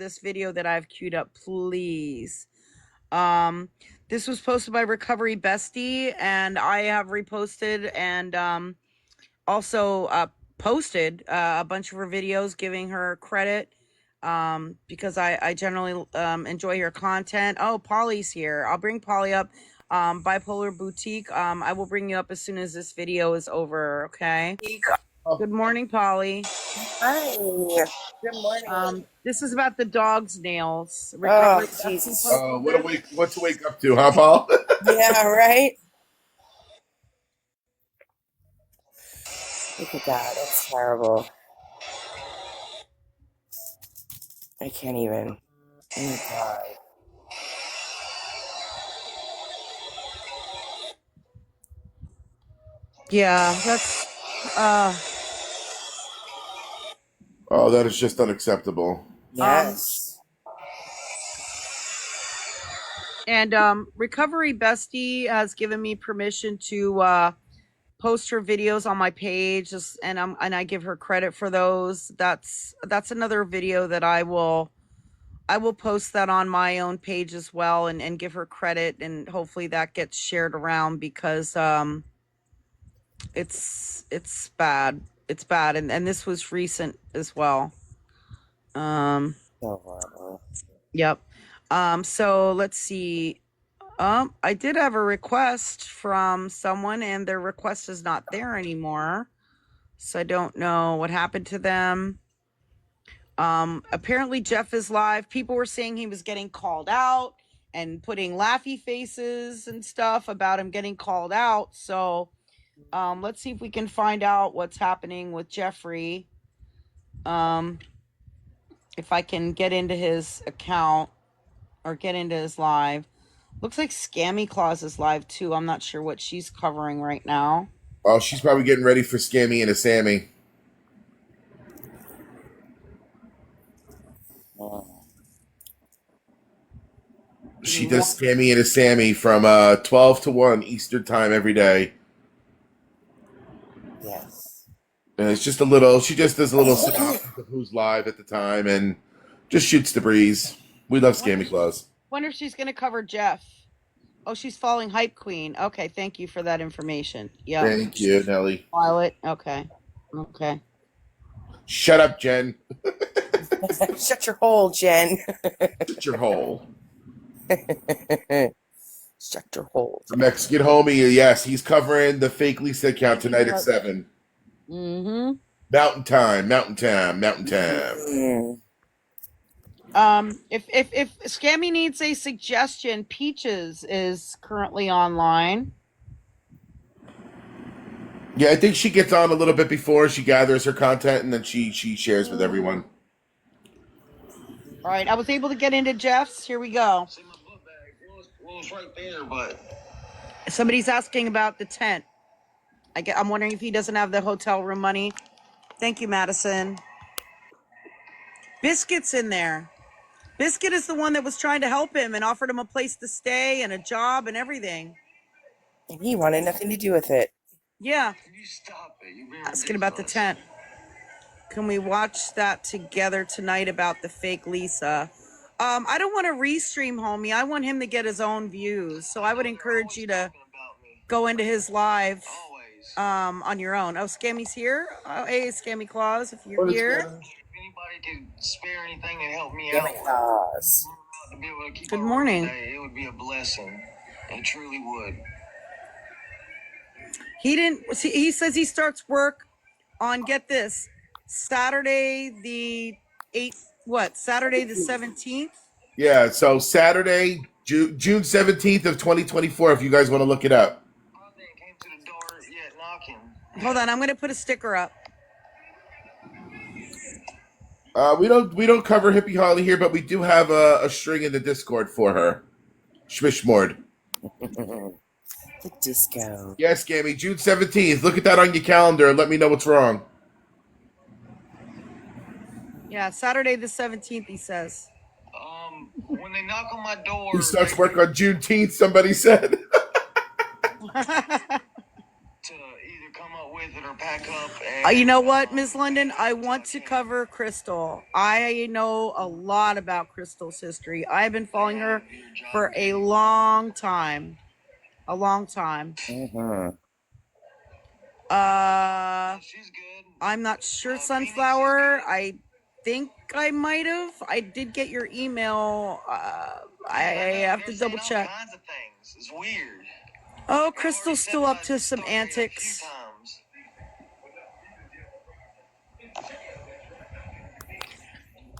this video that I've queued up, please. This was posted by Recovery Bestie, and I have reposted and also posted a bunch of her videos giving her credit because I generally enjoy her content. Oh, Polly's here. I'll bring Polly up. Bipolar Boutique. I will bring you up as soon as this video is over, okay? Good morning, Polly. Hi. Good morning. This is about the dog's nails. Oh, Jesus. What to wake up to, huh, Paul? Yeah, right? Look at that. That's terrible. I can't even. Oh, my God. Yeah, that's Oh, that is just unacceptable. Yes. And Recovery Bestie has given me permission to post her videos on my page, and I give her credit for those. That's another video that I will post that on my own page as well, and give her credit, and hopefully that gets shared around because it's bad. It's bad, and this was recent as well. So horrible. Yep. So let's see. I did have a request from someone, and their request is not there anymore. So I don't know what happened to them. Apparently Jeff is live. People were saying he was getting called out and putting laughy faces and stuff about him getting called out. So let's see if we can find out what's happening with Jeffrey. If I can get into his account or get into his live. Looks like Scammy Claus is live too. I'm not sure what she's covering right now. Oh, she's probably getting ready for Scammy and a Sammy. She does Scammy and a Sammy from 12 to 1 Eastern time every day. Yes. And it's just a little, she just does a little synopsis of who's live at the time and just shoots the breeze. We love Scammy Claus. Wonder if she's going to cover Jeff. Oh, she's following Hype Queen. Okay, thank you for that information. Yeah. Thank you, Nelly. Violet. Okay. Okay. Shut up, Jen. Shut your hole, Jen. Shut your hole. Shut your hole. The Mexican homie, yes, he's covering the fake Lisa account tonight at 7. Mm-hmm. Mountain time, mountain time, mountain time. If Scammy needs a suggestion, Peaches is currently online. Yeah, I think she gets on a little bit before she gathers her content and then she shares with everyone. All right, I was able to get into Jeff's. Here we go. See, my book bag was right there, but Somebody's asking about the tent. I'm wondering if he doesn't have the hotel room money. Thank you, Madison. Biscuit's in there. Biscuit is the one that was trying to help him and offered him a place to stay and a job and everything. And he wanted nothing to do with it. Yeah. can you stop it? You're being Asking about the ridiculous. tent. Can we watch that together tonight about the fake Lisa? I don't want to restream, homie. I want him to get his own views. So I would encourage you to Talking about me. go into his live Always. on your own. Oh, Scammy's here. Oh, hey, Scammy Claus, if you're here. If anybody could spare anything and help me Damn out it, Oz. to be able to keep Good on morning. today, it would be a blessing. It truly would. He didn't. See, he says he starts work on, get this, Saturday the 8th. What? Saturday the 17th. Yeah, so Saturday, June 17th of 2024, if you guys want to look it up. Nothing came to the door yet knocking. Hold on, I'm gonna put a sticker up. We don't cover Hippie Holly here, but we do have a string in the Discord for her. Schmishmord. The disco. Yes, Gammy, June 17th. Look at that on your calendar and let me know what's wrong. Yeah, Saturday the 17th. He says. When they knock on my door, He starts work on Juneteenth, somebody said. to either come up with it or pack up. And, you know what, Ms. London? I want to cover Crystal. I know a lot about Crystal's history. I've been following her for a long time. A long time. Mm-hmm. She's good. I'm not sure, Sunflower. I think I might have. I did get your email. I have to double check. All kinds of things. It's weird. Oh, Crystal's still up to some antics.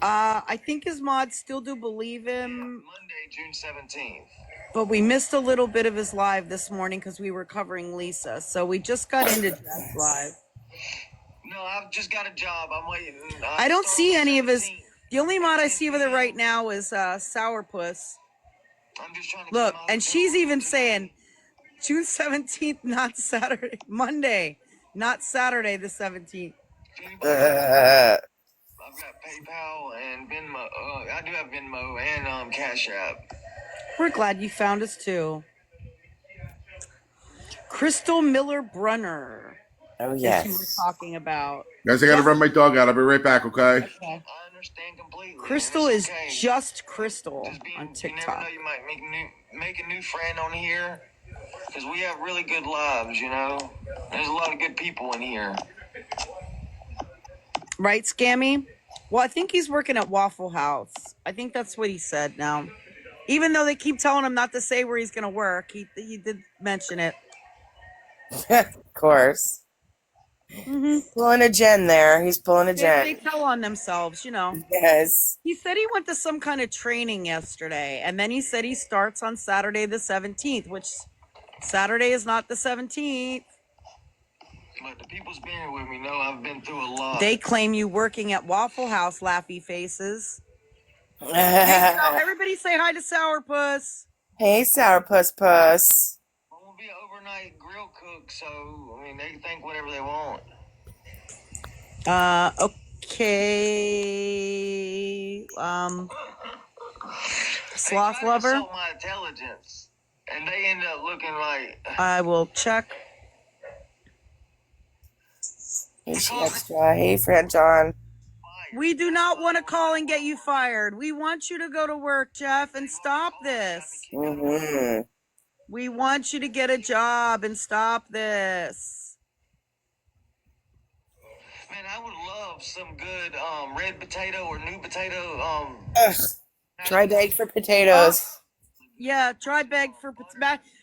I think his mods still do believe him. Monday, June 17th. But we missed a little bit of his live this morning because we were covering Lisa. So we just got into Jess live. No, I've just got a job. I'm waiting. I don't see any of his. The only mod I see of it right now is Sourpuss. I'm just trying to Look, and she's even saying June 17th, not Saturday. Monday, not Saturday the 17th. I've got PayPal and Venmo. I do have Venmo and Cash App. We're glad you found us too. Crystal Miller Brunner. Oh, That you yes. were talking about. Guys, I gotta run my dog out. I'll be right back, okay? Okay. I understand completely. Crystal It's is okay. just Crystal Just being, on you never TikTok. know, you might make a new friend on here. Because we have really good lives, you know? There's a lot of good people in here. Right, Scammy? Well, I think he's working at Waffle House. I think that's what he said now. Even though they keep telling him not to say where he's going to work, he did mention it. Of course. Mm-hmm. Pulling a Jen there. He's pulling a Jen. They tell on themselves, you know. Yes. He said he went to some kind of training yesterday, and then he said he starts on Saturday the 17th, which Saturday is not the 17th. But the people's been here with me know I've been through a lot. They claim you working at Waffle House, laughy faces. Hey, everybody say hi to Sourpuss. Hey, Sourpuss Puss. I'm going to be an overnight grill cook, so, I mean, they can think whatever they want. Okay. Sloth They lover. insult my intelligence, and they end up looking like. I will check. Hey, Extra. Hey, Fran John. We do not want to call and get you fired. We want you to go to work, Jeff, and stop this. Mm-hmm. We want you to get a job and stop this. Man, I would love some good red potato or new potato. Try egg for potatoes. Yeah, try beg for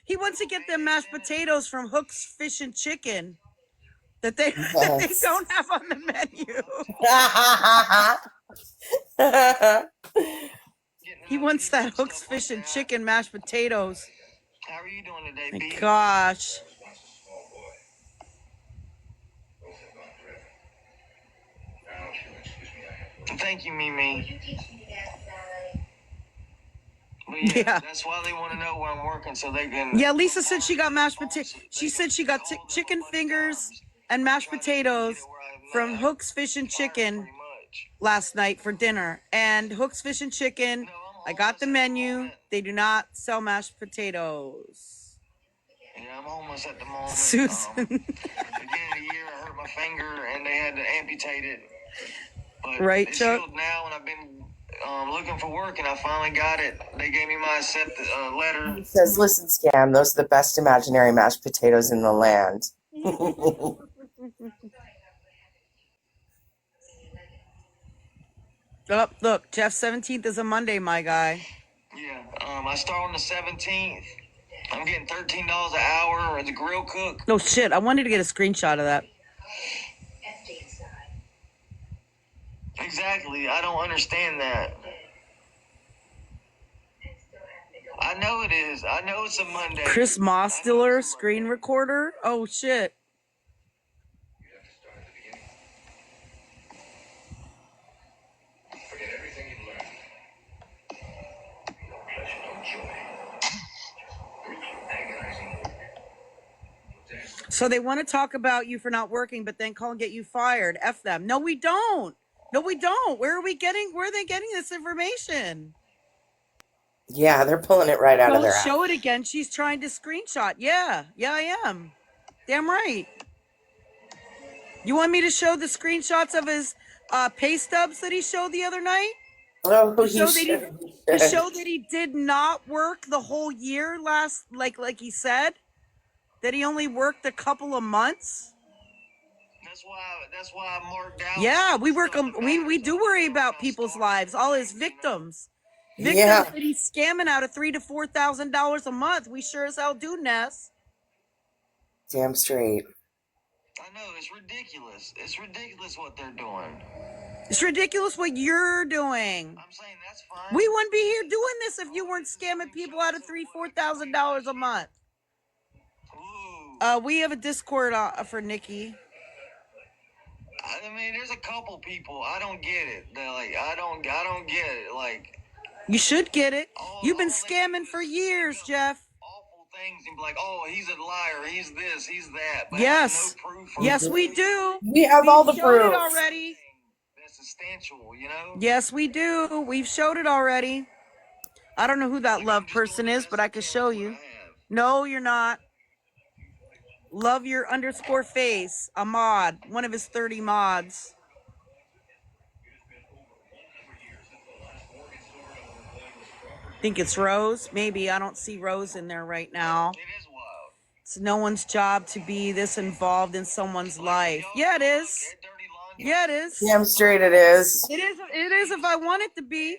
he wants to get them mashed potatoes from Hook's Fish and Chicken that they don't have on the menu. He wants that Hook's Fish and Chicken mashed potatoes. How are you doing today, My B? gosh. Thank you, Mimi. But Yeah. That's why they want to know where I'm working, so they can. Yeah, Lisa said she got mashed potatoes. She said she got chicken fingers and mashed potatoes from Hook's Fish and Chicken last night for dinner. And Hook's Fish and Chicken, I got the menu. They do not sell mashed potatoes. Yeah, I'm homeless at the moment. Susan. Beginning of the year, I hurt my finger, and they had to amputate it. But Right, it's Chuck? healed now, and I've been looking for work, and I finally got it. They gave me my letter. He says, listen, Scam, those are the best imaginary mashed potatoes in the land. Oh, look, Jeff 17th is a Monday, my guy. Yeah, I start on the 17th. I'm getting $13 an hour as a grill cook. No shit, I wanted to get a screenshot of that. Exactly, I don't understand that. I know it is. I know it's a Monday. Chris Mostiller, screen recorder? Oh shit. So they want to talk about you for not working, but then call and get you fired. F them. No, we don't. No, we don't. Where are they getting this information? Yeah, they're pulling it right out of their ass. Show it again. She's trying to screenshot. Yeah, I am. Damn right. You want me to show the screenshots of his pay stubs that he showed the other night? Oh, To you show should. that he did not work the whole year last, like he said, that he only worked a couple of months. That's why I marked out. Yeah, we do worry about people's lives, all his victims. Victims Yeah. that he's scamming out of $3,000 to $4,000 a month. We sure as hell do, Ness. Damn straight. I know, it's ridiculous. It's ridiculous what they're doing. It's ridiculous what you're doing. I'm saying that's fine. We wouldn't be here doing this if you weren't scamming people out of $3,000-$4,000 a month. Ooh. We have a Discord for Nikki. I mean, there's a couple people. I don't get it. They're like, I don't get it. Like, you should get it. You've been scamming for years, Jeff. Awful things and be like, oh, he's a liar. He's this. He's that. But yes. No proof yes, we do. We have all the proof already. That's substantial, you know. Yes, we do. We've showed it already. I don't know who that love person is, but I can show you. No, you're not. Love your _ face, a mod, one of his 30 mods. Think it's Rose? Maybe. I don't see Rose in there right now. It is wild. It's no one's job to be this involved in someone's life. Yeah, it is. Yeah, it is. Damn straight it is. It is. It is if I want it to be.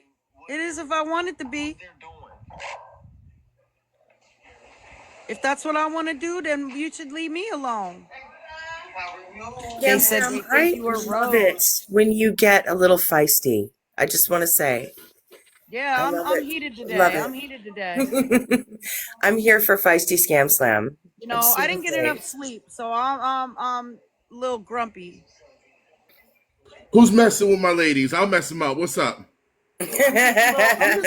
It is if I want it to be. If that's what I want to do, then you should leave me alone. Damn, said Sam, they think I you were love Rose. it when you get a little feisty. I just want to say. Yeah, love I'm it. heated today. Love it. I'm heated today. I'm here for feisty scam slam. You know, I didn't get enough sleep, so I'm a little grumpy. Who's messing with my ladies? I'll mess them up. What's up? I'm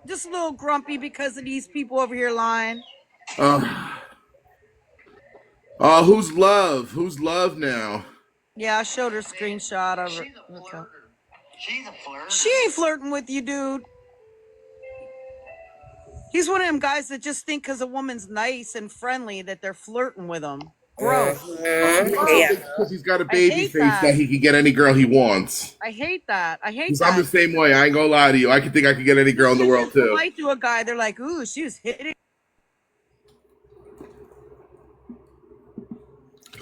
just a little grumpy because of these people over here lying. Who's love? Who's love now? Yeah, I showed her a screenshot of her. She's a flirt. She ain't flirting with you, dude. He's one of them guys that just think because a woman's nice and friendly that they're flirting with them. Gross. Yeah. Because he's got a baby hate face that. that he can get any girl he wants. I hate that. I hate 'Cause that. I'm the same way. I ain't gonna lie to you. I can think I can get any girl in the world too. Might do a guy. They're like, ooh, she was hitting.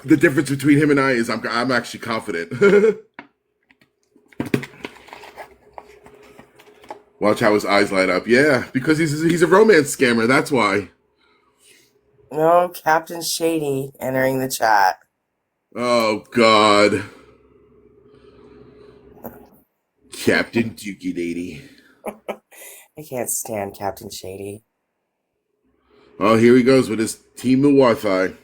The difference between him and I is I'm actually confident. Watch how his eyes light up. Yeah, because he's a romance scammer. That's why. No, Captain Shady entering the chat. Oh God, Captain Dookie lady. I can't stand Captain Shady. Oh, here he goes with his team of Wi-Fi.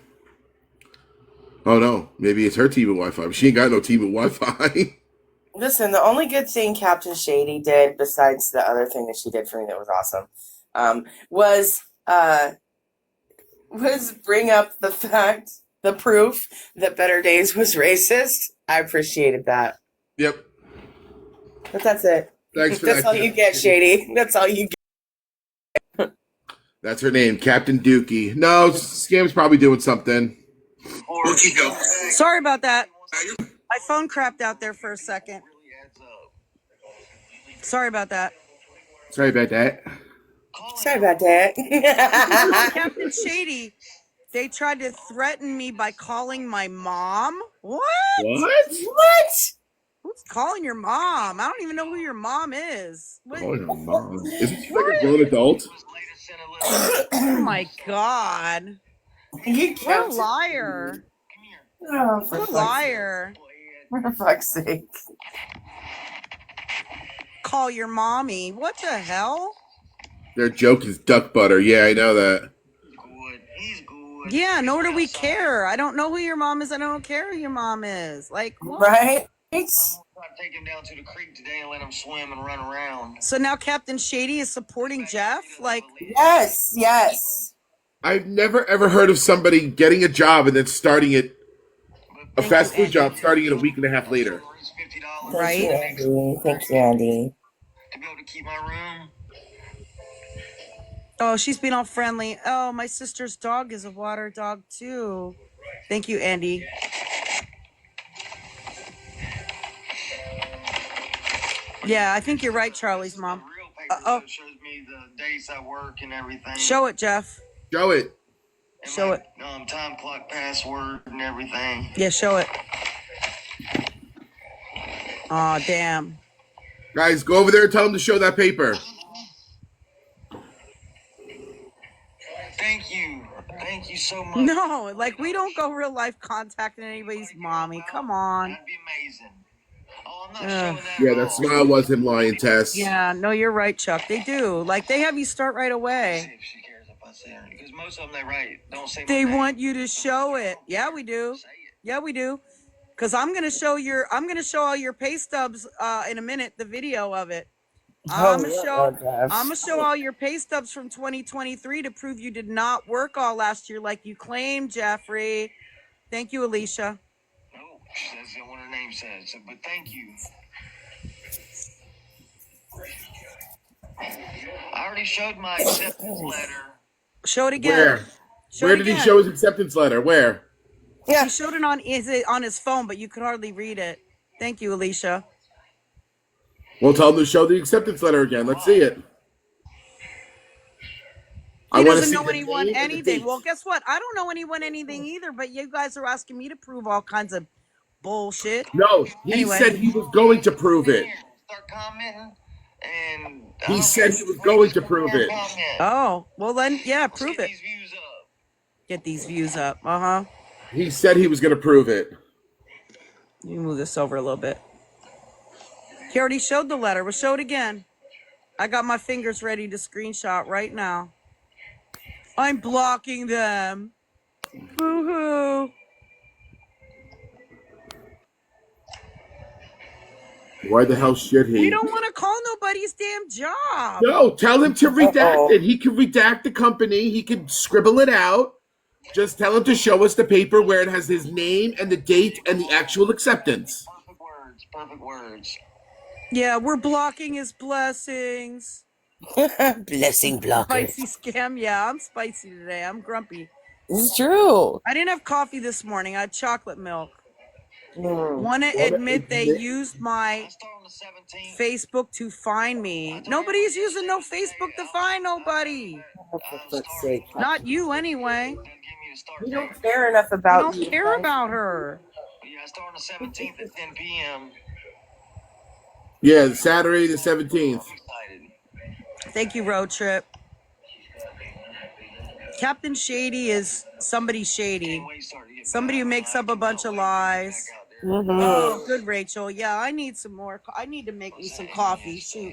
Oh no, maybe it's her team of Wi-Fi. But she ain't got no team of Wi-Fi. Listen, the only good thing Captain Shady did, besides the other thing that she did for me that was awesome, was bring up the proof that Better Days was racist. I appreciated that. Yep. But that's it. Thanks for That's that. all you get, Shady. That's all you get. That's her name, Captain Dookie. No, Scam's probably doing something. Sorry about that. My phone crapped out there for a second. Sorry about that. Sorry about that. Sorry about that. Captain Shady, they tried to threaten me by calling my mom. What? What? Who's calling your mom? I don't even know who your mom is. What? Oh, your mom. Isn't she like a grown adult? Oh my God. What a liar. Oh, What a liar. For fuck's sake. Call your mommy. What the hell? Their joke is duck butter. Yeah, I know that. He's good. Yeah, nor do we care. I don't know who your mom is. I don't care who your mom is. Like, what? Right? I'll take him down to the creek today and let him swim and run around. So now Captain Shady is supporting Jeff? Like, Yes. I've never ever heard of somebody getting a job and then starting it, a fast food job, starting it a week and a half later. right? Thank you, Andy. To be able to keep my room. Oh, she's being all friendly. Oh, my sister's dog is a water dog too. Thank you, Andy. Yeah, I think you're right, Charlie's mom. The real paper Oh, shows me the days I work and everything. show it, Jeff. Show it. And Show my, it. Time clock password and everything. Yeah, show it. Aw, damn. Guys, go over there and tell them to show that paper. Thank you. Thank you so much. No, like, we don't go real life contacting anybody's mommy. Come on. That'd be amazing. Oh, I'm not showing that Yeah, at that all. smile was him lying, Tess. Yeah, no, you're right, Chuck. They do. Like, they have you start right See away. if she cares if I say her. Because most of them they write don't say my They name. want you to show it. Yeah, we do. Say it. Yeah, we do. Because I'm gonna show all your pay stubs in a minute, the video of it. I'm gonna show all your pay stubs from 2023 to prove you did not work all last year like you claimed, Jeffrey. Thank you, Alicia. No, that's what her name says. But thank you. I already showed my acceptance letter. Show it again. Where? Show Where it did he again. show his acceptance letter? Where? Yeah. He showed it on his phone, but you could hardly read it. Thank you, Alicia. Well, tell him to show the acceptance letter again. Let's see it. He I want to doesn't see know the anyone name and the anything. date. Well, guess what? I don't know anyone anything either, but you guys are asking me to prove all kinds of bullshit. No, he Anyway. said he was going to prove it. Start commenting, and He said he was going to prove it. Oh, well then, yeah, Let's prove get it. these views up. Get these views up. Uh-huh. He said he was going to prove it. Let me move this over a little bit. He already showed the letter. We'll show it again. I got my fingers ready to screenshot right now. I'm blocking them. Boo-hoo. Why the hell should he? We don't want to call nobody's damn job. No, tell him to redact it. He can redact the company. He can scribble it out. Just tell him to show us the paper where it has his name and the date and the actual acceptance. Perfect words. Perfect words. Yeah, we're blocking his blessings. Blessing blocker. Spicy scam. Yeah, I'm spicy today. I'm grumpy. It's true. I didn't have coffee this morning. I had chocolate milk. Mm. Want to admit they used my I start on the 17th. Facebook to find me. Nobody's using no Facebook to find nobody. For fuck's sake. Not you, anyway. Doesn't give me the start We date. don't care enough I about don't care about her. But yeah, I start on the 17th at 10 p.m. Yeah, Saturday the 17th. I'm excited. Thank you, Road Trip. Captain Shady is somebody shady. Can't wait to start to get Somebody who back. makes up a bunch of lies. Back out there. Mhm. Oh, good, Rachel. Yeah, I need some more. I need to make me some coffee. Shoot.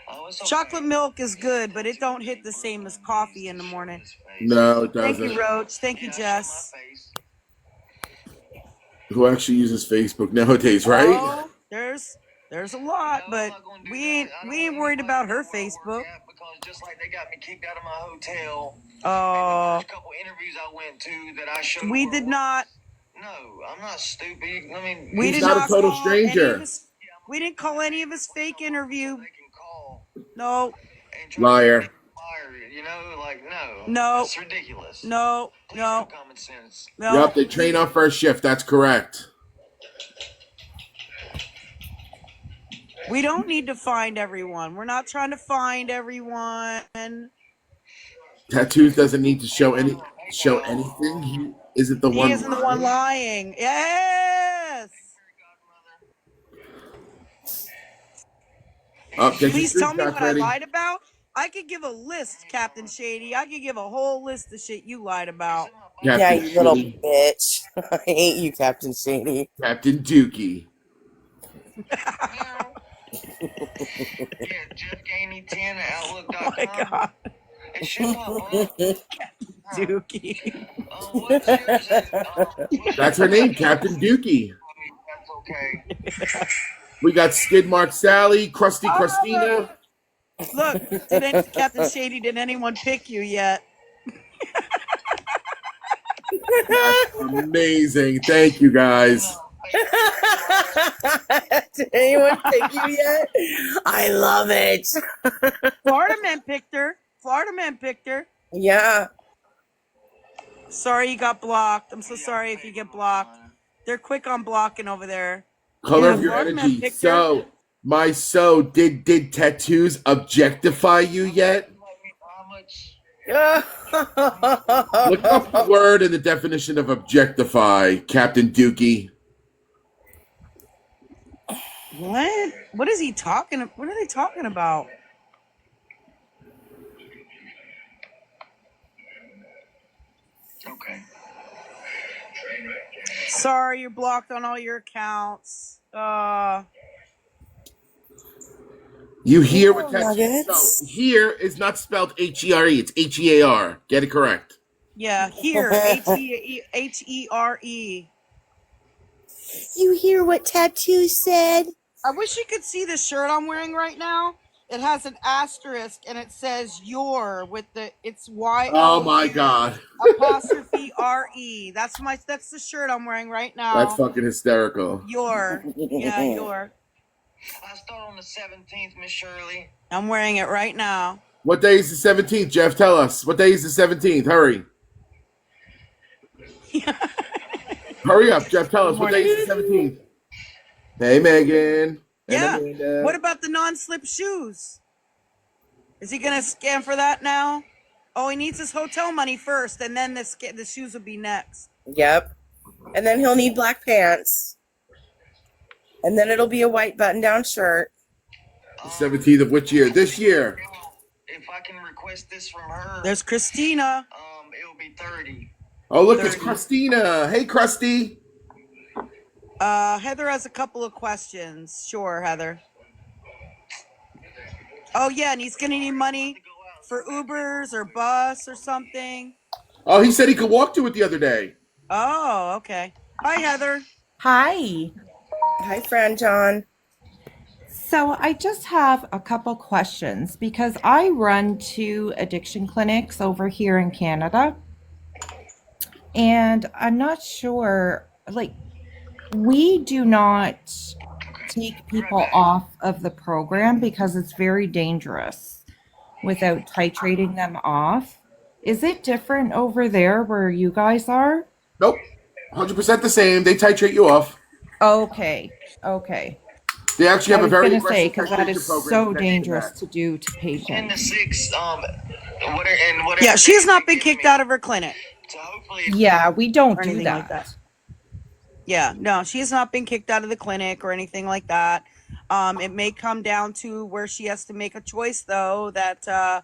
Oh, it's okay. Chocolate milk is good, but it don't hit the same as coffee in the morning. No, it Thank doesn't. you, Roach. Thank you, Yeah, I show Jess. my face. Who actually uses Facebook nowadays, right? Oh, there's a lot, No, but I'm not gonna do we that. ain't I don't we ain't want worried anybody about to know her where I work Facebook. at, because just like they got me kicked out of my hotel. Oh, There's a couple interviews I went to that I showed. we where did it was. not. No, I'm not stupid. I mean, We He's did not a not total call any stranger. of his. We didn't call any of his fake interview. They can call No, and try Liar. to fire you. You know, like no. No. That's ridiculous. no, Please no, have common sense. no. Yep, they train on first shift. That's correct. We don't need to find everyone. We're not trying to find everyone. Tattoos doesn't need to show anything. He isn't the He one. isn't the one lying. Yes. Oh, get your Please tell me screenshots what I ready. lied about. I could give a list, Captain Shady. I could give a whole list of shit you lied about. Yeah, Captain you little Shady, bitch. I hate you, Captain Shady. Captain Dookie. Yeah, Jeff Gainey 10 at Oh Outlook.com. my God, It should pop up. Dookie. What's yours? That's her name, Captain Dookie. That's okay. We got Skid Mark Sally, Krusty Krustina. Look, Captain Shady, did anyone pick you yet? Amazing. Thank you, guys. Did anyone pick you yet? I love it. Florida man picked her. Florida man picked her. Yeah. Sorry you got blocked. I'm so sorry if you get blocked. They're quick on blocking over there. Color Yeah, of your Florida man energy. picked her. So did tattoos objectify you yet? Look up the word and the definition of objectify, Captain Dookie. What? What is he talking? What are they talking about? Okay. Sorry, you're blocked on all your accounts. You hear what tattoos? Nuggets. So here is not spelled H-E-R-E. It's H-E-A-R. Get it correct. Yeah, here, H-E-R-E. You hear what Tattoo said? I wish you could see the shirt I'm wearing right now. It has an asterisk and it says your with it's Y. Oh my God. Apostrophe R-E. That's the shirt I'm wearing right now. That's fucking hysterical. Your. Yeah, your. I start on the 17th, Miss Shirley. I'm wearing it right now. What day is the 17th, Jeff? Tell us. What day is the 17th? Hurry. Hurry up, Jeff. Tell us. What day is the 17th? Hey, Megan. Yeah. Amanda. What about the non-slip shoes? Is he gonna scan for that now? Oh, he needs his hotel money first, and then the shoes will be next. Yep. And then he'll need black pants. And then it'll be a white button-down shirt. The 17th of which year? This year. If I can request this from her, There's Christina. it'll be 30. Oh, look, it's Christina. Hey, Krusty. Heather has a couple of questions. Sure, Heather. Oh, yeah, and he's going to need money for Ubers or bus or something. Oh, he said he could walk to it the other day. Oh, okay. Hi, Heather. Hi. Hi, friend John. So I just have a couple questions because I run 2 addiction clinics over here in Canada. And I'm not sure, like, we do not take people off of the program because it's very dangerous without titrating them off. Is it different over there where you guys are? Nope. 100% the same. They titrate you off. Okay. They actually have a very aggressive aggressive because that is program so next to dangerous that. to do to And patients. the 6, whatever. Yeah, she's not been kicked out of her clinic. So hopefully, Yeah, we don't or do anything that. like that. Yeah, no, she's not been kicked out of the clinic or anything like that. It may come down to where she has to make a choice, though, that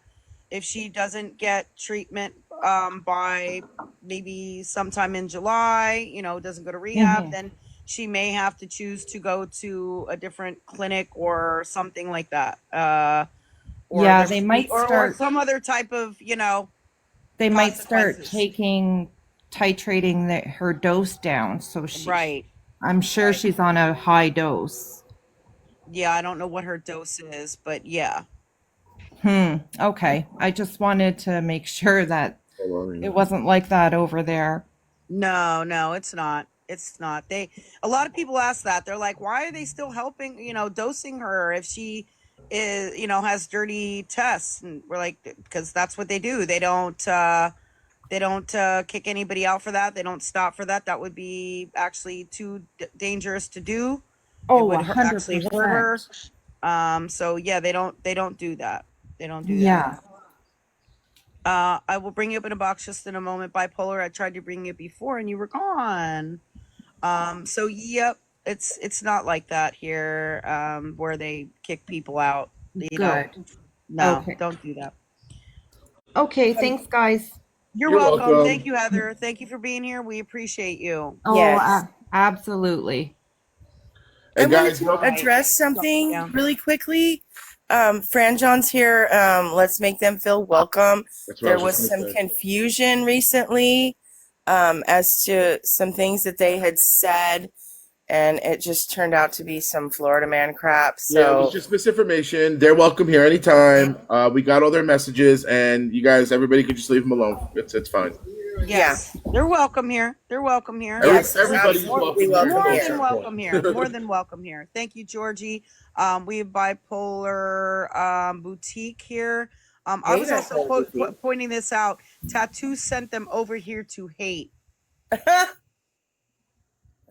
if she doesn't get treatment by maybe sometime in July, doesn't go to rehab, then she may have to choose to go to a different clinic or something like that. Yeah, they might or start. some other type of, They might start consequences. titrating her dose down. So Right. I'm sure she's on a high dose. Yeah, I don't know what her dose is, but yeah. Okay. I just wanted to make sure that it wasn't like that over there. No, it's not. It's not. A lot of people ask that. They're like, why are they still helping, dosing her if she is, has dirty tests? And we're like, because that's what they do. They don't kick anybody out for that. They don't stop for that. That would be actually too dangerous to do. Oh, it would actually hurt 100%. her. So yeah, they don't do that. They don't do Yeah. that. I will bring you up in a box just in a moment. Bipolar, I tried to bring you before and you were gone. So yep, it's not like that here, where they kick people out. Good. No, Okay. don't do that. Okay, thanks, guys. You're welcome. Thank you, Heather. Thank you for being here. We appreciate you. Oh, Yes. Absolutely. I wanted to address something really quickly. Fran John's here. Let's make them feel welcome. There was some confusion recently as to some things that they had said, and it just turned out to be some Florida man crap. So yeah, it was just misinformation. They're welcome here anytime. We got all their messages, and you guys, everybody can just leave them alone. It's fine. Yes. They're welcome here. They're welcome here. Yes, Everybody's absolutely welcome. More here. than welcome here. More than welcome here. Thank you, Georgie. We have Bipolar Boutique here. I was also pointing this out. Tattoo sent them over here to hate.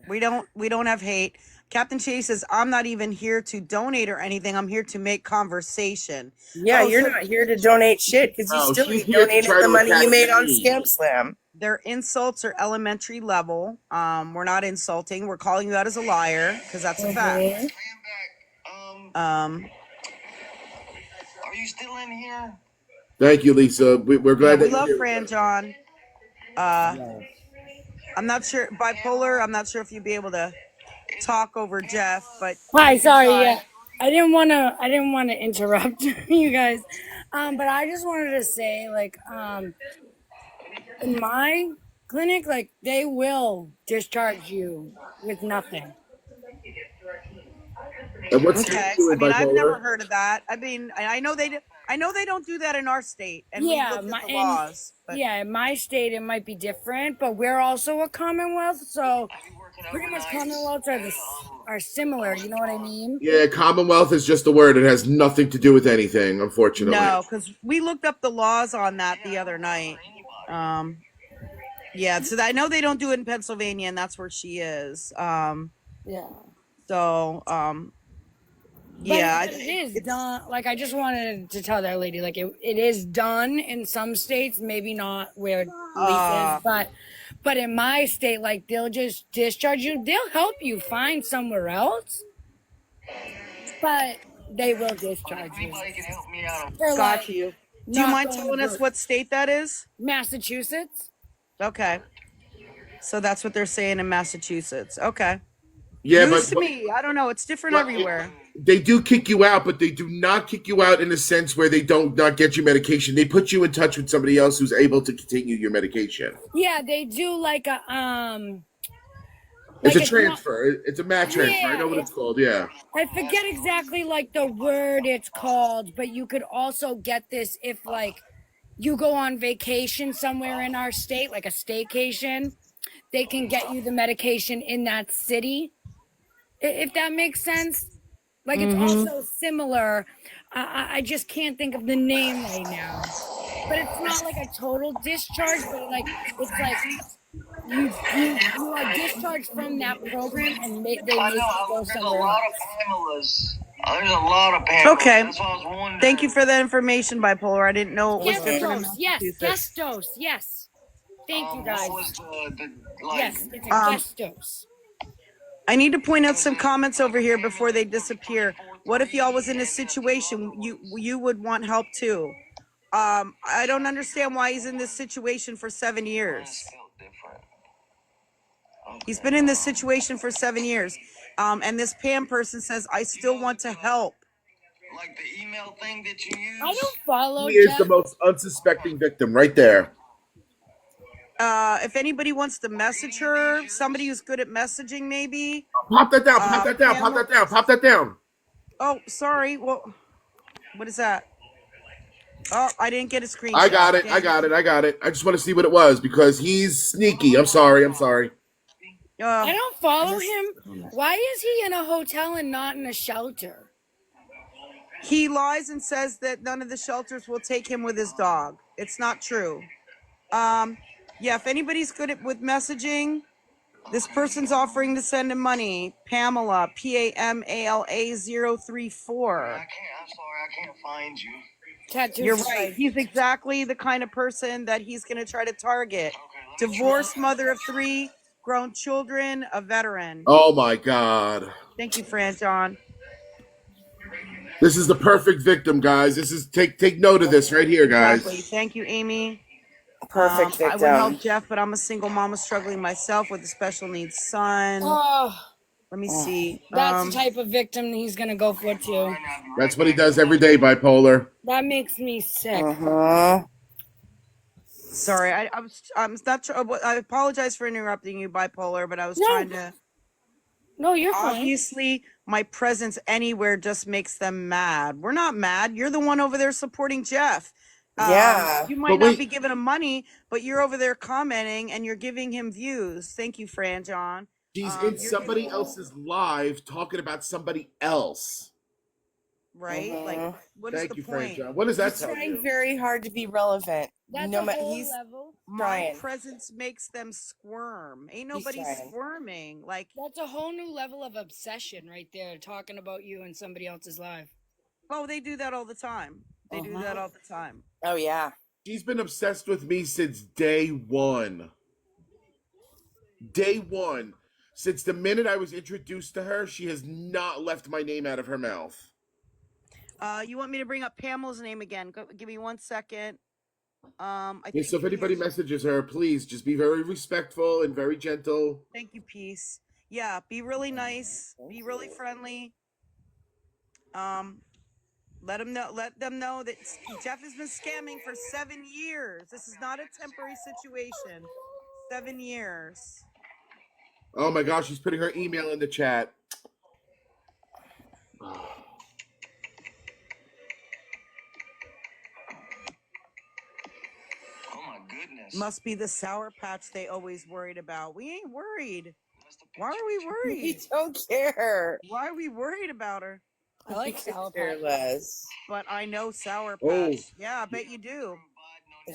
We don't have hate. Captain Chase says, I'm not even here to donate or anything. I'm here to make conversation. Yeah, you're not here to donate shit because you still ain't donated the money you made on Scam Slam. Their insults are elementary level. We're not insulting. We're calling you out as a liar because that's a fact. Are you still in here? Thank you, Lisa. We're glad that we love Fran John. I'm not sure, bipolar. I'm not sure if you'd be able to talk over Jeff, but hi, sorry, yeah, I didn't want to interrupt you guys, but I just wanted to say, like, in my clinic, like, they will discharge you with nothing. Okay. I mean, I've never heard of that. I mean, I know they don't do that in our state, and we looked at the laws. But yeah, in my state it might be different, but we're also a Commonwealth, so pretty much Commonwealths are similar. You know what I mean? Yeah, Commonwealth is just a word. It has nothing to do with anything, unfortunately. No, because we looked up the laws on that the other night. Yeah, so I know they don't do it in Pennsylvania, and that's where she is. Yeah. So, yeah, it is done. Like, I just wanted to tell that lady, like, it is done in some states, maybe not where Lisa is, but in my state, like, they'll just discharge you. They'll help you find somewhere else, but they will discharge you. Got you. Do you mind telling us what state that is? Massachusetts. Okay. So that's what they're saying in Massachusetts. Okay. Yeah, News to me. I don't know. It's different everywhere. They do kick you out, but they do not kick you out in a sense where they don't not get you medication. They put you in touch with somebody else who's able to continue your medication. Yeah, they do like a It's a transfer. It's a mat transfer. I know what it's called. Yeah. I forget exactly like the word it's called, but you could also get this if like you go on vacation somewhere in our state, like a staycation. They can get you the medication in that city, if that makes sense. Like, it's also similar. I just can't think of the name right now. But it's not like a total discharge, but like it's like you are discharged from that program and they make you go somewhere else. There's a lot of Pamela's. Okay. Thank you for that information, bipolar. I didn't know it was different. Guest dose. Yes. Thank you, guys. Yes, it's a guest dose. I need to point out some comments over here before they disappear. What if y'all was in a situation you would want help too? I don't understand why he's in this situation for 7 years. He's been in this situation for 7 years. And this Pam person says, I still want to help. Like the email thing that you use? I don't follow. He is the most unsuspecting victim right there. If anybody wants to message her, somebody who's good at messaging, maybe. Pop that down, pop that down, pop that down, pop that down. Oh, sorry. Well, what is that? Oh, I didn't get a screenshot. I got it. I just want to see what it was because he's sneaky. I'm sorry. I don't follow him. Why is he in a hotel and not in a shelter? He lies and says that none of the shelters will take him with his dog. It's not true. Yeah, if anybody's good with messaging, this person's offering to send him money. Pamela, PAMALA 034. I'm sorry, I can't find you. You're right. He's exactly the kind of person that he's going to try to target. Divorced mother of 3, grown children, a veteran. Oh my God. Thank you, Fran John. This is the perfect victim, guys. This is take note of this right here, guys. Exactly. Thank you, Amy. Perfect victim. I would help Jeff, but I'm a single mama struggling myself with a special needs son. Let me see. That's the type of victim he's gonna go for too. That's what he does every day, bipolar. That makes me sick. Sorry, I'm not sure. I apologize for interrupting you, bipolar, but I was trying to. No, you're fine. Obviously, my presence anywhere just makes them mad. We're not mad. You're the one over there supporting Jeff. Yeah. You might not be giving him money, but you're over there commenting and you're giving him views. Thank you, Fran John. She's in somebody else's live talking about somebody else. right? Like, what is the Thank you, point? Fran John. What does that He's tell trying you? very hard to be relevant. That's No a matter whole he's level. My trying. presence makes them squirm. Ain't He's nobody trying. squirming. Like, That's a whole new level of obsession right there, talking about you in somebody else's life. oh, they do that all the time. They do that all the time. Oh yeah. She's been obsessed with me since day one. Day one. Since the minute I was introduced to her, she has not left my name out of her mouth. You want me to bring up Pamela's name again? Give me 1 second. I Okay, think so if anybody messages her, please just be very respectful and very gentle. Thank you, Peace. Yeah, be really nice. Be really friendly. Let them know that Jeff has been scamming for 7 years. This is not a temporary situation. 7 years. Oh my gosh, she's putting her email in the chat. Oh my goodness. Must be the Sour Patch they always worried about. We ain't worried. Why are we We worried? don't care. Why are we worried about her? I like Sour Care Patch. less. But I know Sour Patch. Oh. Yeah, I bet you do.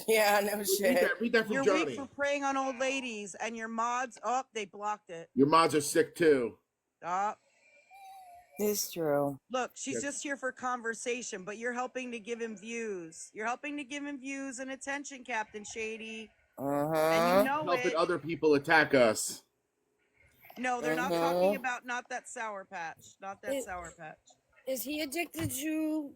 Yeah, no Read shit. that from You're Johnny. weak for preying on old ladies, and your mods, oh, they blocked it. Your mods are sick too. It's true. Look, she's Yes. just here for conversation, but you're helping to give him views. You're helping to give him views and attention, Captain Shady. And you know Helping it. other people attack us. No, they're not talking about not that Sour Patch. Not that Sour Patch. Is he addicted to?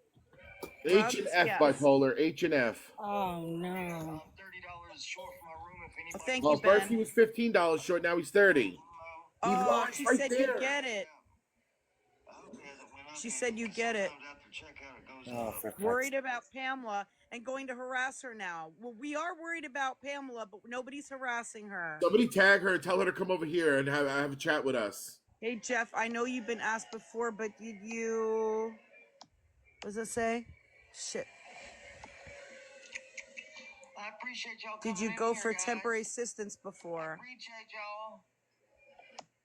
H and F Yes. bipolar. H and F. Oh no. I'm $30 short for my room if anybody. Thank Well, you, first he Ben. was $15 short. Now he's 30. He Oh, lost she right said there. you get it. She said you get it. Oh, for fuck's Worried about Pamela and going to harass her now. Well, we are worried about Pamela, but nobody's harassing her. Somebody tag her and tell her to come over here and have a chat with us. Hey, Jeff, I know you've been asked before, but did you... What does it say? Shit. I appreciate y'all. Did you go for temporary assistance before? Appreciate y'all.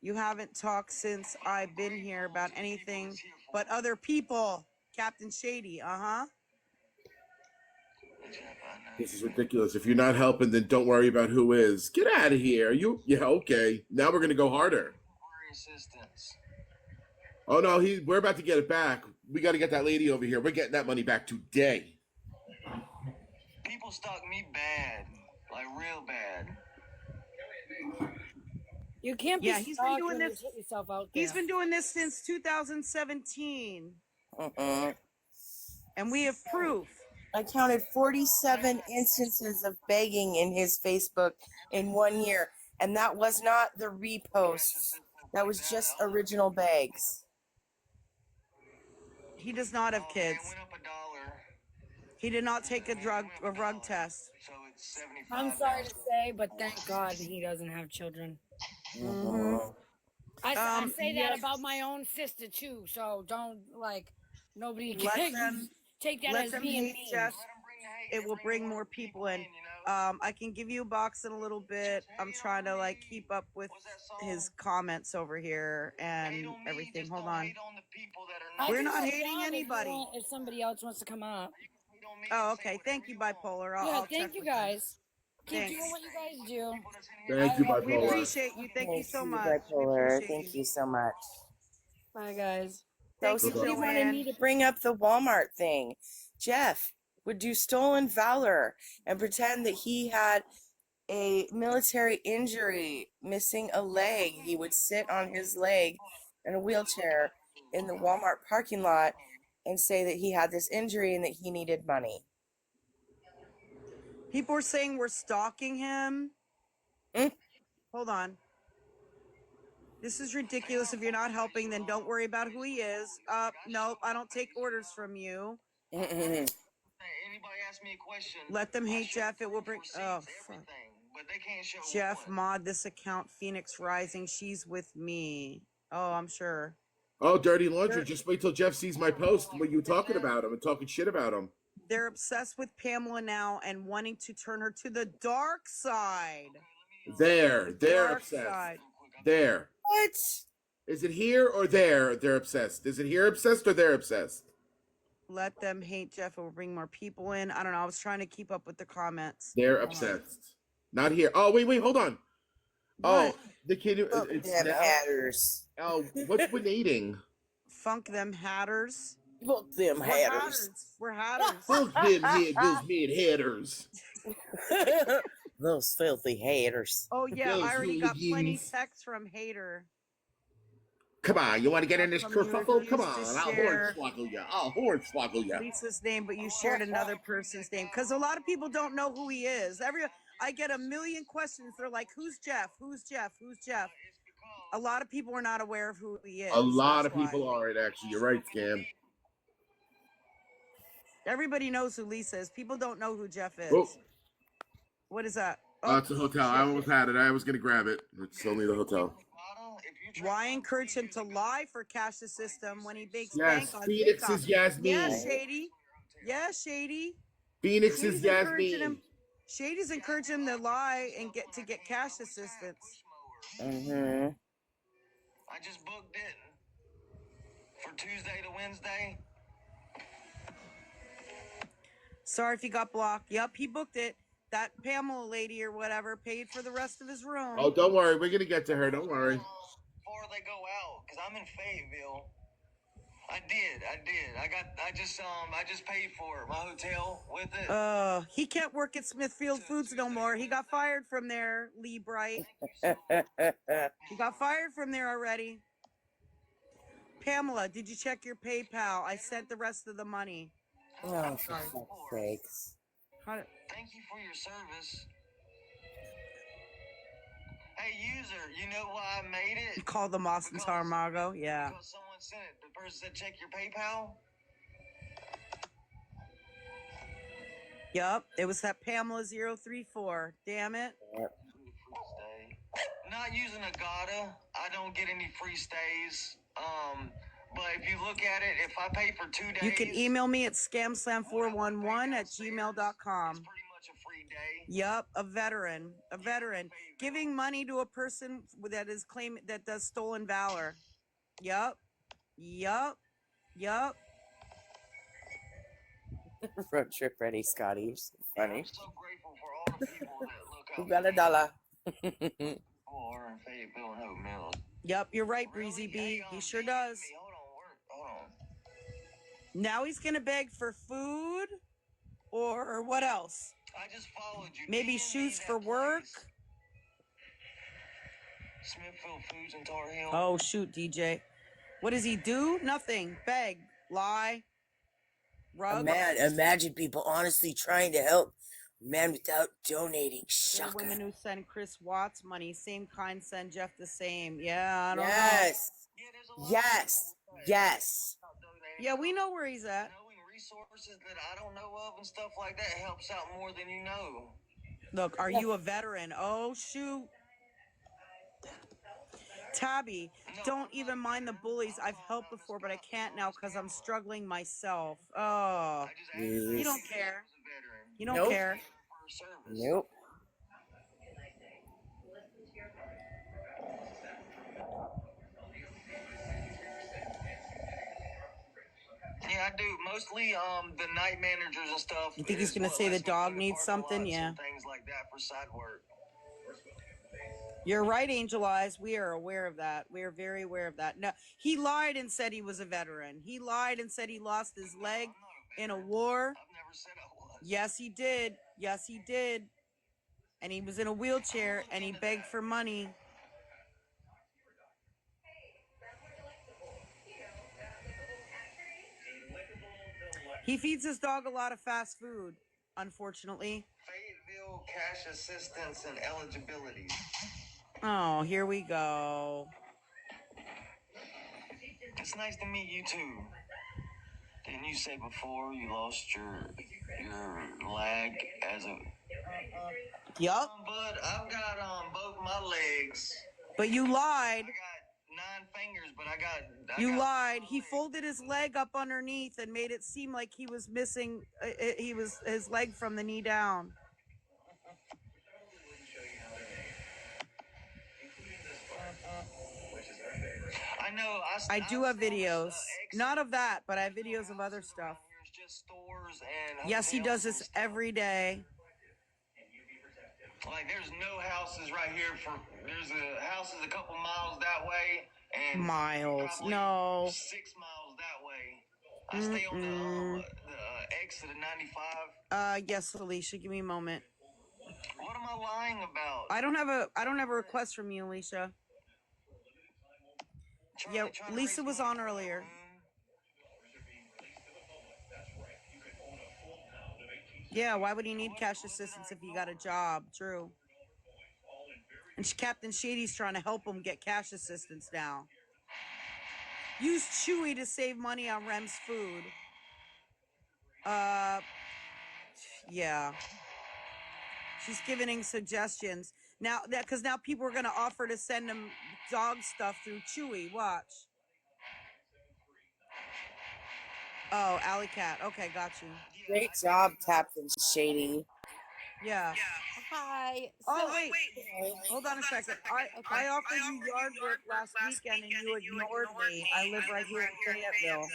You haven't talked since I've been here about anything but other people. Captain Shady, This is ridiculous. If you're not helping, then don't worry about who is. Get out of here. Yeah, okay. Now we're gonna go harder. Assistance. Oh no, we're about to get it back. We got to get that lady over here. We're getting that money back today. People stalk me bad, like real bad. You can't be Yeah, he's been doing when you this. put yourself out there. He's been doing this since 2017. And we have proof. I counted 47 instances of begging in his Facebook in 1 year, and that was not the reposts. That was just original begs. He does not have kids. He did not take a rug test. So it's 75. I'm sorry to say, but thank God he doesn't have children. I say that about my own sister too, so don't nobody can take that as being mean. Jeff. It will bring more people in. I can give you a box in a little bit. I'm trying to keep up with his comments over here and everything. Hold on. We're not hating anybody. If somebody else wants to come up. Oh, okay. Thank you, Bipolar. I'll thank you guys. Keep doing what you guys do. Thank you, Bipolar. We appreciate you. Thank you so much. Bipolar. Thank you so much. Bye, guys. Thank you, Somebody wanted Joanne. me to bring up the Walmart thing. Jeff would do stolen valor and pretend that he had a military injury, missing a leg. He would sit on his leg in a wheelchair in the Walmart parking lot and say that he had this injury and that he needed money. People are saying we're stalking him. Hold on. This is ridiculous. If you're not helping, then don't worry about who he is. Nope, I don't take orders from you. Anybody ask me a question? Let them hate Jeff. It will bring. Oh, fuck. But they can't show Jeff, mod this account. Phoenix Rising. She's with me. Oh, I'm sure. Oh, Dirty Laundry. Just wait till Jeff sees my post when you talking about him and talking shit about him. They're obsessed with Pamela now and wanting to turn her to the dark side. They're Dark obsessed. side. What? Is it here or there they're obsessed? Is it here obsessed or they're obsessed? Let them hate Jeff. It will bring more people in. I don't know. I was trying to keep up with the comments. They're obsessed. Not here. Oh, wait, hold on. What? Oh, the kid. It's them now. hatters. Oh, what's winating? Funk them hatters. Fuck them hatters. We're hatters. Fuck them head, those mid headers. Those filthy haters. Oh yeah, Those I already got plenty hooligans. texts from hater. Come on, you want to get in this kerfuffle? Come on, refused to I'll share hornswoggle you. I'll hornswoggle you. Lisa's name, but you shared another person's name because a lot of people don't know who he is. I get a million questions. They're like, "Who's Jeff? Who's Jeff? Who's Jeff?" A lot of people are not aware of who he is. A lot of people aren't, actually. You're right, Scam. Everybody knows who Lisa is. People don't know who Jeff is. Oh. What is that? Oh, it's a hotel. I almost had it. I was going to grab it. It's only the hotel. Why encourage him to lie for cash the system when he makes Yes, bank on Phoenix TikTok? is Yasmin. Yes, Shady. Yes, Shady. Phoenix is Yasmin. Shady's encouraging him to lie and get cash assistance. Mm-hmm. I just booked it for Tuesday to Wednesday. Sorry if he got blocked. Yep, he booked it. That Pamela lady or whatever paid for the rest of his room. Oh, don't worry. We're going to get to her. Don't worry. Before they go out, because I'm in Fayetteville. I did. I just paid for it. My hotel with it. He can't work at Smithfield Foods no more. He got fired from there, Lee Bright. He got fired from there already. Pamela, did you check your PayPal? I sent the rest of the money. Oh, for fuck's sakes. Thank you for your service. Hey, user, you know why I made it? You called them Austin Tarmago? Yeah. Because someone sent it. The person said, check your PayPal. Yup, it was that Pamela 034. Damn it. Yep. Not using Agata, I don't get any free stays. But if you look at it, if I pay for 2 days... You can email me at scamslam411@gmail.com. It's pretty much a free day. Yup, a veteran. Giving money to a person that does stolen valor. Yup. Road trip ready, Scotty. You're so funny. I'm so grateful for all the people that look out. You got $1. Or in Fayetteville and Hope Mills. Yep, you're right, Breezy B. He sure does. Hold on. Now he's gonna beg for food, or what else? I just followed you. Maybe shoes for work. Smithfield Foods in Tar Heel. Oh shoot, DJ. What does he do? Nothing. Beg, lie, rug. Man, imagine people honestly trying to help man without donating. There are Shaka. women who send Chris Watts money. Same kind send Jeff the same. Yeah, I don't know. Yes. Yeah, we know where he's at. Knowing resources that I don't know of and stuff like that helps out more than you know. Look, are you a veteran? Oh shoot. Tabby, don't even mind the bullies. I've helped before, but I can't now because I'm struggling myself. Oh, you don't care. You don't care. Nope. Yeah, I do. Mostly the night managers and stuff. You think he's gonna say the dog needs something? Yeah. Things like that for side work. You're right, Angel Eyes. We are aware of that. We are very aware of that. No, he lied and said he was a veteran. He lied and said he lost his leg in a war. I've never said I was. Yes, he did. Yes, he did. And he was in a wheelchair and he begged for money. He feeds his dog a lot of fast food, unfortunately. Fayetteville cash assistance and eligibility. Oh, here we go. It's nice to meet you too. Didn't you say before you lost your leg as a... Yup. But I've got both my legs. But you lied. I got 9 fingers, but I got... You lied. He folded his leg up underneath and made it seem like he was missing his leg from the knee down. I know. I do have videos. Not of that, but I have videos of other stuff. stores and Yes, he does this every day. Like, there's no houses right here. There's a houses a couple miles that way, and miles. No. 6 miles that way. I stay on the exit of 95. Yes, Alicia. Give me a moment. What am I lying about? I don't have a request from you, Alicia. Yeah, Lisa was on earlier. Yeah, why would he need cash assistance if he got a job? True. And Captain Shady's trying to help him get cash assistance now. Use Chewy to save money on Rem's food. Yeah. She's giving suggestions. Now, because now people are going to offer to send him dog stuff through Chewy. Watch. Oh, Alley Cat. Okay, got you. Great job, Captain Shady. Yeah. Hi. Oh, wait. Hold on a second. I offered you yard work last weekend and you ignored me. I live right here in Fayetteville.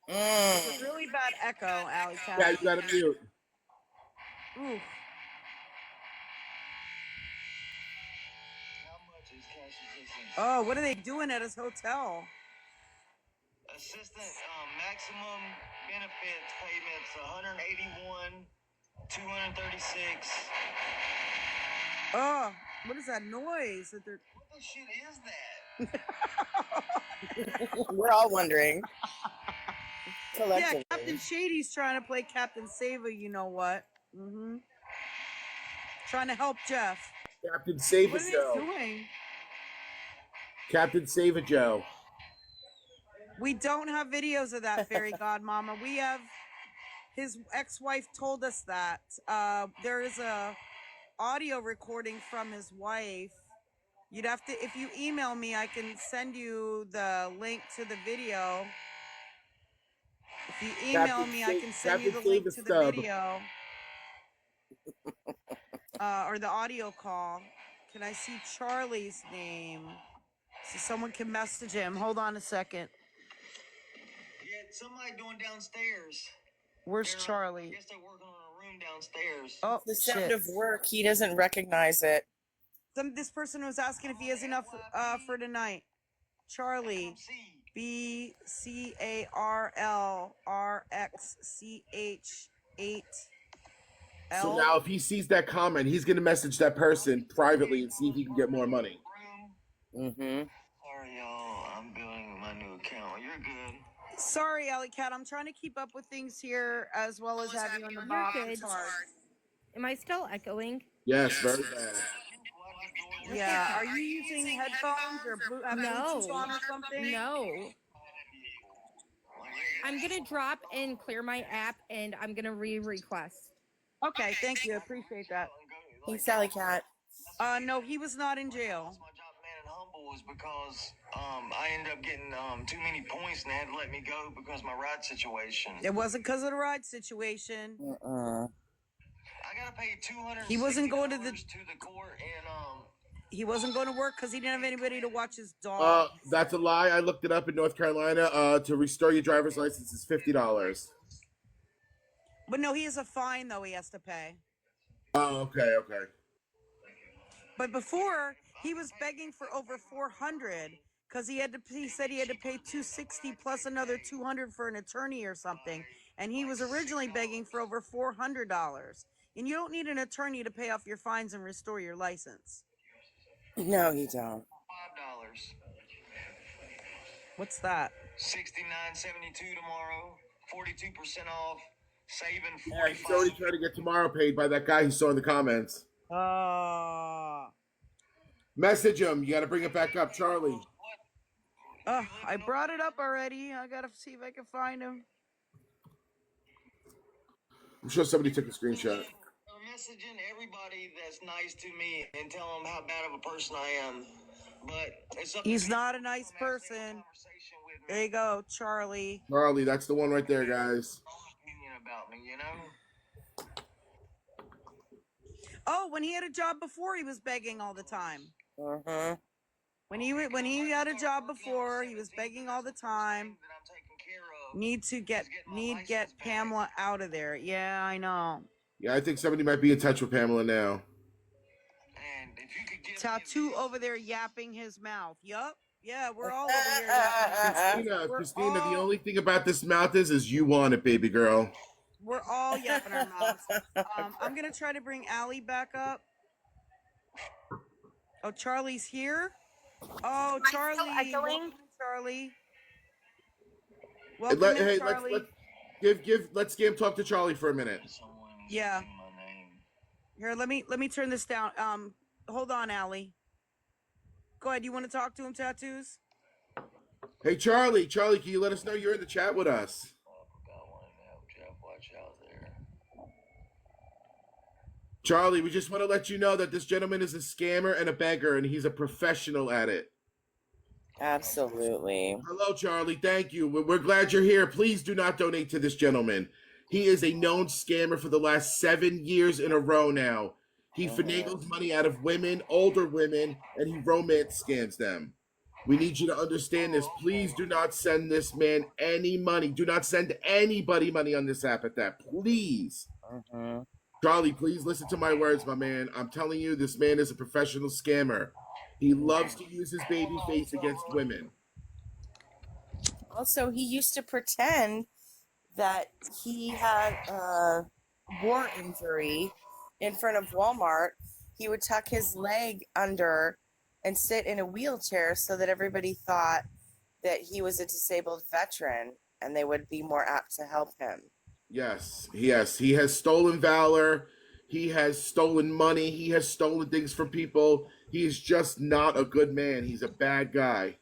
It's a really bad echo, Alley Cat. Yeah, you got to mute. Ooh. Oh, what are they doing at his hotel? Assistant maximum benefits payments 181, 236. Oh, what is that noise? That they're... What the shit is that? We're all wondering. Yeah, Captain Shady's trying to play Captain Save a you know what. Trying to help Jeff. Captain Save a What are Joe. they doing? Captain Save a Joe. We don't have videos of that, Fairy Godmama. We have... His ex-wife told us that. There is a audio recording from his wife. You'd have to... If you email me, I can send you the link to the video. If you email me, I can send you the link to the video. Or the audio call. Can I see Charlie's name? So someone can message him. Hold on a second. Yeah, somebody going downstairs. Where's Charlie? I guess they're working on a room downstairs. Oh, the sound of work. He doesn't recognize it. This person was asking if he has enough for tonight. Charlie. BCARLRXCH8. So now if he sees that comment, he's going to message that person privately and see if he can get more money. Mm-hmm. Sorry, y'all. I'm building my new account. You're good. Sorry, Alley Cat. I'm trying to keep up with things here as well as have you in the box. You're good. Am I still echoing? Yes, very bad. Yeah. Are you using headphones or Bluetooth on or something? No. I'm going to drop and clear my app, and I'm going to re-request. Okay, thank you. I appreciate that. Thanks, Alley Cat. No, he was not in jail. My job, man, and humble was because I ended up getting too many points and they had to let me go because of my ride situation. It wasn't because of the ride situation. I gotta pay $200. He wasn't going to the court and He wasn't going to work because he didn't have anybody to watch his dog. That's a lie. I looked it up in North Carolina. To restore your driver's license is $50. But no, he has a fine though. He has to pay. Oh, okay. But before he was begging for over $400 because he said he had to pay $260 plus another $200 for an attorney or something, and he was originally begging for over $400. And you don't need an attorney to pay off your fines and restore your license. No, you don't. $5. What's that? $69.72 tomorrow. 42% off. Saving $45. Yeah, he's already trying to get tomorrow paid by that guy he saw in the comments. Message him. You got to bring it back up, Charlie. I brought it up already. I got to see if I can find him. I'm sure somebody took a screenshot. I'm messaging everybody that's nice to me and tell them how bad of a person I am. But he's not a nice person. There you go, Charlie. Charlie, that's the one right there, guys. About me, you know? Oh, when he had a job before, he was begging all the time. When he had a job before, he was begging all the time. That I'm taken care of. Need get Pamela out of there. Yeah, I know. Yeah, I think somebody might be in touch with Pamela now. And if you could give Tattoo over there yapping his mouth. Yup. Yeah, we're all over here yapping. Christina, the only thing about this mouth is you want it, baby girl. We're all yapping our mouths. I'm gonna try to bring Allie back up. Oh, Charlie's here. Oh, Charlie. Welcome, Charlie. Welcome in, Charlie. Let's get him talk to Charlie for a minute. Yeah. Here, let me turn this down. Hold on, Allie. Go ahead. You want to talk to him, Tattoos? Hey, Charlie, can you let us know you're in the chat with us? Watch out there. Charlie, we just want to let you know that this gentleman is a scammer and a beggar, and he's a professional at it. Absolutely. Hello, Charlie. Thank you. We're glad you're here. Please do not donate to this gentleman. He is a known scammer for the last 7 years in a row now. He finagles money out of women, older women, and he romance scams them. We need you to understand this. Please do not send this man any money. Do not send anybody money on this app at that. Please. Charlie, please listen to my words, my man. I'm telling you, this man is a professional scammer. He loves to use his baby face against women. Also, he used to pretend that he had a war injury in front of Walmart. He would tuck his leg under and sit in a wheelchair so that everybody thought that he was a disabled veteran and they would be more apt to help him. Yes. He has stolen valor. He has stolen money. He has stolen things from people. He is just not a good man. He's a bad guy.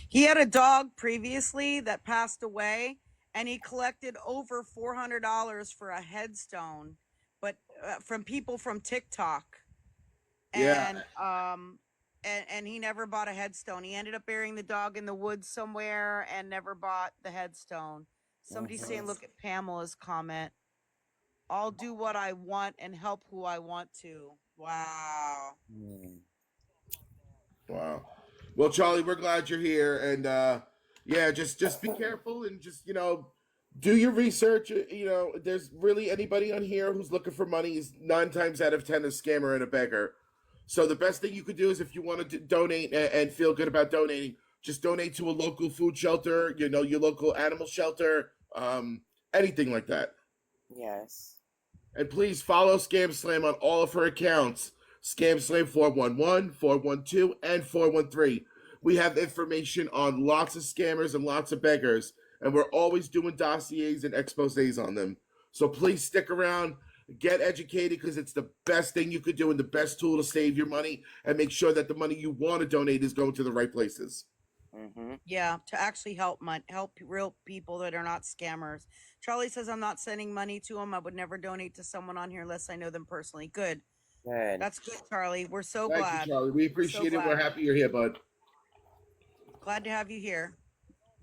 He had a dog previously that passed away, and he collected over $400 for a headstone, but from people from TikTok. And and he never bought a headstone. He ended up burying the dog in the woods somewhere and never bought the headstone. Somebody's saying, look at Pamela's comment. I'll do what I want and help who I want to. Wow. Wow. Well, Charlie, we're glad you're here. And just be careful and just, do your research. There's really anybody on here who's looking for money is 9 times out of 10 a scammer and a beggar. So the best thing you could do is if you want to donate and feel good about donating, just donate to a local food shelter, your local animal shelter, anything like that. Yes. And please follow Scam Slam on all of her accounts. Scam Slam 411, 412, and 413. We have information on lots of scammers and lots of beggars, and we're always doing dossiers and exposés on them. So please stick around, get educated, because it's the best thing you could do and the best tool to save your money and make sure that the money you want to donate is going to the right places. Yeah, to actually help real people that are not scammers. Charlie says, I'm not sending money to him. I would never donate to someone on here unless I know them personally. Good. That's good, Charlie. We're so glad. Thank you, Charlie. We appreciate it. We're happy you're here, bud. Glad to have you here.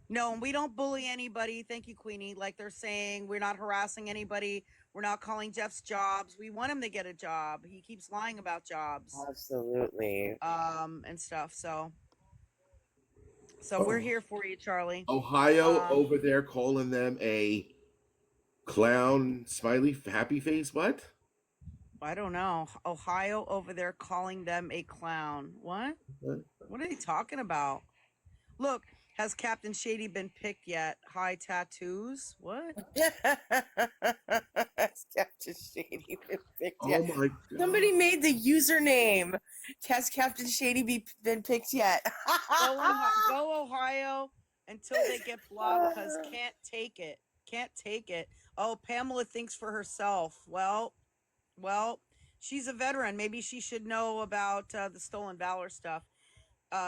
No, and we don't bully anybody. Thank you, Queenie. Like they're saying, we're not harassing anybody. We're not calling Jeff's jobs. We want him to get a job. He keeps lying about jobs. Absolutely. And stuff. So we're here for you, Charlie. Ohio over there calling them a clown, smiley, happy face. What? I don't know. Ohio over there calling them a clown. What? What are they talking about? Look, has Captain Shady been picked yet? Hi, Tattoos. What? Has Captain Shady been picked yet? Oh my God. Somebody made the username. Has Captain Shady been picked yet? Go Ohio until they get blocked because can't take it. Can't take it. Oh, Pamela thinks for herself. Well, she's a veteran. Maybe she should know about the stolen valor stuff.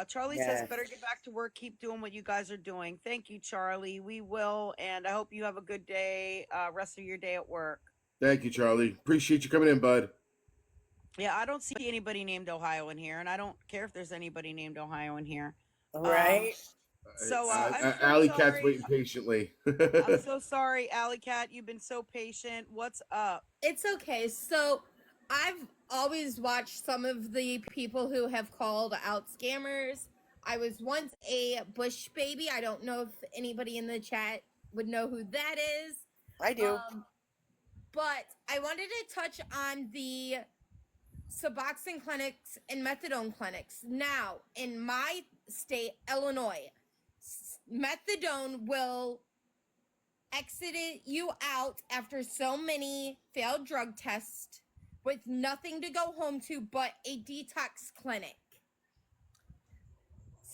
Charlie says, better get back to work. Keep doing what you guys are doing. Thank you, Charlie. We will. And I hope you have a good day, rest of your day at work. Thank you, Charlie. Appreciate you coming in, bud. Yeah, I don't see anybody named Ohio in here. And I don't care if there's anybody named Ohio in here. Right. So, Alley Cat's waiting patiently. I'm so sorry, Alley Cat. You've been so patient. What's up? It's okay. So I've always watched some of the people who have called out scammers. I was once a Bush baby. I don't know if anybody in the chat would know who that is. I do. But I wanted to touch on the Suboxone clinics and methadone clinics. Now, in my state, Illinois, methadone will exit you out after so many failed drug tests with nothing to go home to but a detox clinic.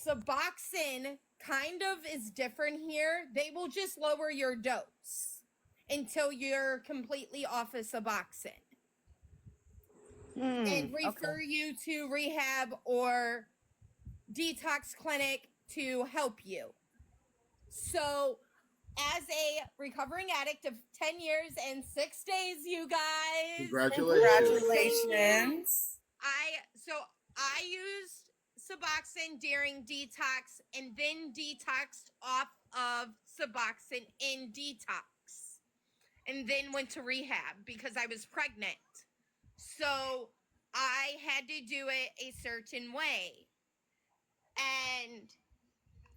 Suboxone kind of is different here. They will just lower your dose until you're completely off of Suboxone and refer you to rehab or detox clinic to help you. So, as a recovering addict of 10 years and 6 days, you guys. Congratulations. I used Suboxone during detox and then detoxed off of Suboxone in detox and then went to rehab because I was pregnant. So I had to do it a certain way. And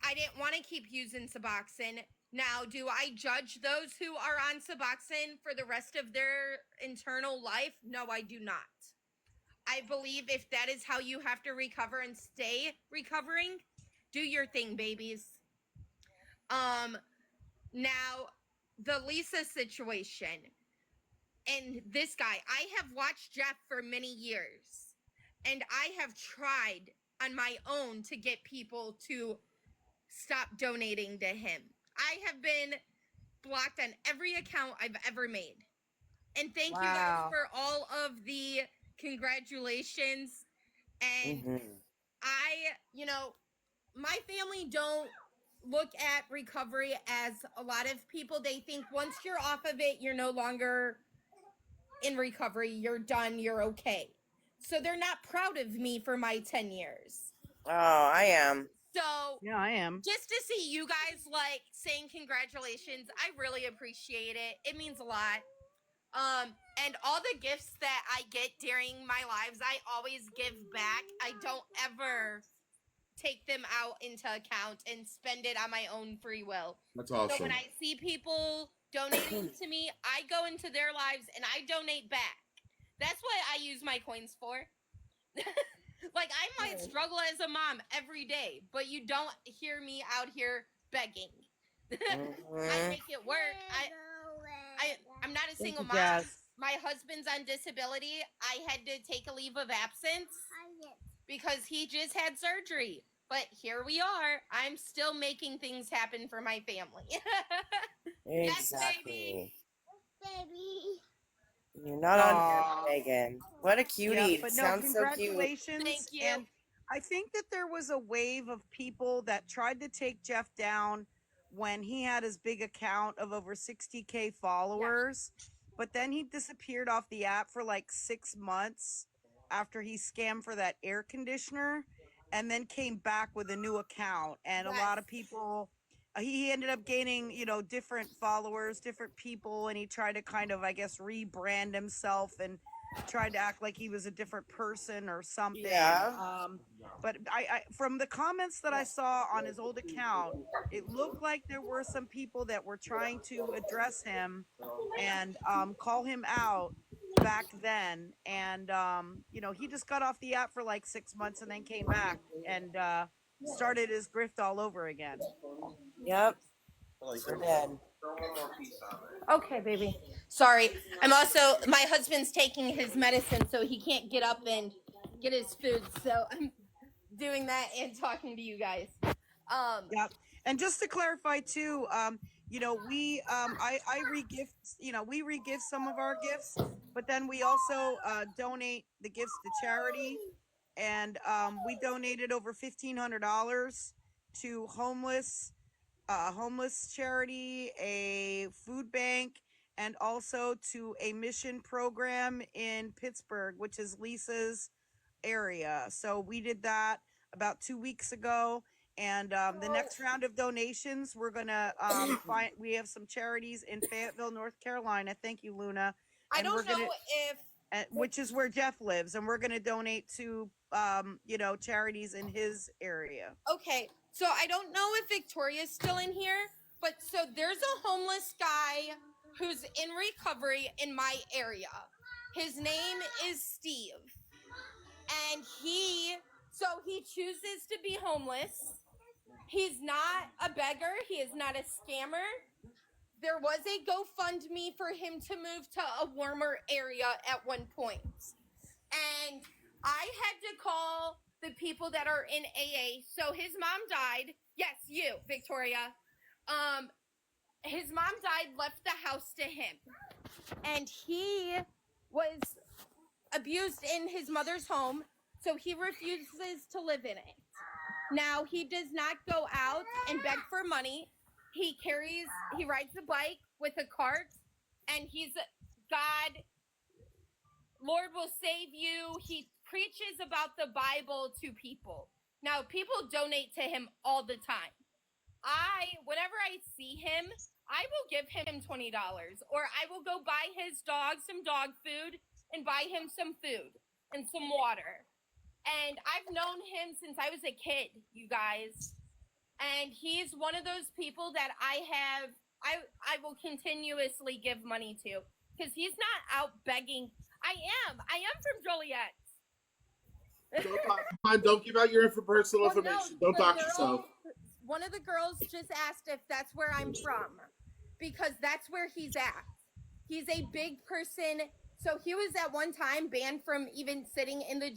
I didn't want to keep using Suboxone. Now, do I judge those who are on Suboxone for the rest of their internal life? No, I do not. I believe if that is how you have to recover and stay recovering, do your thing, babies. Now, the LISAS situation. And this guy, I have watched Jeff for many years. And I have tried on my own to get people to stop donating to him. I have been blocked on every account I've ever made. And thank you guys for all of the congratulations. And my family don't look at recovery as a lot of people. They think once you're off of it, you're no longer in recovery. You're done. You're okay. So they're not proud of me for my 10 years. Oh, I am. So yeah, I am. Just to see you guys saying congratulations, I really appreciate it. It means a lot. And all the gifts that I get during my lives, I always give back. I don't ever take them out into account and spend it on my own free will. That's awesome. So when I see people donating to me, I go into their lives and I donate back. That's what I use my coins for. I might struggle as a mom every day, but you don't hear me out here begging. I make it work. I'm not a single mom. Jess. My husband's on disability. I had to take a leave of absence because he just had surgery. But here we are. I'm still making things happen for my family. Exactly. Yes, baby. You're not on camera, Megan. What a cutie. Yeah, but no, sounds so cute. congratulations. Thank you. And I think that there was a wave of people that tried to take Jeff down when he had his big account of over 60K followers. Yeah. But then he disappeared off the app for 6 months after he scammed for that air conditioner and then came back with a new account. And a lot of people, he ended up gaining, different followers, different people. And he tried to kind of, I guess, rebrand himself and tried to act like he was a different person or something. Yeah. But I from the comments that I saw on his old account, it looked like there were some people that were trying to address him and call him out back then. And, he just got off the app for 6 months and then came back and started his grift all over again. Yep. Sure did. Okay, baby. Sorry. My husband's taking his medicine, so he can't get up and get his food. So I'm doing that and talking to you guys. Yeah. And just to clarify too, we I regift, we regift some of our gifts, but then we also donate the gifts to charity. And we donated over $1,500 to homeless charity, a food bank, and also to a mission program in Pittsburgh, which is Lisa's area. So we did that about 2 weeks ago. And the next round of donations, we're going to we have some charities in Fayetteville, North Carolina. Thank you, Luna. And I don't know if... which is where Jeff lives. And we're going to donate to, charities in his area. Okay. So I don't know if Victoria's still in here, But so there's a homeless guy who's in recovery in my area. His name is Steve. And he chooses to be homeless. He's not a beggar. He is not a scammer. There was a GoFundMe for him to move to a warmer area at one point. And I had to call the people that are in AA. So his mom died. Yes, you, Victoria. His mom died, left the house to him. And he was abused in his mother's home, so he refuses to live in it. Now, he does not go out and beg for money. He rides a bike with a cart, and he's God, Lord will save you. He preaches about the Bible to people. Now, people donate to him all the time. Whenever I see him, I will give him $20, or I will go buy his dog some dog food and buy him some food and some water. And I've known him since I was a kid, you guys. And he's one of those people that I will continuously give money to, because he's not out begging. I am from Joliet. Don't give out your personal information. Don't dox yourself. One of the girls just asked if that's where I'm from, because that's where he's at. He's a big person. So he was at one time banned from even sitting in the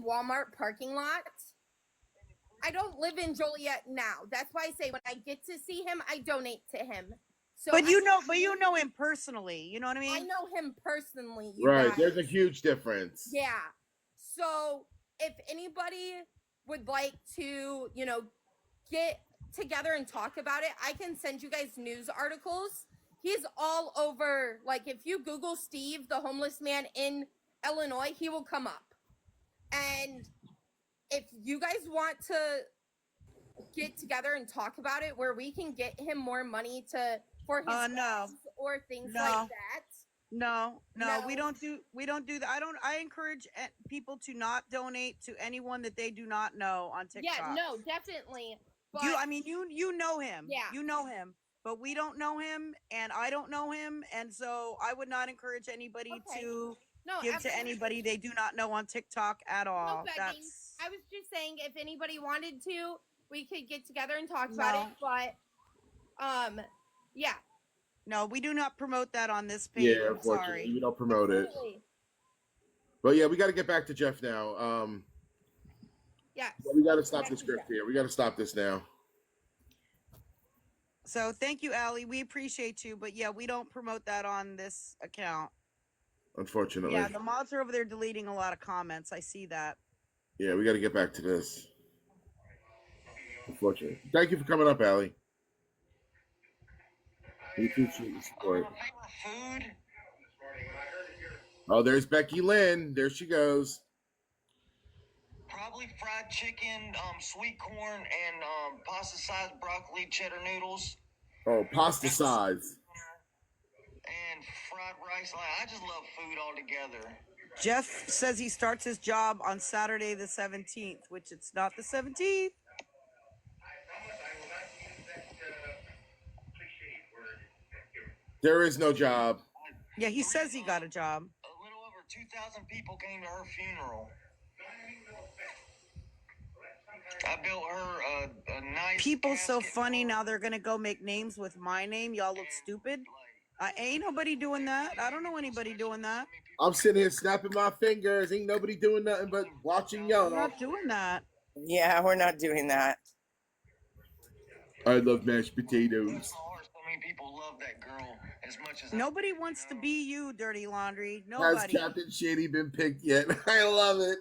Walmart parking lot. I don't live in Joliet now. That's why I say when I get to see him, I donate to him. So but you know him personally. You know what I mean? I know him personally. Right. There's a huge difference. Yeah. So if anybody would like to, get together and talk about it, I can send you guys news articles. He's all over. Like, if you Google Steve, the homeless man in Illinois, he will come up. And if you guys want to get together and talk about it, where we can get him more money for his jobs or things like that. No, we don't do that. I encourage people to not donate to anyone that they do not know on TikTok. Yeah, no, definitely. But you know him. Yeah. You know him. But we don't know him, and I don't know him, and so I would not encourage anybody to give to anybody they do not know on TikTok at all. No begging. I was just saying, if anybody wanted to, we could get together and talk about it. But yeah. No, we do not promote that on this page. Yeah, unfortunately, we don't promote it. But yeah, we got to get back to Jeff now. Yes. We got to stop the script here. We got to stop this now. So thank you, Allie. We appreciate you, but yeah, we don't promote that on this account. Unfortunately. Yeah, the mods are over there deleting a lot of comments. I see that. Yeah, we got to get back to this. Unfortunately. Thank you for coming up, Allie. We appreciate your support. Food. Oh, there's Becky Lynn. There she goes. Probably fried chicken, sweet corn, and pasta-sized broccoli cheddar noodles. Oh, pasta size. And fried rice. I just love food altogether. Jeff says he starts his job on Saturday the 17th, which it's not the 17th. There is no job. Yeah, he says he got a job. A little over 2,000 people came to her funeral. I built her a nice People so funny now they're going to go make names with my name. Y'all look stupid. Ain't nobody doing that. I don't know anybody doing that. I'm sitting here snapping my fingers. Ain't nobody doing nothing but watching y'all. We're not doing that. Yeah, we're not doing that. I love mashed potatoes. So many people love that girl as much as Nobody wants to be you, Dirty Laundry. Nobody. Has Captain Shady been picked yet? I love it.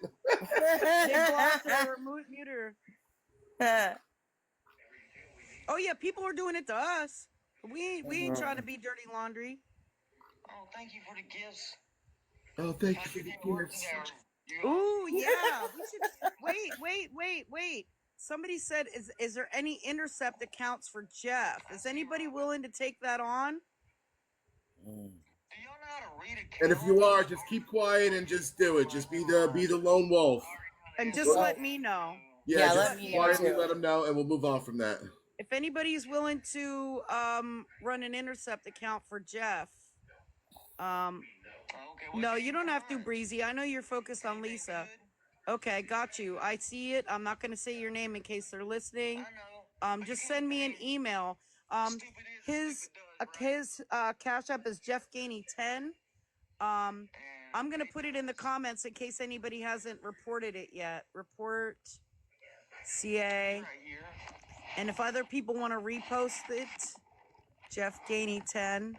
They blocked her or mute her. Oh yeah, people are doing it to us. We ain't trying to be Dirty Laundry. Oh, thank you for the gifts. Oh, thank you for the gifts. Ooh, yeah. Wait. Somebody said, is there any intercept accounts for Jeff? Is anybody willing to take that on? Do y'all know how to read a And if you are, just keep quiet and just do it. Just be the lone wolf. And just let me know. Yeah, let just me know quietly too. let them know, and we'll move on from that. If anybody's willing to run an intercept account for Jeff, no, you don't have to, Breezy. I know you're focused on Lisa. Okay, got you. I see it. I'm not going to say your name in case they're listening. Just send me an email. His Cash App is Jeff Gainey 10. I'm going to put it in the comments in case anybody hasn't reported it yet. Report CA. And if other people want to repost it, Jeff Gainey 10.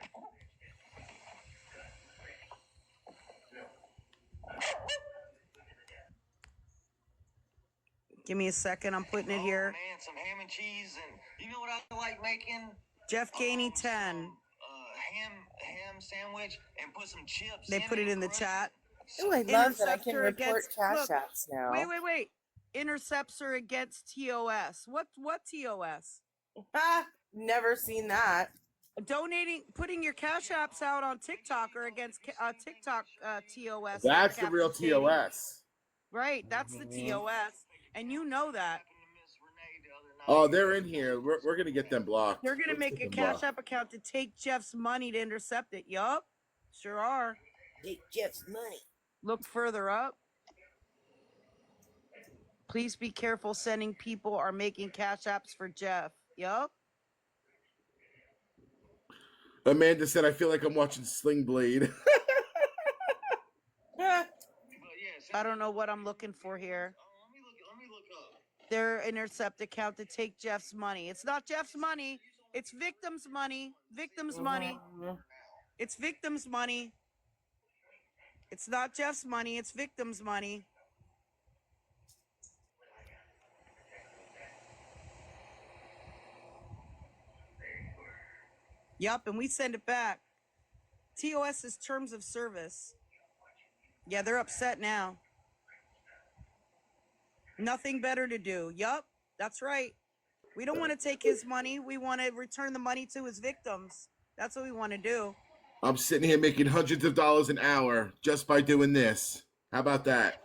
Give me a second. I'm putting it here. Man, some ham and cheese, and you know what I like making? Jeff Gainey 10. Ham sandwich and put some chips. They put it in the chat. Oh, I love that I can report Cash Apps now. Wait. Interceptor against TOS. What TOS? Never seen that. Putting your Cash Apps out on TikTok or against TikTok TOS. That's the real TOS. Right, that's the TOS. And you know that. Oh, they're in here. We're going to get them blocked. They're going to make a Cash App account to take Jeff's money to intercept it. Yup. Sure are. Take Jeff's money. Look further up. Please be careful sending people are making Cash Apps for Jeff. Yup. Amanda said, I feel like I'm watching Sling Blade. I don't know what I'm looking for here. Let me look up. Their intercept account to take Jeff's money. It's not Jeff's money. It's victims' money. Victims' money. It's victims' money. It's not Jeff's money. It's victims' money. Yup, and we send it back. TOS is terms of service. Yeah, they're upset now. Nothing better to do. Yup, that's right. We don't want to take his money. We want to return the money to his victims. That's what we want to do. I'm sitting here making hundreds of dollars an hour just by doing this. How about that?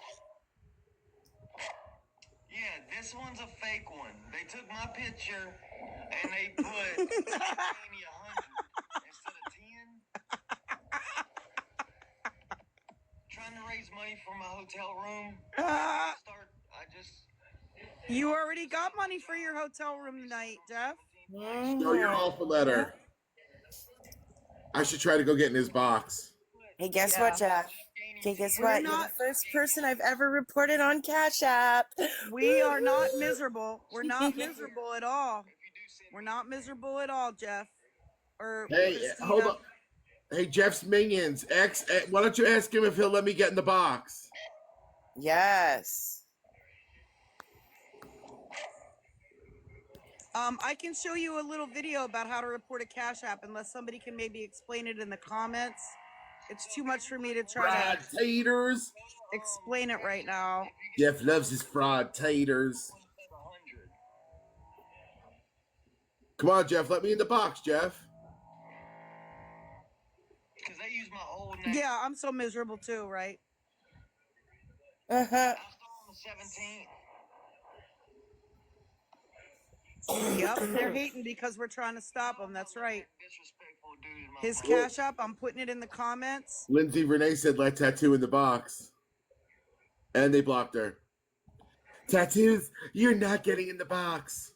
Yeah, this one's a fake one. They took my picture and they put 100 instead of 10. Trying to raise money for my hotel room. You already got money for your hotel room tonight, Jeff. Show your offer letter. I should try to go get in his box. Hey, guess what, Jeff? Okay, guess what? You're the first person I've ever reported on Cash App. We are not miserable. We're not miserable at all. We're not miserable at all, Jeff. Or hey, Christina. Hold up. Hey, Jeff's minions. Why don't you ask him if he'll let me get in the box? Yes. I can show you a little video about how to report a Cash App unless somebody can maybe explain it in the comments. It's too much for me to try Fried taters. Explain it right now. Jeff loves his fried taters. Come on, Jeff. Let me in the box, Jeff. Because they use my old name. Yeah, I'm so miserable too, right? Uh-huh. I start on the 17th. Yep, they're hating because we're trying to stop them. That's right. His Cash App, I'm putting it in the comments. Lindsay Renee said, let Tattoo in the box. And they blocked her. Tattoos, you're not getting in the box.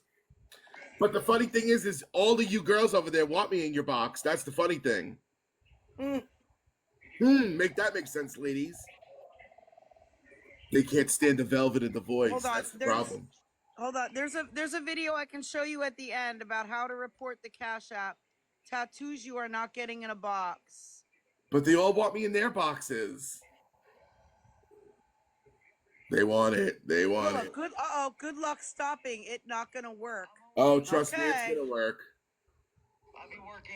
But the funny thing is all of you girls over there want me in your box. That's the funny thing. Make that make sense, ladies. They can't stand the velvet in the voice. Hold on, that's the problem. Hold on. There's a video I can show you at the end about how to report the Cash App. Tattoos you are not getting in a box. But they all want me in their boxes. They want it. They want it. Good luck stopping it. Not gonna work. Oh, trust me, it's gonna work. I'll be working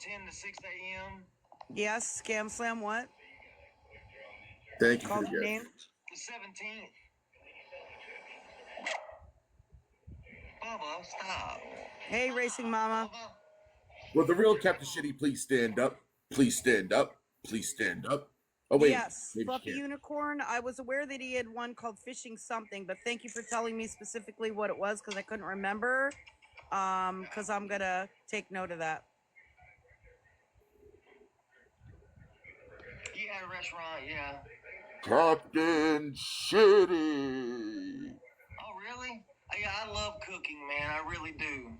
10 to 6 a.m. Yes, Scam Slam. What? Thank you Call for your name. The 17th. Bubba, stop. Hey, Racing Mama. Will the real Captain Shitty please stand up? Please stand up. Please stand up. Oh, wait. Yes, Fluffy Unicorn. I was aware that he had one called Fishing Something, but thank you for telling me specifically what it was because I couldn't remember. Because I'm gonna take note of that. Yeah, restaurant, yeah. Captain Shitty. Oh, really? Yeah, I love cooking, man. I really do.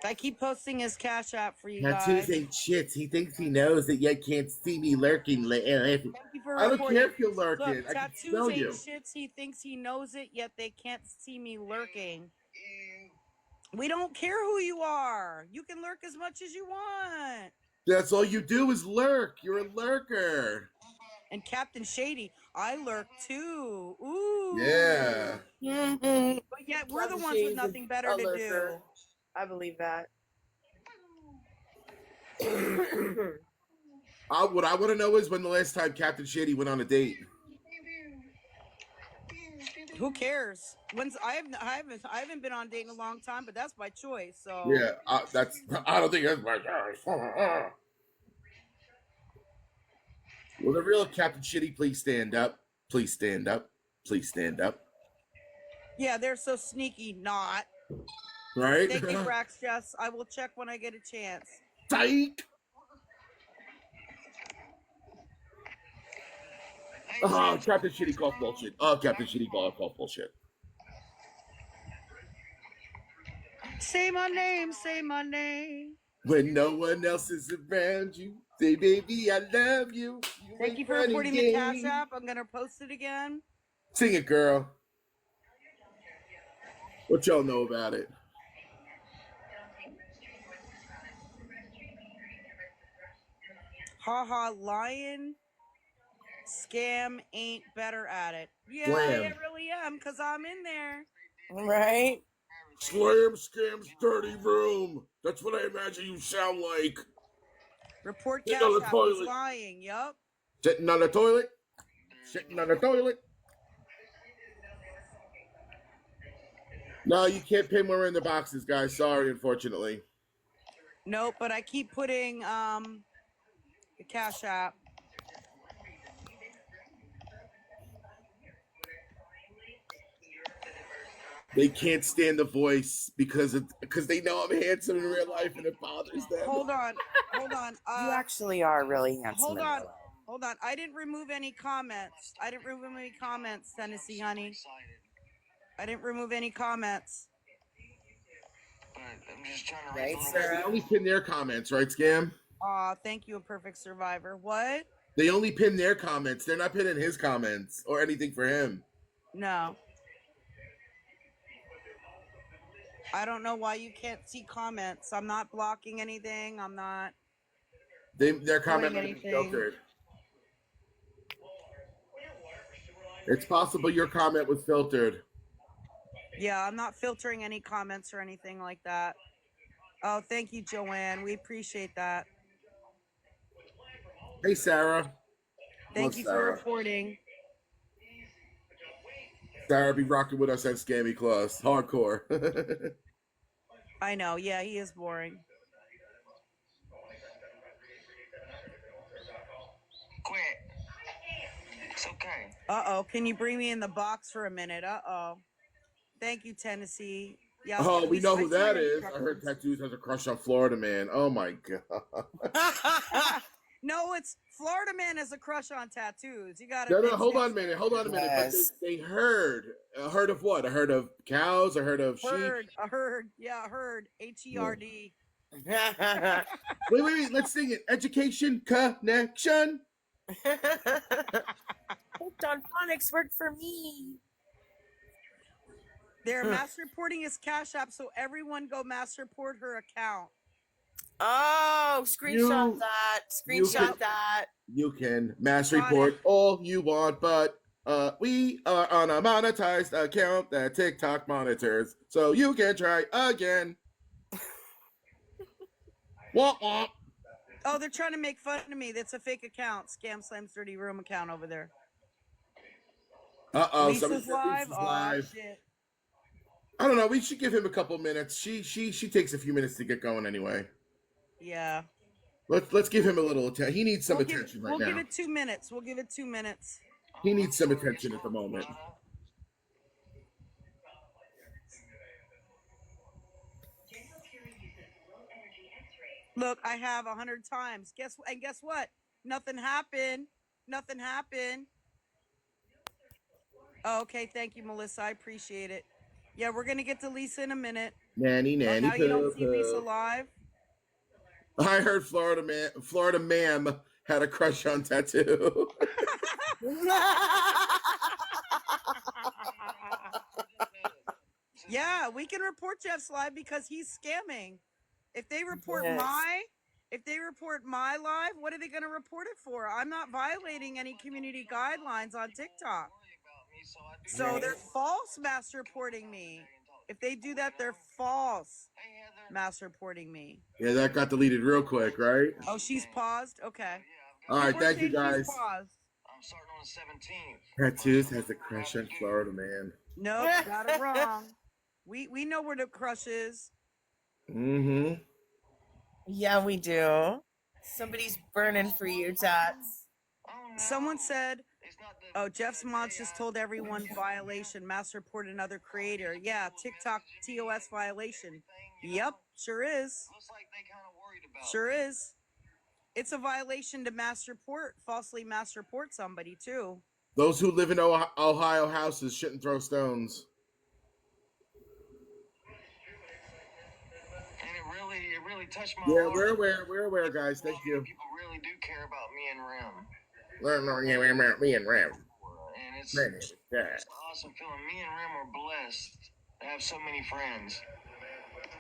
I keep posting his Cash App for you Tattoos guys. ain't shit. He thinks he knows that you can't see me lurking. Thank you for I don't reporting. care if you're lurking. Look, I can tattoos smell ain't you. shits. He thinks he knows it, yet they can't see me lurking. We don't care who you are. You can lurk as much as you want. That's all you do is lurk. You're a lurker. And Captain Shady, I lurk too. Ooh. Yeah. Mm-hmm. But yet we're the ones with nothing better to do. I believe that. What I want to know is when the last time Captain Shady went on a date. Who cares? When's I haven't been on a date in a long time, but that's by choice. So Yeah, I don't think that's my choice. Will the real Captain Shitty please stand up? Please stand up. Please stand up. yeah, they're so sneaky. Not. Right? Thank you, Brax Jess. I will check when I get a chance. Psych! Oh, Captain Shitty calls bullshit. Oh, Captain Shitty calls bullshit. Say my name, say my name. When no one else is around you, say, baby, I love you. Thank you for reporting the Cash App. I'm going to post it again. Sing it, girl. What y'all know about it? Haha, lion scam ain't better at it. Yeah, Slam. I really am because I'm in there. Right? Slam scam's dirty room. That's what I imagine you sound like. Report Sitting Cash on the App. toilet. He's lying. Yup. Sitting on the toilet. Sitting on the toilet. No, you can't pay more in the boxes, guys. Sorry, unfortunately. Nope, but I keep putting the Cash App. They can't stand the voice because they know I'm handsome in real life and it bothers them. Hold on. You actually are really handsome. Hold on. I didn't remove any comments. Tennessee honey. I didn't remove any comments. But I'm just trying to Right, read Sarah? They only pin their comments, right, Scam? Thank you, a perfect survivor. What? They only pin their comments. They're not pinning his comments or anything for him. No. I don't know why you can't see comments. I'm not blocking anything. I'm not. Their comment might be filtered. It's possible your comment was filtered. Yeah, I'm not filtering any comments or anything like that. Oh, thank you, Joanne. We appreciate that. Hey, Sarah. Thank you for reporting. Sarah be rocking with us at Scammy Claus. Hardcore. I know. Yeah, he is boring. Quit. It's okay. Uh-oh. Can you bring me in the box for a minute? Uh-oh. Thank you, Tennessee. Yeah. Oh, we know who that is. I heard Tattoos has a crush on Florida Man. Oh, my God. No, it's Florida Man has a crush on tattoos. You got it. No, hold on a minute. Yes. But they heard. A herd of what? A herd of cows? A herd of sheep? A herd. Yeah, a herd. H-E-R-D. Wait. Let's sing it. Education connection. Don Phonics worked for me. They're mass reporting his Cash App, so everyone go mass report her account. Oh, screenshot that. You can mass report all you want, but we are on a monetized account that TikTok monitors, so you can try again. Womp womp. Oh, they're trying to make fun of me. That's a fake account. Scam Slam's Dirty Room account over there. Uh-oh. Lisa's live? Oh, shit. I don't know. We should give him a couple minutes. She takes a few minutes to get going anyway. Yeah. Let's give him a little attention. He needs some attention right now. We'll give it 2 minutes. He needs some attention at the moment. Look, I have 100 times. Guess what? Nothing happened. Nothing happened. Oh, okay, thank you, Melissa. I appreciate it. Yeah, we're gonna get to Lisa in a minute. Nanny, nanny, now you don't see Lisa live. I heard Florida ma'am had a crush on Tattoo. Yeah, we can report Jeff's live because he's scamming. If they report my live, what are they going to report it for? I'm not violating any community guidelines on TikTok. So they're false mass reporting me. If they do that, they're false mass reporting me. Yeah, that got deleted real quick, right? Oh, she's paused? Okay. All right, thank you, guys. I'm starting on the 17th. Tattoos has a crush on Florida man. Nope, got it wrong. We know where the crush is. Mm-hmm. Yeah, we do. Somebody's burning for you, Tats. Someone said, oh, Jeff's mods just told everyone violation, mass report another creator. Yeah, TikTok TOS violation. Yep, sure is. Sure is. It's a violation to falsely mass report somebody too. Those who live in Ohio houses shouldn't throw stones. And it really touched my Yeah, heart. we're aware, guys. Thank you. People really do care about me and Rim. Me and Rim. And it's awesome feeling. Me and Rim are blessed to have so many friends.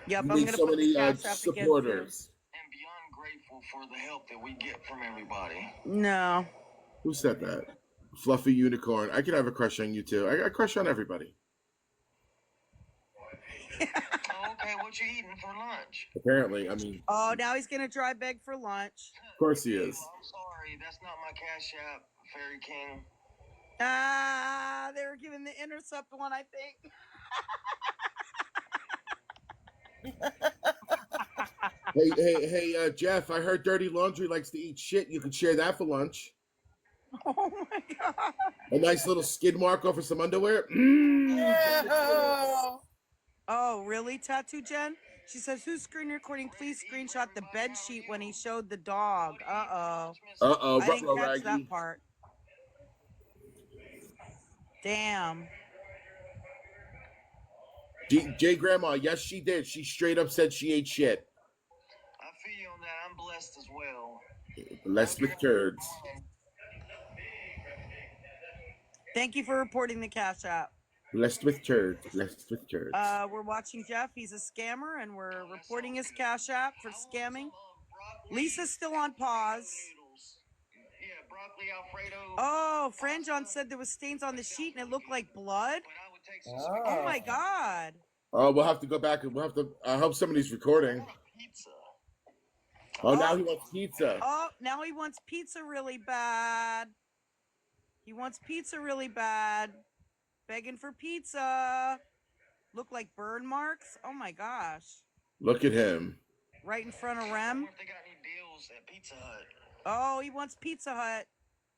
Yep, I'm going to so put many the cash app supporters. And beyond grateful for the help that we get from everybody. No. Who said that? Fluffy unicorn. I could have a crush on you too. I crush on everybody. Okay, what you eating for lunch? Apparently, I mean. Oh, now he's gonna dry beg for lunch. Of course he is. I'm sorry, that's not my cash app, Fairy King. They were giving the Intercept one, I think. Hey, Jeff, I heard Dirty Laundry likes to eat shit. You could share that for lunch. Oh my god. A nice little skid mark off of some underwear. Oh, really, Tattoo Jen? She says, who's screen recording? Please screenshot the bed sheet when he showed the dog. Uh-oh. I didn't catch that part. Damn. J Grandma, yes, she did. She straight up said she ate shit. I feel you on that. I'm blessed as well. Blessed with turds. Thank you for reporting the cash app. Blessed with turds. Blessed with turds. We're watching Jeff. He's a scammer, and we're reporting his cash app for scamming. Lisa's still on pause. Yeah, broccoli Alfredo. Oh, Fran John said there was stains on the sheet, and it looked like blood. Oh my god. Oh, we'll have to go back and we'll have to. I hope somebody's recording. Pizza. Oh, now he wants pizza. Oh, now he wants pizza really bad. He wants pizza really bad. Begging for pizza. Look like burn marks. Oh my gosh. Look at him. Right in front of Rem. If they got any deals at Pizza Hut. Oh, he wants Pizza Hut.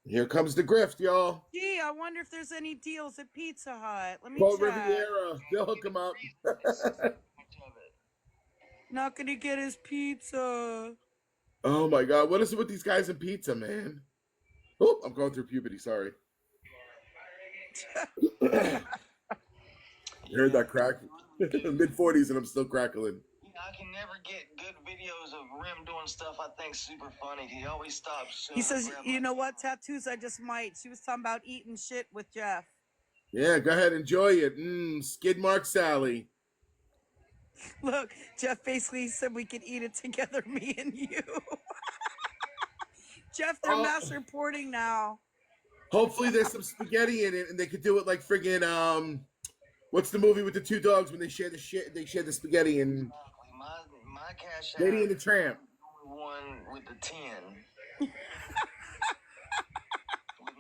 Here comes the grift, y'all. Gee, I wonder if there's any deals at Pizza Hut. Let me Paul check. Riviera. They'll hook him up. Not gonna get his pizza. Oh my god, what is it with these guys in pizza, man? Oh, I'm going through puberty, sorry. You heard that crack? Mid-40s and I'm still crackling. I can never get good videos of Rim doing stuff I think super funny. He always stops. He says, you know what, tattoos, I just might. She was talking about eating shit with Jeff. Yeah, go ahead, enjoy it. Skid mark Sally. Look, Jeff basically said we could eat it together, me and you. Jeff, they're mass reporting now. Hopefully there's some spaghetti in it and they could do it like friggin' what's the movie with the two dogs when they share the shit, they share the spaghetti and my cash Lady and the Tramp. One with the 10. With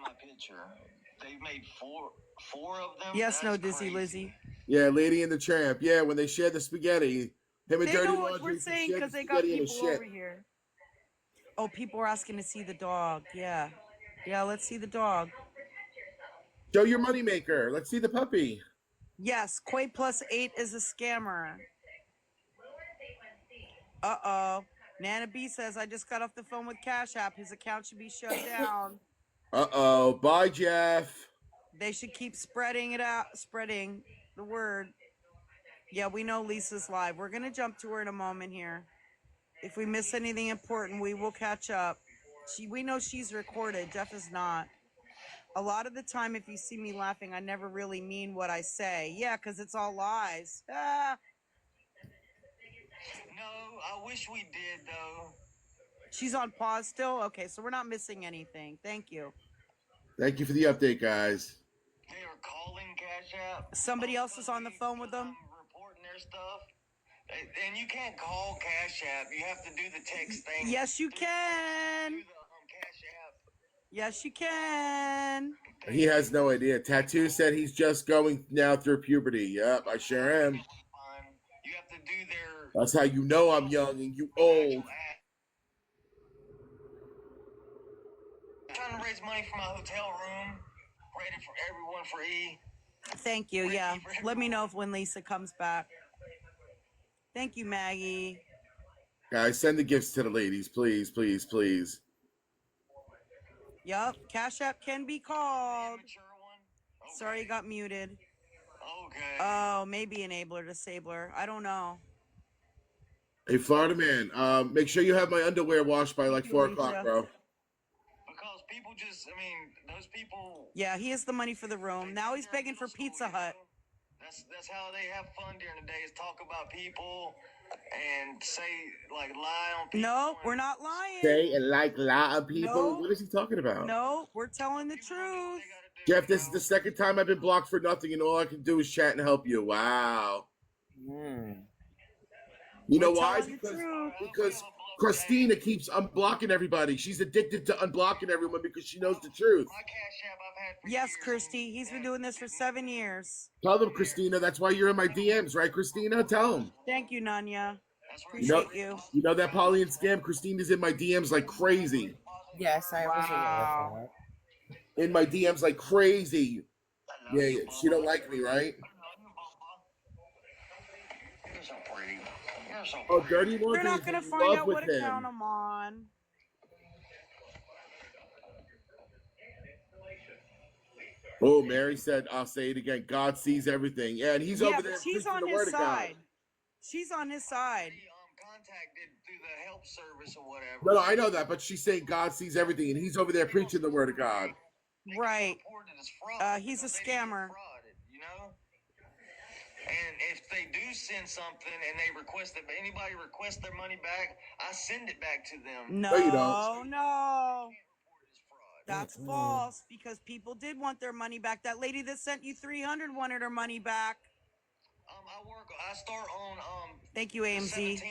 my picture. They've made four of them. Yes, no, Dizzy Lizzie. Yeah, Lady and the Tramp. Yeah, when they share the spaghetti. Him and Dirty know what Laundry we're saying because they got people over here. Oh, people are asking to see the dog. Yeah. Yeah, let's see the dog. Show your moneymaker. Let's see the puppy. Yes, Quay +8 is a scammer. Uh-oh. Nana B says, I just got off the phone with Cash App. His account should be shut down. Uh-oh. Bye, Jeff. They should keep spreading it out, spreading the word. Yeah, we know Lisa's live. We're going to jump to her in a moment here. If we miss anything important, we will catch up. We know she's recorded. Jeff is not. A lot of the time, if you see me laughing, I never really mean what I say. Yeah, because it's all lies. Ah. No, I wish we did, though. She's on pause still? Okay, so we're not missing anything. Thank you. Thank you for the update, guys. They are calling Cash App. Somebody else is on the phone with them? Reporting their stuff. And you can't call Cash App. You have to do the text thing. Yes, you can. Do the Cash App. Yes, you can. He has no idea. Tattoo said he's just going now through puberty. Yep, I sure am. You have to do their... That's how you know I'm young and you old. I'm trying to raise money for my hotel room. Ready for everyone for E. Thank you. Yeah. Let me know when Lisa comes back. Thank you, Maggie. Guys, send the gifts to the ladies, please, please, please. Yup. Cash App can be called. Sorry, you got muted. Okay. Oh, maybe enabler, disabler. I don't know. Hey, Florida man, make sure you have my underwear washed by like 4 o'clock, bro. Because people just, I mean, those people... Yeah, he has the money for the room. Now he's begging for Pizza Hut. That's how they have fun during the day, is talk about people and say, like, lie on people. No, we're not lying. Say and like lie on people? No. What is he talking about? No, we're telling the truth. Jeff, this is the second time I've been blocked for nothing, and all I can do is chat and help you. Wow. You know why? Because Christina keeps unblocking everybody. She's addicted to unblocking everyone because she knows the truth. Yes, Christy. He's been doing this for 7 years. Tell them, Christina. That's why you're in my DMs, right, Christina? Tell them. Thank you, Nanya. Appreciate you. You know that Polly and Scam? Christina's in my DMs like crazy. Yes, I was aware of that. In my DMs like crazy. Yeah, she don't like me, right? You're so pretty. You're so pretty. Oh, Dirty Laundry. They're not going to find out what account I'm on. Oh, Mary said, I'll say it again. God sees everything. Yeah, and he's over there. She's on his side. She's on his side. Contacted through the help service or whatever. No, I know that, but she's saying God sees everything, and he's over there preaching the word of God. Right. He's a scammer. You know? And if they do send something and they request it, but anybody requests their money back, I send it back to them. No, you don't. No. That's false, because people did want their money back. That lady that sent you $300 wanted her money back. I start on thank you, AMZ. 17th.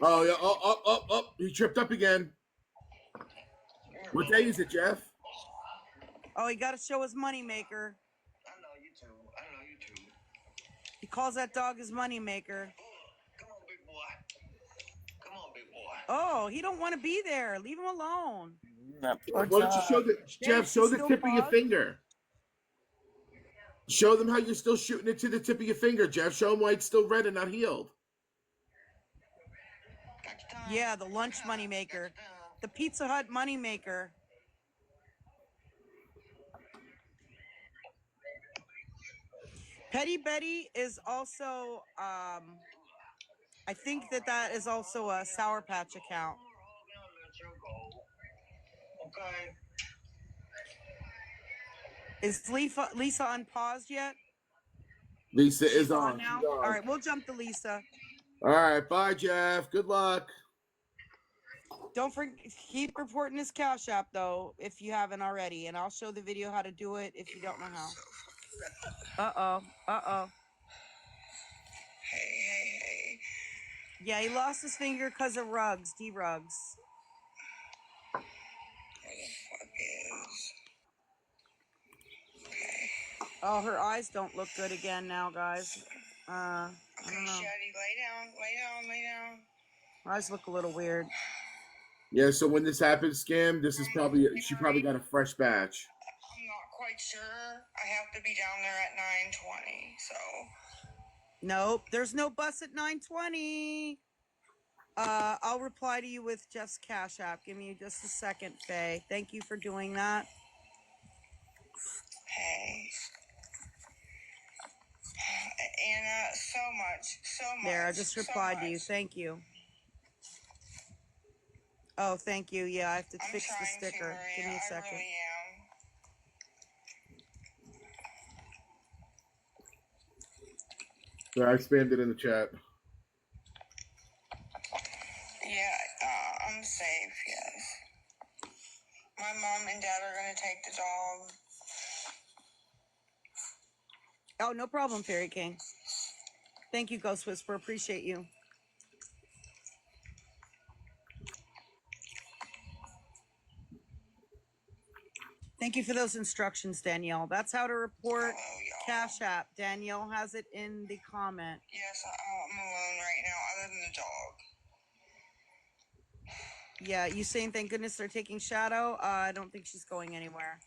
Oh yeah, he tripped up again. What day is it, Jeff? Oh, he got to show his money maker. I know you too. He calls that dog his money maker. Come on, big boy. Come on, big boy. Oh, he don't want to be there. Leave him alone. Why don't you show Jeff, show the tip of your finger. Show them how you're still shooting it to the tip of your finger, Jeff. Show them why it's still red and not healed. Yeah, the lunch money maker. The Pizza Hut money maker. Petty Betty is also, I think that is also a Sour Patch account. Okay. Is Lisa unpaused yet? Lisa is on now. All right, we'll jump to Lisa. All right, bye, Jeff. Good luck. Don't forget, keep reporting his Cash App, though, if you haven't already. And I'll show the video how to do it if you don't know how. Uh-oh. Hey. Yeah, he lost his finger because of rugs, D-rugs. Where the fuck is... Okay. Oh, her eyes don't look good again now, guys. I don't know. Shaddy, lay down. Her eyes look a little weird. Yeah, so when this happens, Scam, this is probably, she probably got a fresh batch. I'm not quite sure. I have to be down there at 9:20, so... Nope, there's no bus at 9:20. I'll reply to you with Jeff's Cash App. Give me just a second, Faye. Thank you for doing that. Hey. Anna, so much. There, I just replied to you. Thank you. Oh, thank you. Yeah, I have to fix the sticker. Give me a second. I really am. Yeah, I spammed it in the chat. Yeah, I'm safe, yes. My mom and dad are going to take the dog. Oh, no problem, Fairy King. Thank you, Ghost Whisperer. Appreciate you. Thank you for those instructions, Danielle. That's how to report Cash App. Danielle has it in the comment. Yes, I'm alone right now, other than the dog. Yeah, you saying thank goodness they're taking Shadow? I don't think she's going anywhere.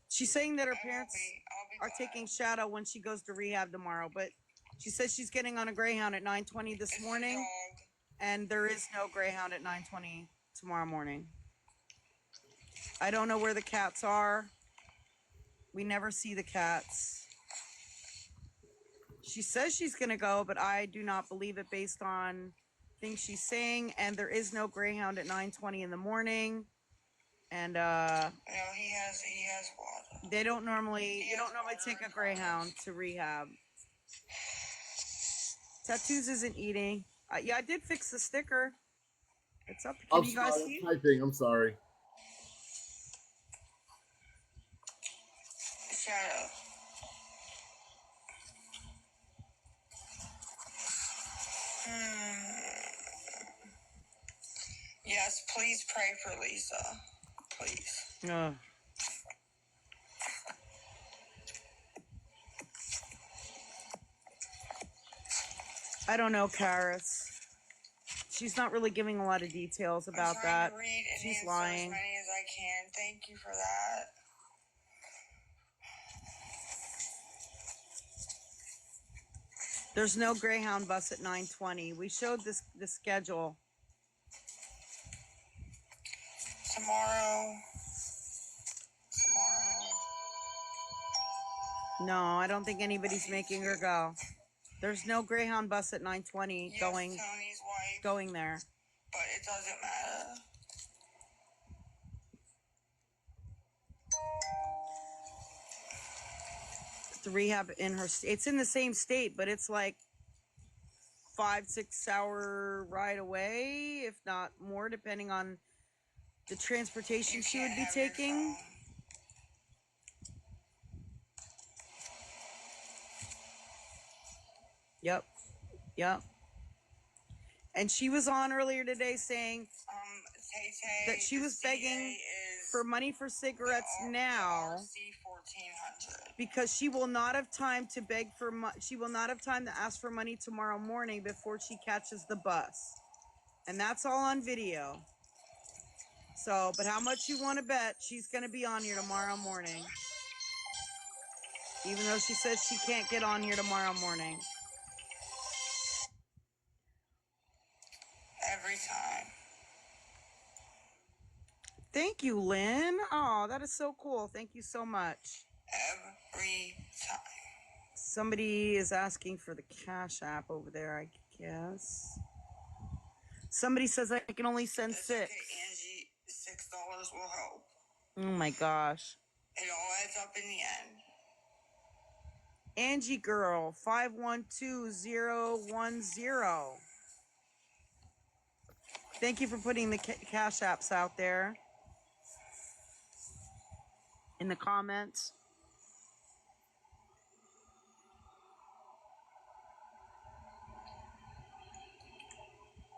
She's saying that her parents are taking Shadow when she goes to rehab tomorrow, but she says she's getting on a Greyhound at 9:20 this morning, and there is no Greyhound at 9:20 tomorrow morning. I don't know where the cats are. We never see the cats. She says she's going to go, but I do not believe it based on things she's saying, and there is no Greyhound at 9:20 in the morning. And no, he has water. You don't normally take a Greyhound to rehab. Tattoos isn't eating. Yeah, I did fix the sticker. It's up. Can you guys see? I'm sorry. Shadow. Yes, please pray for Lisa. Please. No. I don't know, Karis. She's not really giving a lot of details about that. She's lying. As many as I can. Thank you for that. There's no Greyhound bus at 9:20. We showed the schedule. Tomorrow. No, I don't think anybody's making her go. There's no Greyhound bus at 9:20 Tony's wife, going there. But it doesn't matter. The rehab in her, it's in the same state, but it's like 5-6 hour ride away, if not more, depending on the transportation she would be taking. Yep. And she was on earlier today saying that she was begging for money for cigarettes now because she will not have time to beg for she will not have time to ask for money tomorrow morning before she catches the bus. And that's all on video. So, but how much you want to bet she's going to be on here tomorrow morning? Even though she says she can't get on here tomorrow morning. Every time. Thank you, Lynn. Oh, that is so cool. Thank you so much. Every time. Somebody is asking for the Cash App over there, I guess. Somebody says I can only send $6. Okay, Angie, $6 will help. Oh my gosh. It all adds up in the end. Angie Girl, 512010. Thank you for putting the Cash Apps out there in the comments.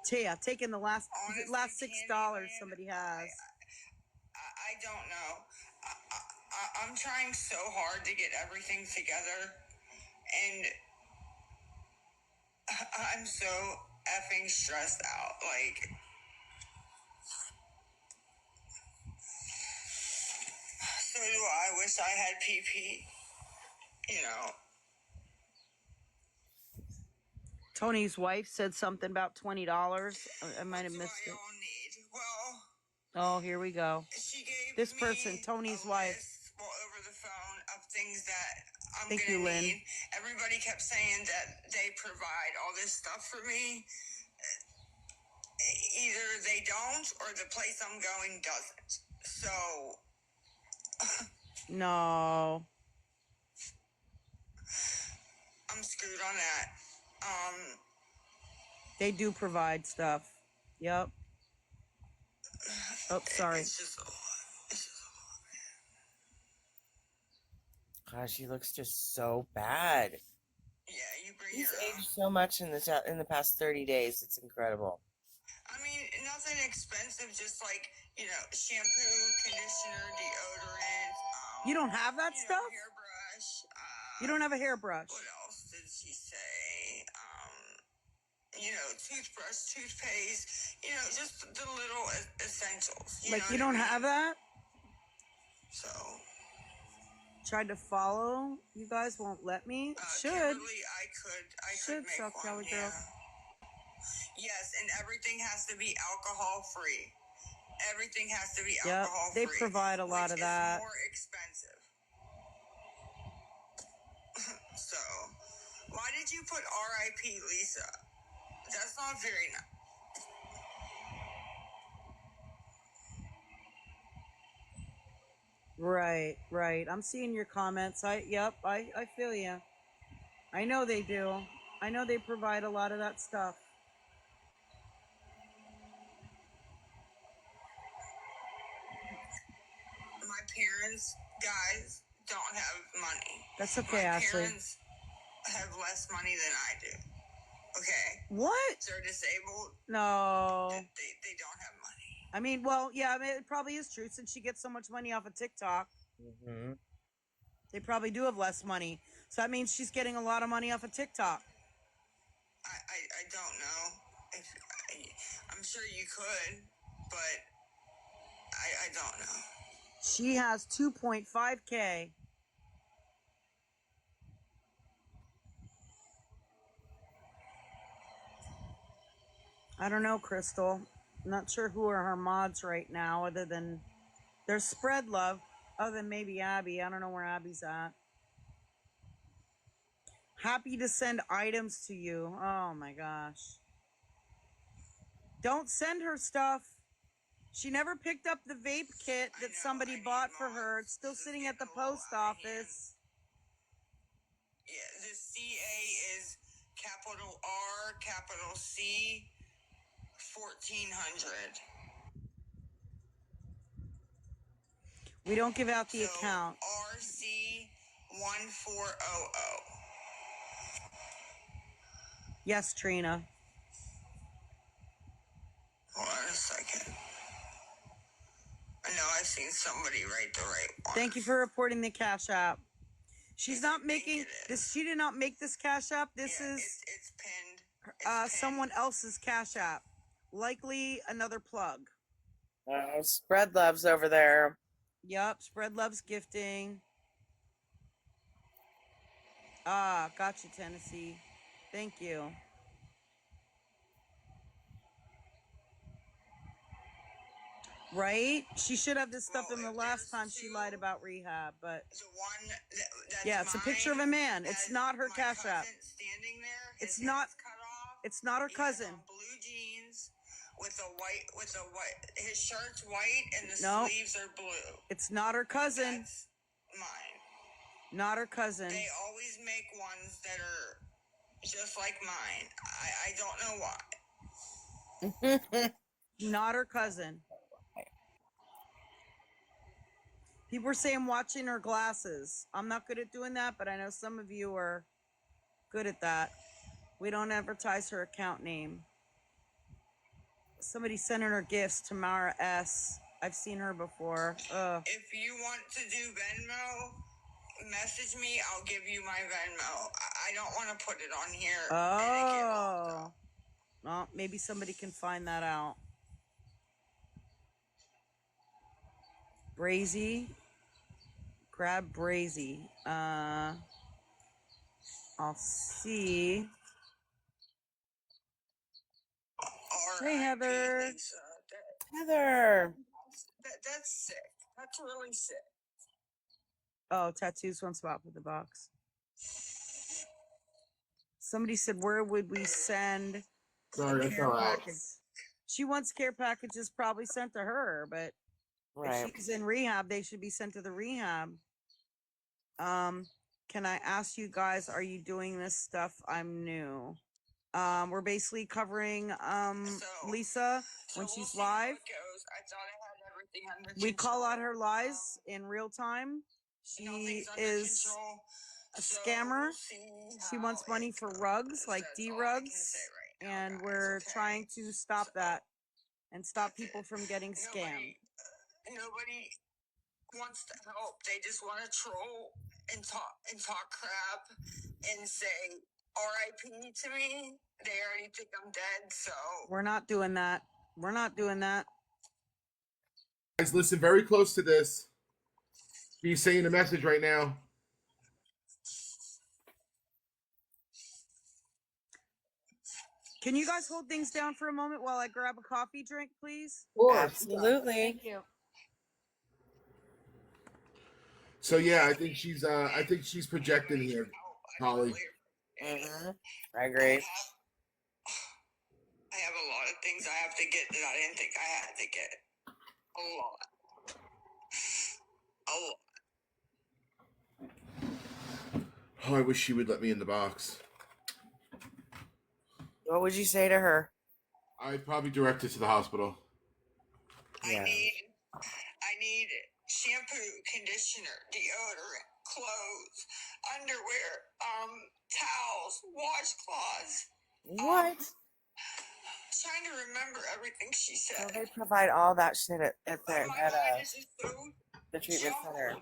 Tia, taking the last $6 somebody has. I don't know. I'm trying so hard to get everything together, and I'm so effing stressed out. Like, so do I wish I had PP, you know. Tony's wife said something about $20. I might have missed it. Well, oh, here we go. She gave this me person, Tony's wife. over the phone of things that I'm Thank gonna you, Lynn. need. Everybody kept saying that they provide all this stuff for me. Either they don't, or the place I'm going doesn't. So no, I'm screwed on that. They do provide stuff. Yep. Oh, sorry. It's just a lot. Gosh, he looks just so bad. Yeah, you bring He's your aged so much in the past 30 days. It's incredible. I mean, nothing expensive, just like, shampoo, conditioner, deodorant. You don't have that stuff? Hairbrush. You don't have a hairbrush. What else did she say? Toothbrush, toothpaste, just the little essentials. You don't have that? So. Tried to follow. You guys won't let me. Should. Kimberly, I could make South one, Cali yeah. girl. Yes, and everything has to be alcohol free. Everything has to be alcohol free. They provide a lot of that. More expensive. So, why did you put R.I.P. Lisa? That's not very nice. Right. I'm seeing your comments. I feel you. I know they do. I know they provide a lot of that stuff. My parents, guys, don't have money. That's okay, Ashley. My parents have less money than I do. Okay? What? They're disabled. No. They don't have money. I mean, well, yeah, I mean, it probably is true since she gets so much money off of TikTok. Mm-hmm. They probably do have less money. So that means she's getting a lot of money off of TikTok. I don't know. I'm sure you could, but I don't know. She has 2.5K. I don't know, Crystal. I'm not sure who are her mods right now, other than there's Spread Love, other than maybe Abby. I don't know where Abby's at. Happy to send items to you. Oh my gosh. Don't send her stuff. She never picked up the vape kit that somebody bought for her. It's still sitting at the post office. Yeah, the CA is capital R, capital C, 1400. We don't give out the account. RC 1400. Yes, Trina. Hold on a second. I know I've seen somebody write the right one. Thank you for reporting the Cash App. She's not making this. She did not make this Cash App. This is it's pinned. It's pinned. Someone else's Cash App. Likely another plug. Spread Love's over there. Yup, Spread Love's gifting. Gotcha, Tennessee. Thank you. Right? She should have this stuff in the last time she lied about rehab, but the one that's yeah, it's a picture of a man. It's not her Cash App. Standing there, it's not. Cut off. It's not her cousin. Blue jeans with a white. His shirt's white and the sleeves are blue. It's not her cousin. That's mine. Not her cousin. They always make ones that are just like mine. I don't know why. Not her cousin. People are saying watching her glasses. I'm not good at doing that, but I know some of you are good at that. We don't advertise her account name. Somebody sending her gifts, Tamara S. I've seen her before. If you want to do Venmo, message me. I'll give you my Venmo. I don't want to put it on here. Oh. Well, maybe somebody can find that out. Brazy. Grab Brazy. I'll see. Hey, Heather. Lisa. Heather. That's sick. That's really sick. Oh, tattoos one spot for the box. Somebody said, where would we send care packages? She wants care packages probably sent to her, but if she's in rehab, they should be sent to the rehab. Can I ask you guys, are you doing this stuff? I'm new. We're basically covering Lisa when she's live. We call out her lies in real time. She is a scammer. She wants money for rugs, like D-rugs, and we're trying to stop that and stop people from getting scammed. Nobody wants to help. They just want to troll and talk crap and say R.I.P. to me. They already think I'm dead, so we're not doing that. We're not doing that. Guys, listen very close to this. He's saying a message right now. Can you guys hold things down for a moment while I grab a coffee drink, please? Absolutely. Thank you. So yeah, I think she's projecting here, Holly. I agree. I have a lot of things I have to get that I didn't think I had to get. A lot. Oh, I wish she would let me in the box. What would you say to her? I'd probably direct her to the hospital. Yeah. I need shampoo, conditioner, deodorant, clothes, underwear, towels, washcloths. What? Trying to remember everything she said. So they provide all that shit at the treatment center.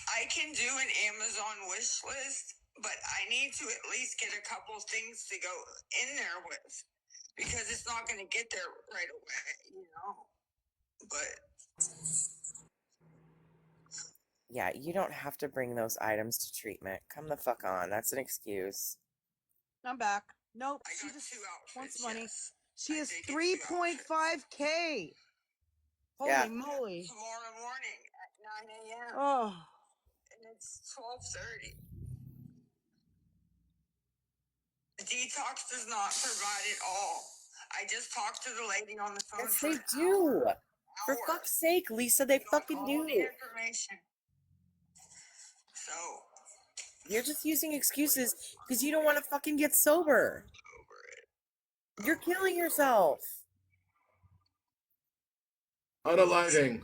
I can do an Amazon wish list, but I need to at least get a couple things to go in there with, because it's not going to get there right away, you know. But yeah, you don't have to bring those items to treatment. Come the fuck on. That's an excuse. I'm back. Nope. She just wants money. Yes. She has 3.5K. Holy moly. Tomorrow morning at 9 a.m. Oh. And it's 12:30. The detox does not provide it all. I just talked to the lady on the phone. Yes, they do. For fuck's sake, Lisa, they fucking do. The information. So you're just using excuses because you don't want to fucking get sober. You're killing yourself. Unaliving,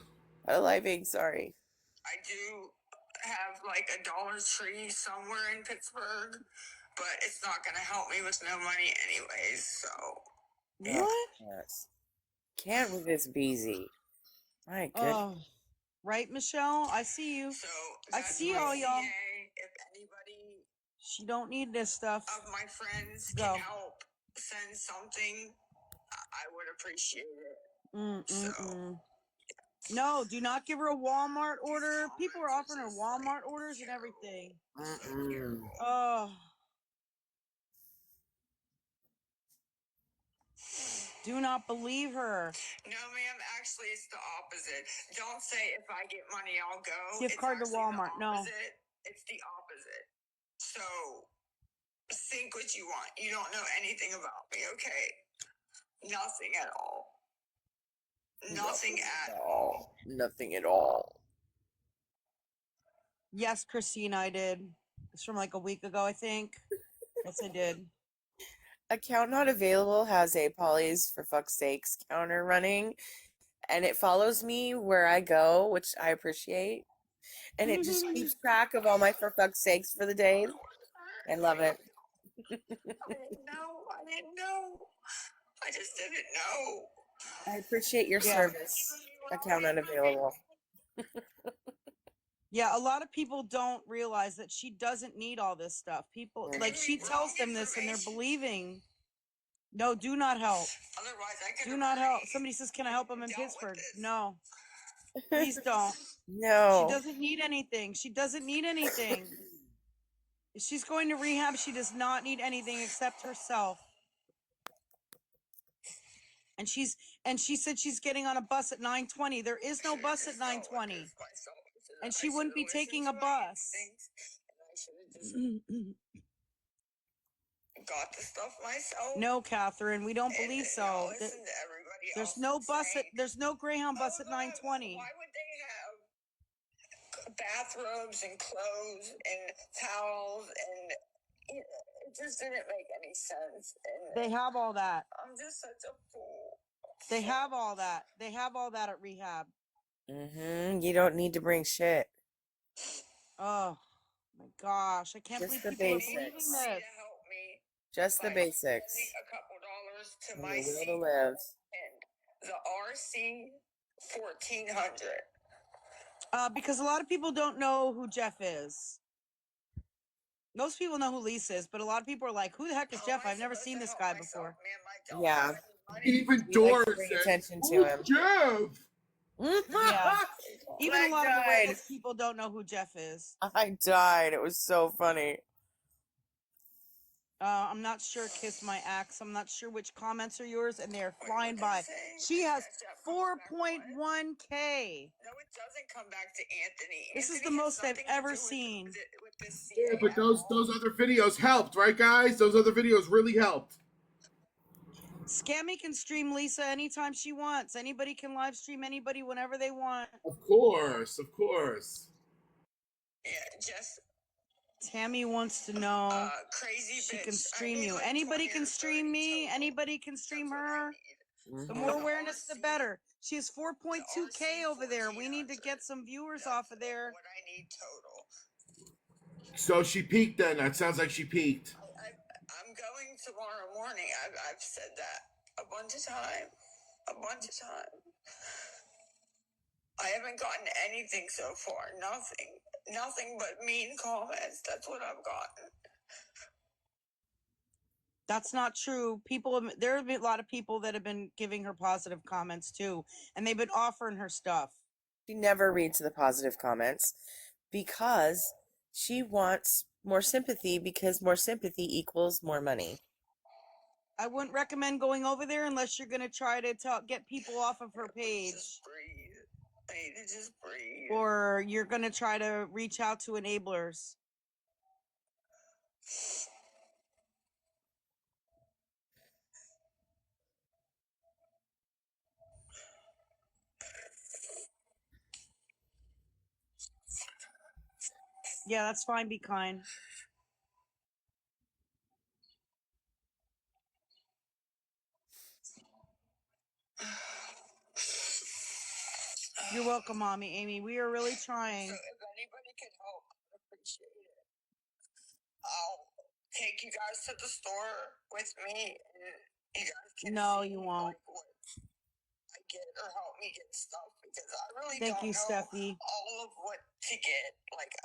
sorry. I do have like a Dollar Tree somewhere in Pittsburgh, but it's not going to help me with no money anyways, so. What? Yes. Can't with this Beezy. My goodness. Oh. Right, Michelle? I see you. So I see all y'all. If anybody she don't need this stuff. Of my friends can help send something, I would appreciate it. So. No, do not give her a Walmart order. People are offering her Walmart orders and everything. Oh. Do not believe her. No, ma'am. Actually, it's the opposite. Don't say if I get money, I'll go. Gift card to Walmart. No. It's the opposite. So, think what you want. You don't know anything about me, okay? Nothing at all. Nothing at all. Nothing at all. Yes, Christina, I did. It's from like a week ago, I think. Yes, I did. Account not available has a Polly's for fuck's sakes counter running, and it follows me where I go, which I appreciate. And it just keeps track of all my for fuck's sakes for the day. I love it. I didn't know. I just didn't know. I appreciate your service. Account unavailable. Yeah, a lot of people don't realize that she doesn't need all this stuff. People, like, she tells them this and they're believing. No, do not help. Otherwise, I could do not help. Somebody says, can I help them in Pittsburgh? No. Please don't. No. She doesn't need anything. She doesn't need anything. If she's going to rehab, she does not need anything except herself. And she said she's getting on a bus at 9:20. There is no bus at 9:20. And she wouldn't be taking a bus. Got the stuff myself. No, Catherine, we don't believe so. There's no bus there's no Greyhound bus at 9:20. Why would they have bathrobes and clothes and towels and it just didn't make any sense. And they have all that. I'm just such a fool. They have all that. They have all that at rehab. You don't need to bring shit. Oh my gosh, I can't believe people are believing this. Just the basics. A couple dollars to And my the will seat to live. and the RC 1400. Because a lot of people don't know who Jeff is. Most people know who Lisa is, but a lot of people are like, "Who the heck is Jeff? I've never seen this guy before." Yeah. Even We Doris like to bring said, attention to "Who's him. Jeff?" Yeah. Even a lot of the died. weightless people don't know who Jeff is. I died. It was so funny. I'm not sure, Kiss My Axe. I'm not sure which comments are yours, and they're flying by. She has 4.1K. No, it doesn't come back to Anthony. This is Anthony the has most I've nothing to ever do seen. with this Yeah, CA but at those all. other videos helped, right, guys? Those other videos really helped. Scammy can stream Lisa anytime she wants. Anybody can live stream anybody whenever they want. Of course, of course. Yeah, Jess. Tammy wants to know Crazy she bitch. can stream you. Like Anybody can stream me. Total. Anybody can stream her. The more awareness, the better. She has 4.2K over there. We need to get some viewers off of there. What I need total. So she peaked then. That sounds like she peaked. I'm going tomorrow morning. I've said that a bunch of times. I haven't gotten anything so far. Nothing but mean comments. That's what I've gotten. That's not true. There have been a lot of people that have been giving her positive comments too, and they've been offering her stuff. She never reads the positive comments because she wants more sympathy, because more sympathy equals more money. I wouldn't recommend going over there unless you're going to try to get people off of her page. Just breathe. I need to just breathe. Or you're going to try to reach out to enablers. Yeah, that's fine. Be kind. You're welcome, Mommy Amy. We are really trying. So if anybody can help, I'd appreciate it. I'll take you guys to the store with me, and you guys can see you won't. like what I get or help me get stuff, because I really Thank don't you, know Steffi. all of what to get. Like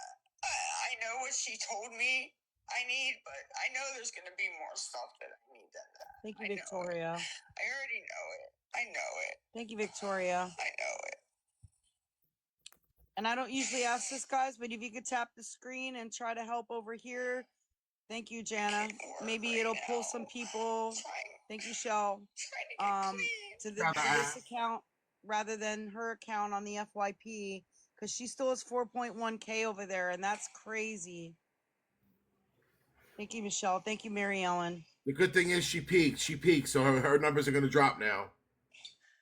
I know what she told me I need, but I know there's going to be more stuff that I need than that. Thank you, Victoria. I already know it. I know it. Thank you, Victoria. I know it. And I don't usually ask this, guys, but if you could tap the screen and try to help over here. Thank you, Jana. Maybe it'll pull some people. Thank you, Shell. To this account rather than her account on the FYP, because she still has 4.1K over there, and that's crazy. Thank you, Michelle. Thank you, Mary Ellen. The good thing is she peaked. She peaked, so her numbers are going to drop now.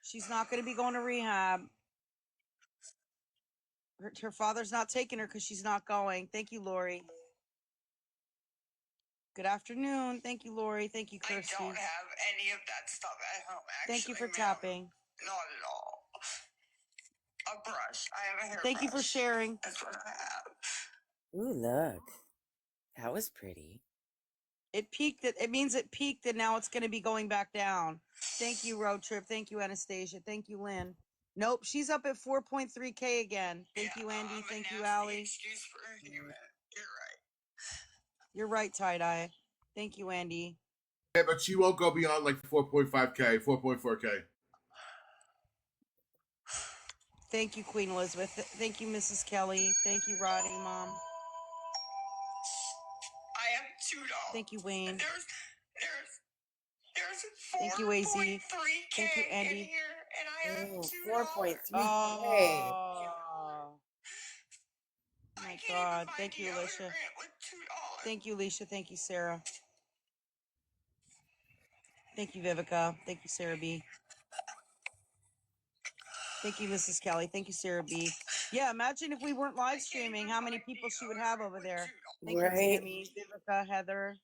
She's not going to be going to rehab. Her father's not taking her because she's not going. Thank you, Lori. Good afternoon. Thank you, Lori. Thank you, Kirsty. I don't have any of that stuff at home, actually. Thank you for tapping. Not at all. A brush. I have a hairbrush. Thank you for sharing. That's what I have. Ooh, look. That was pretty. It peaked. It means it peaked, and now it's going to be going back down. Thank you, Road Trip. Thank you, Anastasia. Thank you, Lynn. Nope, she's up at 4.3K again. Thank you, Andy. Thank you, Allie. Excuse for a human. You're right. You're right, Tie-Dye. Thank you, Andy. Yeah, but she won't go beyond like 4.5K, 4.4K. Thank you, Queen Elizabeth. Thank you, Mrs. Kelly. Thank you, Roddy, Mom. am $2. Thank you, Wayne. There's Thank you, AZ. 4.3K Thank you, in Andy. here, and I have $2. 4.3K. Oh my God. Thank you, Alicia. With $2. Thank you, Alicia. Thank you, Sarah. Thank you, Vivica. Thank you, Sarah B. Thank you, Mrs. Kelly. Thank you, Sarah B. Yeah, imagine if we weren't live streaming, how many people she would have over there. Thank you, Tammy, Vivica, Heather.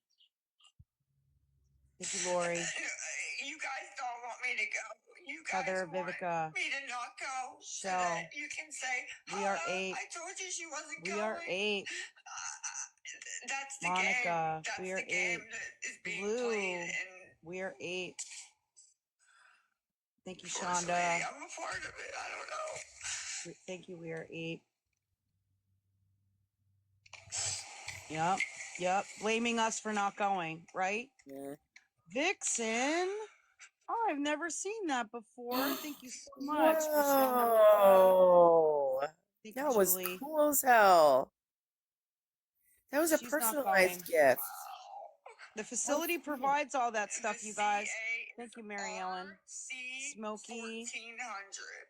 Thank you, Lori. You guys don't want me to go. You guys Heather, want Vivica, me to not go. Shell. So that you can say, we are 8. I told you she wasn't We going. are 8. That's the Monica, game. That's we are the game 8. that is being Blue, played. And we are 8. Thank you, unfortunately, Shonda. I'm a part of it. I don't know. Thank you, we are 8. Yep, yep. Blaming us for not going, right? Yeah. Vixen. Oh, I've never seen that before. Thank you so much for sharing that. Whoa. Thank That you, was Julie. cool as hell. That was a She's not personalized going. gift. The facility provides all that stuff, you guys. Thank you, Mary Ellen. Smokey. 1400.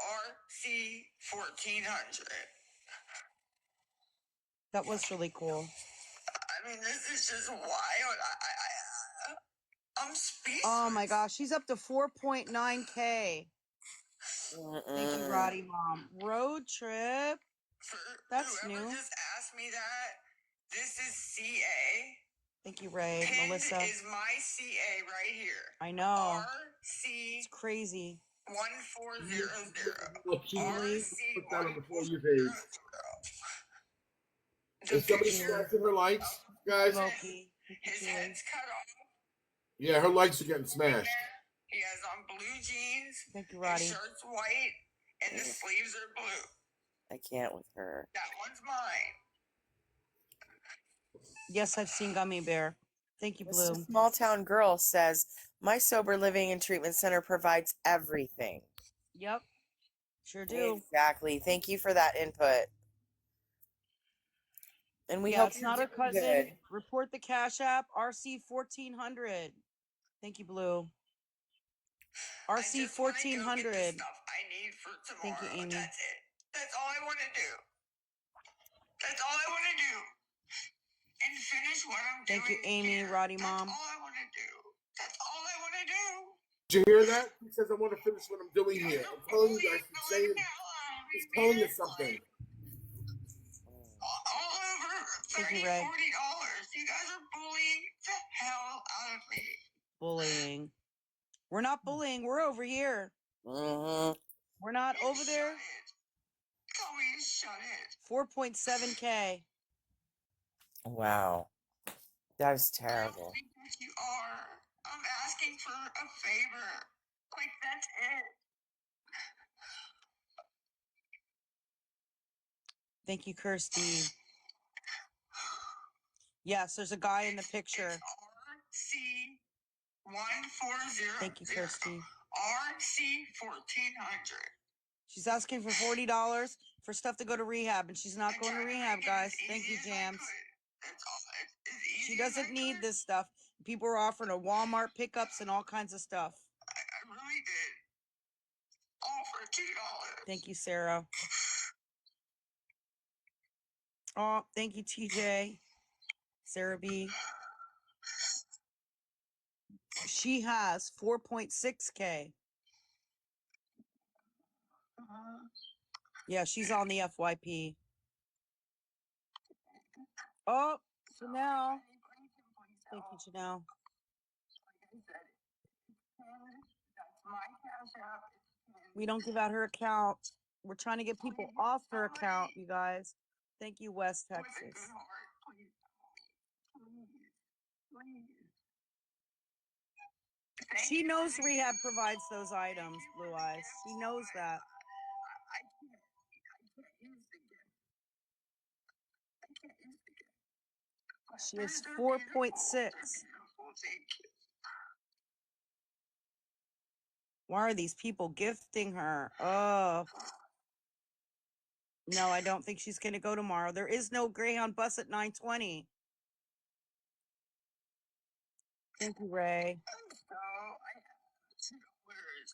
RC 1400. That was really cool. I mean, this is just wild. I'm speechless. Oh my gosh, she's up to 4.9K. Thank you, Roddy Mom. Road trip. That's whoever new. Just asked me that. This is CA. Thank you, Ray. Pinned Melissa is my CA right here. I know. RC. It's crazy. 1400. Look, she RC put that on the For You page. Is somebody smashing her lights, guys? Loki. His head's cut off. Yeah, her legs are getting smashed. He has on blue jeans. Thank you, Roddy. His shirt's white, and the sleeves are blue. I can't with her. That one's mine. Yes, I've seen Gummy Bear. Thank you, Blue. Mr. Small Town Girl says, my sober living and treatment center provides everything. Yep. Sure do. Exactly. Thank you for that input. And we hope it's you're not her doing cousin. good. Report the Cash App. RC 1400. Thank you, Blue. RC 1400. Stuff I need for tomorrow. Thank you, Amy. That's it. That's all I want to do. That's all I want to do. And finish what I'm doing. Thank you, Amy, here. Roddy Mom. That's all I want to do. That's all I want to do. Did you hear that? He says, I want to finish what I'm doing here. I'm telling you guys, he's telling you something. All over $30, $40. You guys are bullying the hell out of me. Bullying. We're not bullying. We're over here. Mm-hmm. We're not over there. Tell me to shut it. 4.7K. Wow. That is terrible. I don't think that you are. I'm asking for a favor. Like, that's it. Thank you, Kirsty. Yes, there's a guy in the picture. RC 1400. Thank you, Kirsty. RC 1400. She's asking for $40 for stuff to go to rehab, and she's not going to rehab, guys. Thank you, Jams. She doesn't need this stuff. People are offering her Walmart pickups and all kinds of stuff. I really did. All for $2. Thank you, Sarah. Oh, thank you, TJ. Sarah B. She has 4.6K. Yeah, she's on the FYP. Oh, Janelle. Thank you, Janelle. We don't give out her account. We're trying to get people off her account, you guys. Thank you, West Texas. She knows rehab provides those items, Blue Eyes. She knows that. She has 4.6. Why are these people gifting her? Oh. No, I don't think she's going to go tomorrow. There is no Greyhound bus at 9:20. Thank you, Ray. So I have 2 hours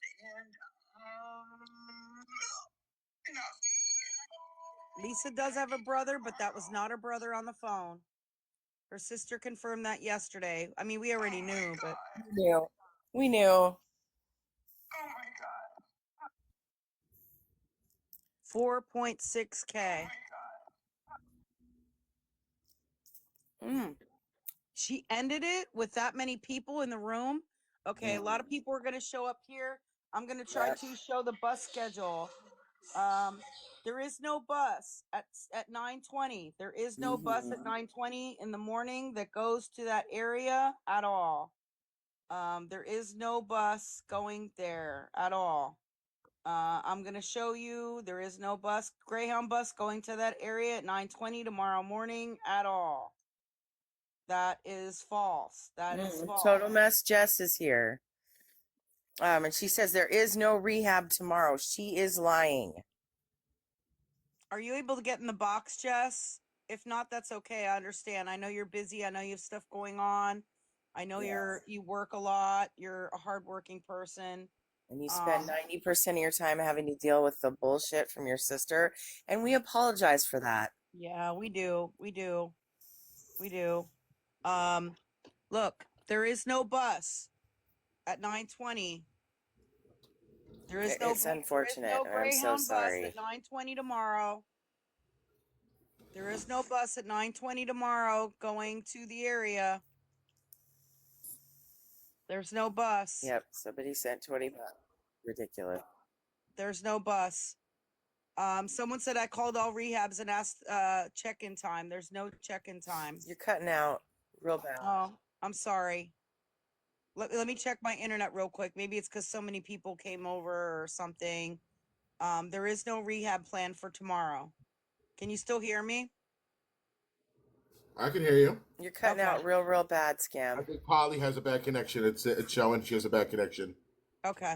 and Lisa does have a brother, but that was not her brother on the phone. Her sister confirmed that yesterday. I mean, we already knew, but We knew. Oh my god. 4.6K. She ended it with that many people in the room. Okay, a lot of people are going to show up here. I'm going to try to show the bus schedule. There is no bus at 9:20. There is no bus at 9:20 in the morning that goes to that area at all. There is no bus going there at all. I'm going to show you there is no bus, Greyhound bus going to that area at 9:20 tomorrow morning at all. That is false. That is false. TotalMessJess is here. And she says there is no rehab tomorrow. She is lying. Are you able to get in the box, Jess? If not, that's okay. I understand. I know you're busy. I know you have stuff going on. I know you work a lot. You're a hardworking person. And you spend 90% of your time having to deal with the bullshit from your sister. And we apologize for that. Yeah, we do. We do. We do. Look, there is no bus at 9:20. There is no. It's unfortunate. There is no I'm so Greyhound sorry. bus at 9:20 tomorrow. There is no bus at 9:20 tomorrow going to the area. There's no bus. Yep, somebody sent 20 bucks. Ridiculous. There's no bus. Someone said I called all rehabs and asked check-in time. There's no check-in time. You're cutting out real bad. Oh, I'm sorry. Let me check my internet real quick. Maybe it's because so many people came over or something. There is no rehab plan for tomorrow. Can you still hear me? I can hear you. You're cutting out real bad, I Scam. think Polly has a bad connection. It's showing she has a bad connection. Okay.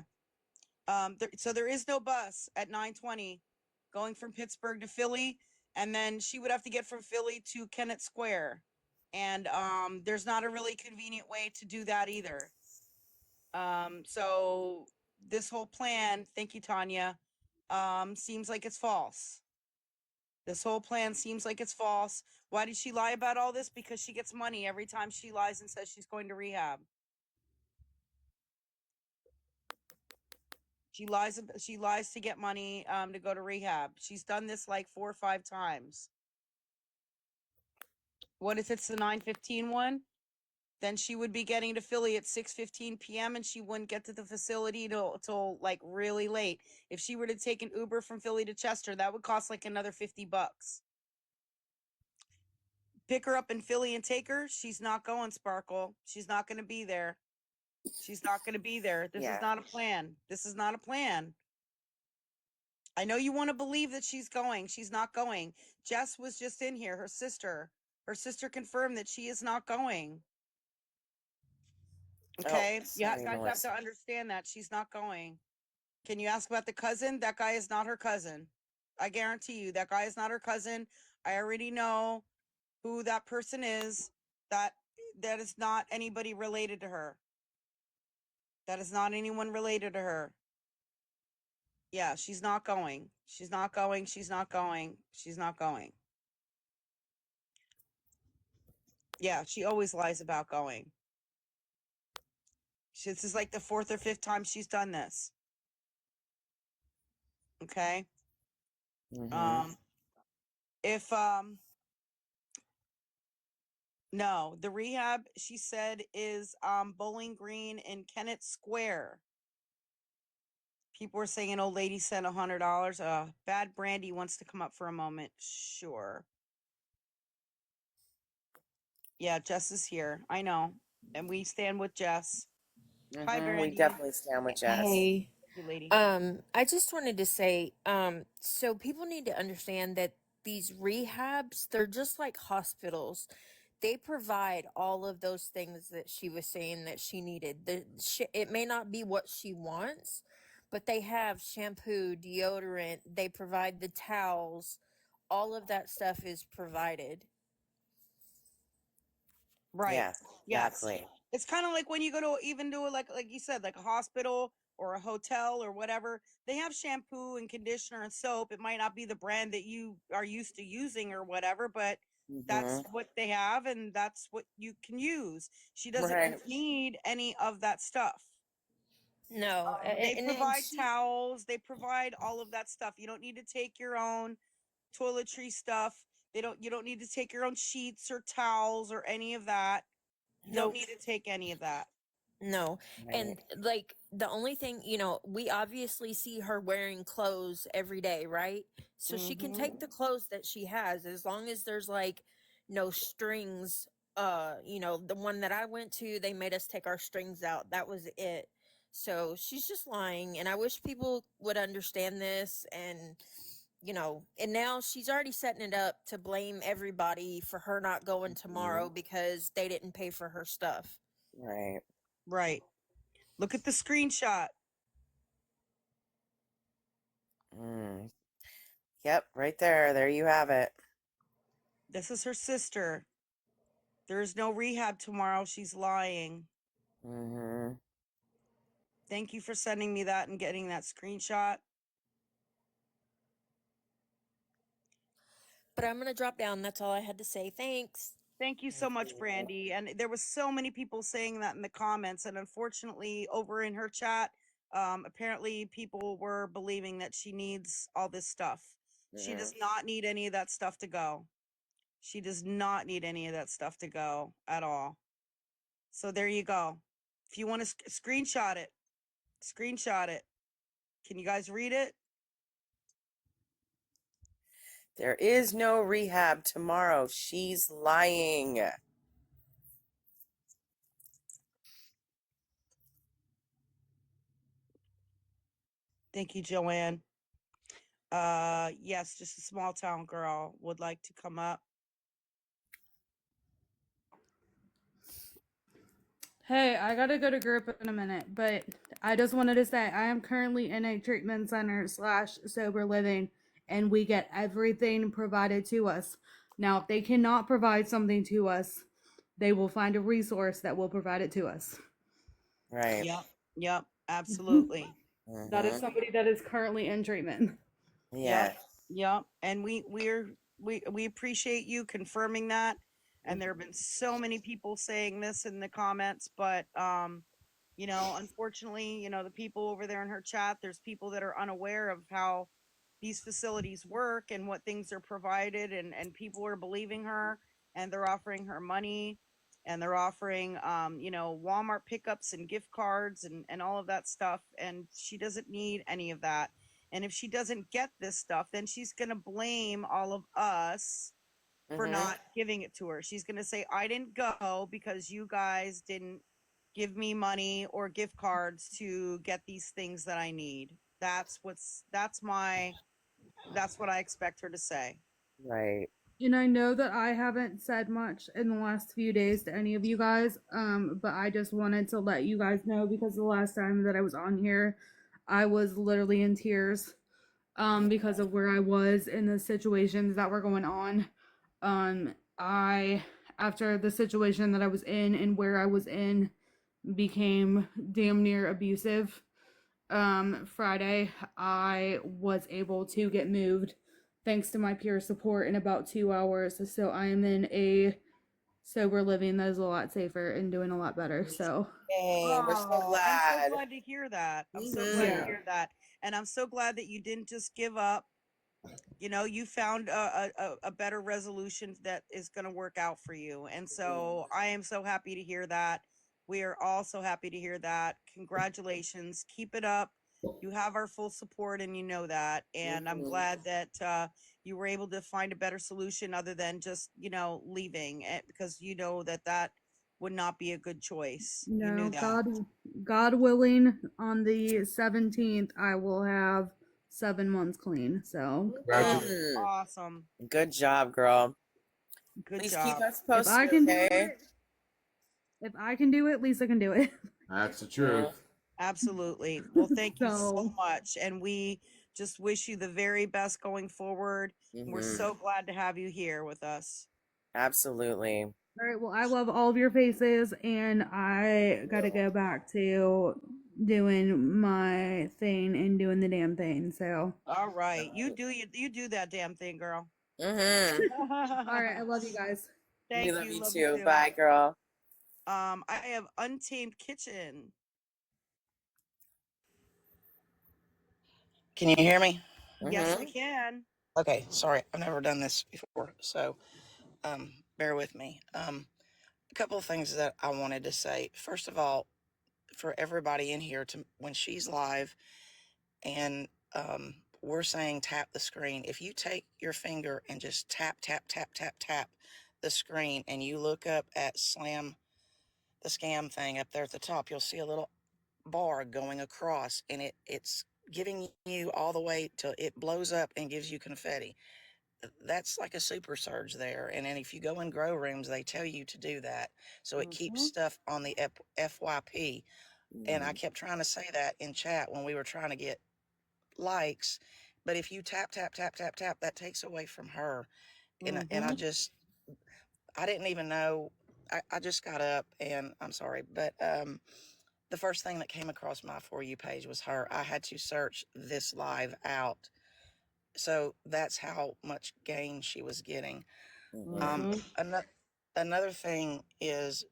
So there is no bus at 9:20 going from Pittsburgh to Philly, and then she would have to get from Philly to Kennett Square. And there's not a really convenient way to do that either. So this whole plan, thank you, Tanya, seems like it's false. This whole plan seems like it's false. Why did she lie about all this? Because she gets money every time she lies and says she's going to rehab. She lies to get money to go to rehab. She's done this like 4 or 5 times. What if it's the 9:15 one? Then she would be getting to Philly at 6:15 p.m. and she wouldn't get to the facility till like really late. If she were to take an Uber from Philly to Chester, that would cost like another $50. Pick her up in Philly and take her. She's not going, Sparkle. She's not going to be there. She's not going to be there. This is not a plan. This is not a plan. I know you want to believe that she's going. She's not going. Jess was just in here. Her sister confirmed that she is not going. Okay. You guys have to understand that she's not going. Can you ask about the cousin? That guy is not her cousin. I guarantee you that guy is not her cousin. I already know who that person is. That is not anybody related to her. That is not anyone related to her. Yeah, she's not going. She's not going. She's not going. She's not going. Yeah, she always lies about going. This is like the 4th or 5th time she's done this. Okay. No, the rehab, she said, is Bowling Green in Kennett Square. People were saying an old lady sent $100. Bad Brandy wants to come up for a moment. Sure. Yeah, Jess is here. I know. And we stand with Jess. Hi, Brandy. We definitely stand with Jess. Hey, you lady. I just wanted to say, so people need to understand that these rehabs, they're just like hospitals. They provide all of those things that she was saying that she needed. It may not be what she wants, but they have shampoo, deodorant, they provide the towels, all of that stuff is provided. Right. Yes, Yes. exactly. It's kind of like when you go to even do like you said, like a hospital or a hotel or whatever. They have shampoo and conditioner and soap. It might not be the brand that you are used to using or whatever, but that's what they have and that's what you can use. She doesn't need any of that stuff. No, They and provide towels, they provide all of that stuff. You don't need to take your own toiletry stuff. You don't need to take your own sheets or towels or any of that. You don't need to take any of that. No. And like the only thing, you know, we obviously see her wearing clothes every day, right? So she can take the clothes that she has as long as there's like no strings. You know, the one that I went to, they made us take our strings out. That was it. So she's just lying, and I wish people would understand this. And you know, and now she's already setting it up to blame everybody for her not going tomorrow because they didn't pay for her stuff. Right. Right. Look at the screenshot. Yep, right there. There you have it. This is her sister. There is no rehab tomorrow. She's lying. Thank you for sending me that and getting that screenshot. But I'm going to drop down. That's all I had to say. Thanks. Thank you so much, Brandy. And there was so many people saying that in the comments. And unfortunately, over in her chat, apparently people were believing that she needs all this stuff. She does not need any of that stuff to go. She does not need any of that stuff to go at all. So there you go. If you want to screenshot it, screenshot it. Can you guys read it? There is no rehab tomorrow. She's lying. Thank you, Joanne. Yes, just a small town girl would like to come up. Hey, I gotta go to group in a minute, but I just wanted to say I am currently in a treatment center / sober living, and we get everything provided to us. Now, if they cannot provide something to us, they will find a resource that will provide it to us. Right. Yep, absolutely. That is somebody that is currently in treatment. Yeah. Yep. And we appreciate you confirming that. And there have been so many people saying this in the comments, but you know, unfortunately, you know, the people over there in her chat, there's people that are unaware of how these facilities work and what things are provided, and people are believing her, and they're offering her money, and they're offering you know, Walmart pickups and gift cards and all of that stuff, and she doesn't need any of that. And if she doesn't get this stuff, then she's going to blame all of us for not giving it to her. She's going to say, I didn't go because you guys didn't give me money or gift cards to get these things that I need. That's what I expect her to say. Right. And I know that I haven't said much in the last few days to any of you guys, but I just wanted to let you guys know because the last time that I was on here, I was literally in tears because of where I was in the situations that were going on. After the situation that I was in and where I was in became damn near abusive. Friday, I was able to get moved thanks to my peer support in about 2 hours. So I am in a sober living that is a lot safer and doing a lot better. So hey, we're so glad. I'm so glad to hear that. I'm so glad to hear that. And I'm so glad that you didn't just give up. You know, you found a better resolution that is going to work out for you. And so I am so happy to hear that. We are all so happy to hear that. Congratulations. Keep it up. You have our full support and you know that. And I'm glad that you were able to find a better solution other than just, you know, leaving it, because you know that that would not be a good choice. You knew that. God willing, on the 17th, I will have 7 months clean. So Awesome. Good job, girl. Good Please job. keep us posted. If I can do it, if I can do it, Lisa can do it. That's the truth. Absolutely. Well, thank you so So, much. And we just wish you the very best going forward. We're so glad to have you here with us. Absolutely. all right, well, I love all of your faces, and I got to go back to doing my thing and doing the damn thing. So, All right. You do that damn thing, girl. Mm-hmm. all right, I love you guys. We Thank love you. you Love you too. too. Bye, girl. I have Untamed Kitchen. Can you hear me? Yes, we Mm-hmm. can. Okay, sorry, I've never done this before, so bear with me. A couple of things that I wanted to say. First of all, for everybody in here, to when she's live and we're saying tap the screen, if you take your finger and just tap, tap, tap, tap, tap the screen, and you look up at the scam thing up there at the top, you'll see a little bar going across, and it's giving you all the way till it blows up and gives you confetti. That's like a super surge there. And then if you go in grow rooms, they tell you to do that. So it keeps stuff on the FYP. And I kept trying to say that in chat when we were trying to get likes. But if you tap, tap, tap, tap, tap, that takes away from her. And I didn't even know. I just got up and I'm sorry, but the first thing that came across my For You page was her. I had to search this live out. So that's how much gain she was getting. Another another thing is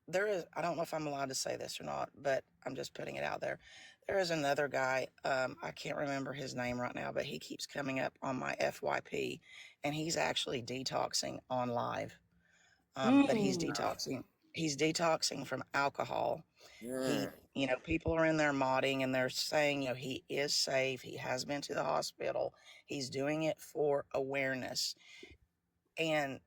I don't know if I'm allowed to say this or not, but I'm just putting it out there. There is another guy, I can't remember his name right now, but he keeps coming up on my FYP, and he's actually detoxing on live. But he's detoxing from alcohol. People are in there modding and they're saying, he is safe. He has been to the hospital. He's doing it for awareness. And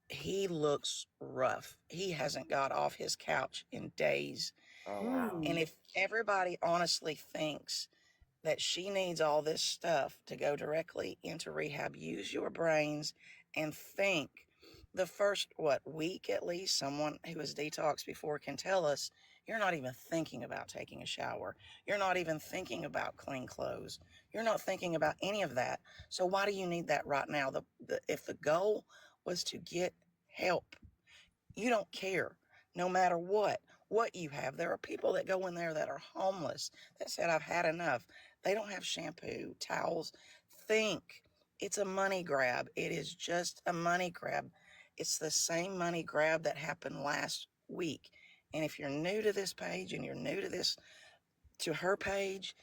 he looks rough. He hasn't got off his couch in days. Oh, wow. And if everybody honestly thinks that she needs all this stuff to go directly into rehab, use your brains and think. The first, week at least, someone who has detoxed before can tell us you're not even thinking about taking a shower. You're not even thinking about clean clothes. You're not thinking about any of that. So why do you need that right now? If the goal was to get help, you don't care, no matter what you have. There are people that go in there that are homeless that said, I've had enough. They don't have shampoo, towels. Think. It's a money grab. It is just a money grab. It's the same money grab that happened last week. And if you're new to this page and you're new to her page,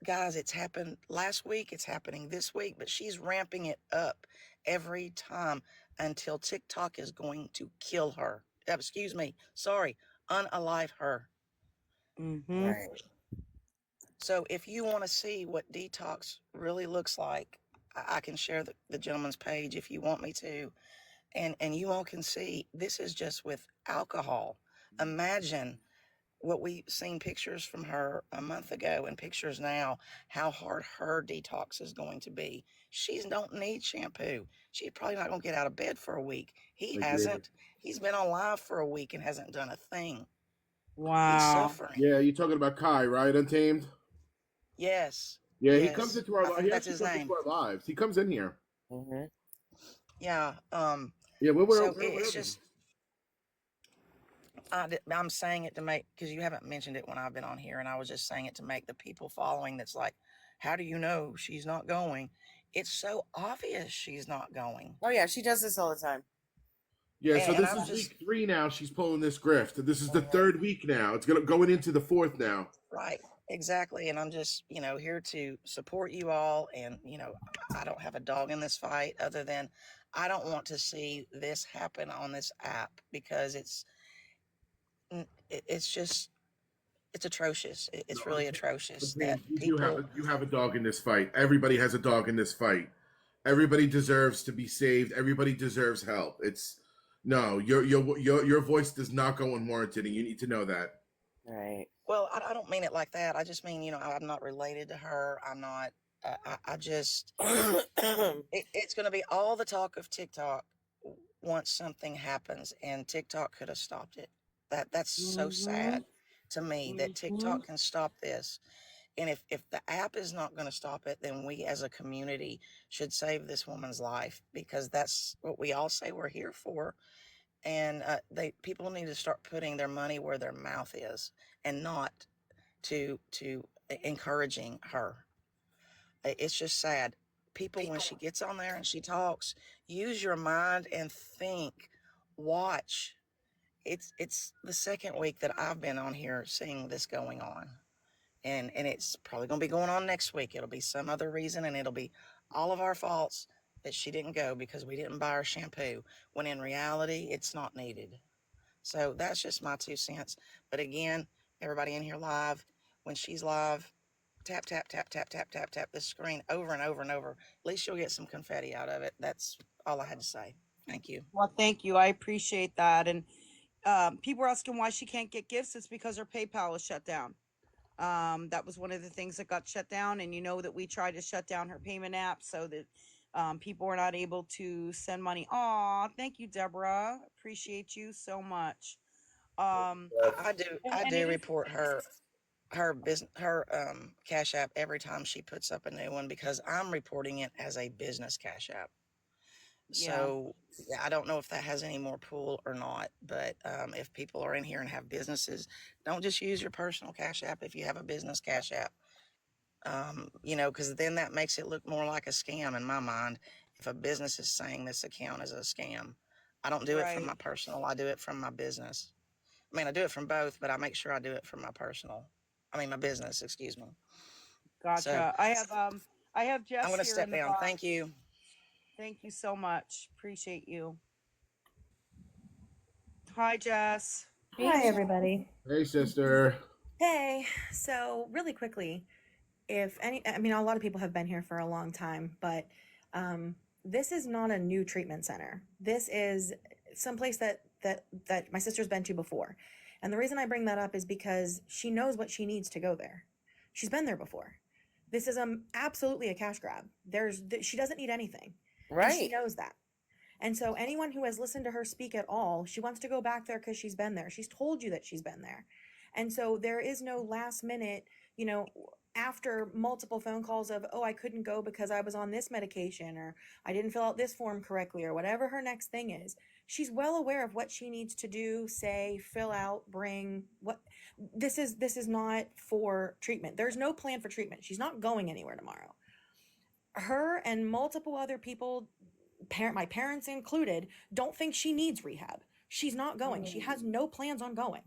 guys, it's happened last week, it's happening this week, but she's ramping it up every time until TikTok is going to kill her. Excuse me, sorry, unalive her. Right. So if you want to see what detox really looks like, I can share the gentleman's page if you want me to. And you all can see this is just with alcohol. Imagine what we've seen pictures from her a month ago and pictures now, how hard her detox is going to be. She don't need shampoo. She's probably not going to get out of bed for a week. He hasn't. He's been on live for a week and hasn't done a thing. Wow. He's suffering. Yeah, you're talking about Kai, right? Untamed? Yes. Yeah, he yes. comes into our I think that's his name. Into our lives. He comes in here. Yeah. Yeah, it's just I'm saying it to make, because you haven't mentioned it when I've been on here, and I was just saying it to make the people following that's like, how do you know she's not going? It's so obvious she's not going. Oh, yeah, she does this all the time. Yeah, so this is week 3 now. She's pulling this grift. This is the 3rd week now. It's going into the 4th now. Right, exactly. And I'm just, here to support you all. And, I don't have a dog in this fight other than I don't want to see this happen on this app because it's just, it's atrocious. It's really atrocious that you have a dog in this fight. Everybody has a dog in this fight. Everybody deserves to be saved. Everybody deserves help. Your voice does not go unwarranted, and you need to know that. Right. Well, I don't mean it like that. I just mean, I'm not related to her. I'm not. I just. It's going to be all the talk of TikTok once something happens, and TikTok could have stopped it. That's so sad. to me that TikTok can stop this. And if the app is not going to stop it, then we as a community should save this woman's life, because that's what we all say we're here for. And people need to start putting their money where their mouth is, and not to encouraging her. It's just sad. People, when she gets on there and she talks, use your mind and think, watch. It's the second week that I've been on here seeing this going on. And it's probably going to be going on next week. It'll be some other reason, and it'll be all of our faults that she didn't go because we didn't buy her shampoo, when in reality, it's not needed. So that's just my 2 cents. But again, everybody in here live, when she's live, tap, tap, tap, tap, tap, tap, tap the screen over and over and over. At least you'll get some confetti out of it. That's all I had to say. Thank you. Well, thank you. I appreciate that. And people are asking why she can't get gifts. It's because her PayPal is shut down. That was one of the things that got shut down. And you know that we tried to shut down her payment app so that people were not able to send money. Aw, thank you, Deborah. Appreciate you so much. I do report her Cash App every time she puts up a new one, because I'm reporting it as a business Cash App. So yeah, I don't know if that has any more pull or not, but if people are in here and have businesses, don't just use your personal Cash App if you have a business Cash App. Because then that makes it look more like a scam in my mind. If a business is saying this account is a scam, I don't do it from my personal. I do it from my business. I mean, I do it from both, but I make sure I do it from my my business. Excuse me. Gotcha. So, I have Jess. I'm going to step down. Box. Thank you. Thank you so much. Appreciate you. Hi, Jess. Hi, everybody. Hey, sister. Hey. So really quickly, a lot of people have been here for a long time, but this is not a new treatment center. This is someplace that my sister's been to before. And the reason I bring that up is because she knows what she needs to go there. She's been there before. This is absolutely a cash grab. She doesn't need anything. Right. And she knows that. And so anyone who has listened to her speak at all, she wants to go back there because she's been there. She's told you that she's been there. And so there is no last minute, after multiple phone calls of, I couldn't go because I was on this medication, or I didn't fill out this form correctly, or whatever her next thing is. She's well aware of what she needs to do, say, fill out, bring. This is not for treatment. There's no plan for treatment. She's not going anywhere tomorrow. Her and multiple other people, my parents included, don't think she needs rehab. She's not going. She has no plans on going.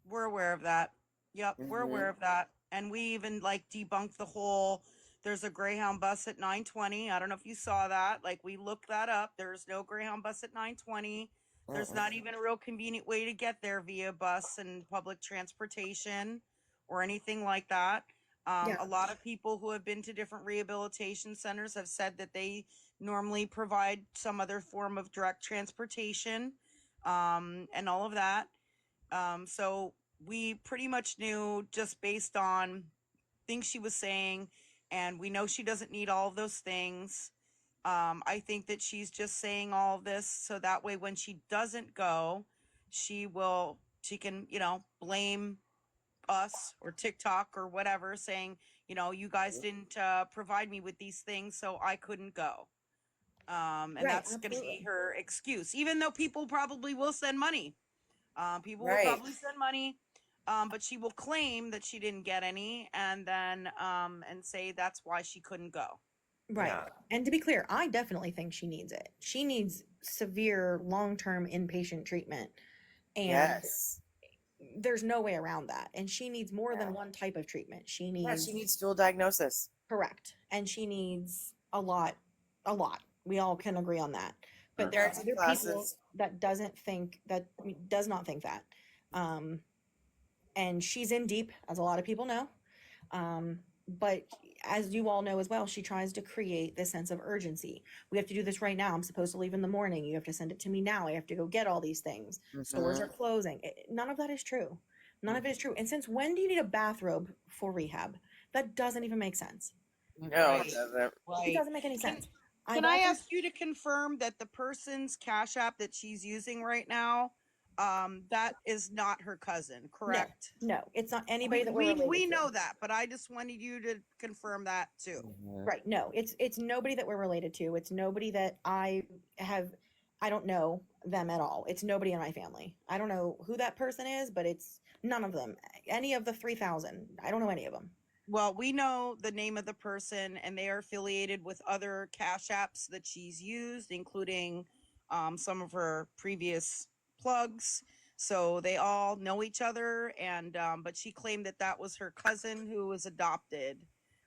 We're aware of that. Yep, we're aware of that. And we even debunked the whole, there's a Greyhound bus at 9:20. I don't know if you saw that. We looked that up. There's no Greyhound bus at 9:20. There's not even a real convenient way to get there via bus and public transportation or anything like that. A lot of people who have been to different rehabilitation centers have said that they normally provide some other form of direct transportation, and all of that. So we pretty much knew just based on things she was saying, and we know she doesn't need all of those things. I think that she's just saying all of this so that way when she doesn't go, she can, blame us or TikTok or whatever, saying, you guys didn't provide me with these things, so I couldn't go. And that's going to be her excuse, even though people probably will send money. People will probably send money, but she will claim that she didn't get any, and then and say that's why she couldn't go. Right. Yeah. And to be clear, I definitely think she needs it. She needs severe long-term inpatient treatment. And there's no way around that. And she needs more than one type of treatment. She needs dual diagnosis. Correct. And she needs a lot. We all can agree on that. But there are other people that does not think that. And she's in deep, as a lot of people know. But as you all know as well, she tries to create this sense of urgency. We have to do this right now. I'm supposed to leave in the morning. You have to send it to me now. I have to go get all these things. Stores are closing. None of that is true. None of it is true. And since when do you need a bathrobe for rehab? That doesn't even make sense. No, it doesn't. It doesn't make any sense. Can I ask you to confirm that the person's Cash App that she's using right now that is not her cousin, correct? No, it's not anybody that we're related we to. know that, but I just wanted you to confirm that too. Right. No, it's nobody that we're related to. It's nobody that I don't know them at all. It's nobody in my family. I don't know who that person is, but it's none of them. Any of the 3,000. I don't know any of them. Well, we know the name of the person, and they are affiliated with other cash apps that she's used, including some of her previous plugs. So they all know each other, and but she claimed that that was her cousin who was adopted.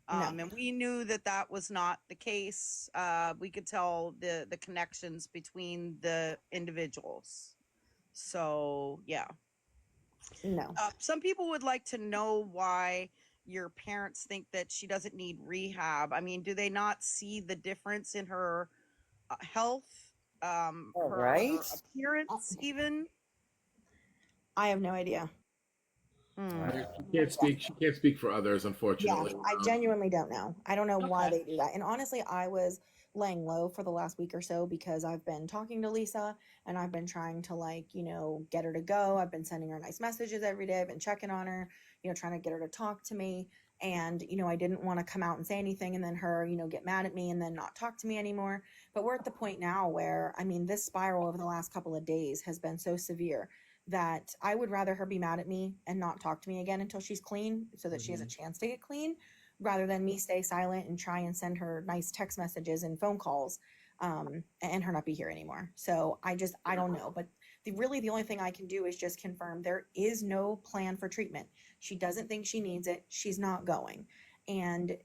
And we knew that that was not the case. We could tell the connections between the individuals. So yeah. No. Some people would like to know why your parents think that she doesn't need rehab. I mean, do they not see the difference in her health, her appearance, even? I have no idea. She can't speak for others, unfortunately. Yeah, I genuinely don't know. I don't know why they do that. And honestly, I was laying low for the last week or so because I've been talking to Lisa and I've been trying to, like, get her to go. I've been sending her nice messages every day. I've been checking on her, trying to get her to talk to me. And, I didn't want to come out and say anything and then her, get mad at me and then not talk to me anymore. But we're at the point now where, I mean, this spiral over the last couple of days has been so severe that I would rather her be mad at me and not talk to me again until she's clean so that she has a chance to get clean, rather than me stay silent and try and send her nice text messages and phone calls and her not be here anymore. So I don't know. But the only thing I can do is just confirm there is no plan for treatment. She doesn't think she needs it. She's not going. And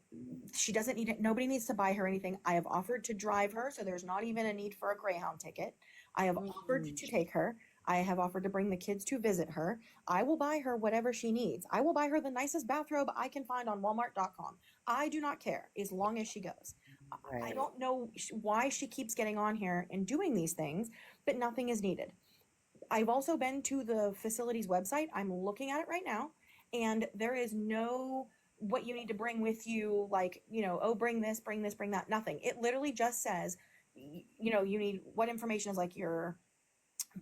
she doesn't need it. Nobody needs to buy her anything. I have offered to drive her, so there's not even a need for a Greyhound ticket. I have offered to take her. I have offered to bring the kids to visit her. I will buy her whatever she needs. I will buy her the nicest bathrobe I can find on Walmart.com. I do not care as long as she goes. I don't know why she keeps getting on here and doing these things, but nothing is needed. I've also been to the facility's website. I'm looking at it right now, and there is no what you need to bring with you, like, bring this, bring that, nothing. It literally just says, you need what information is, like, your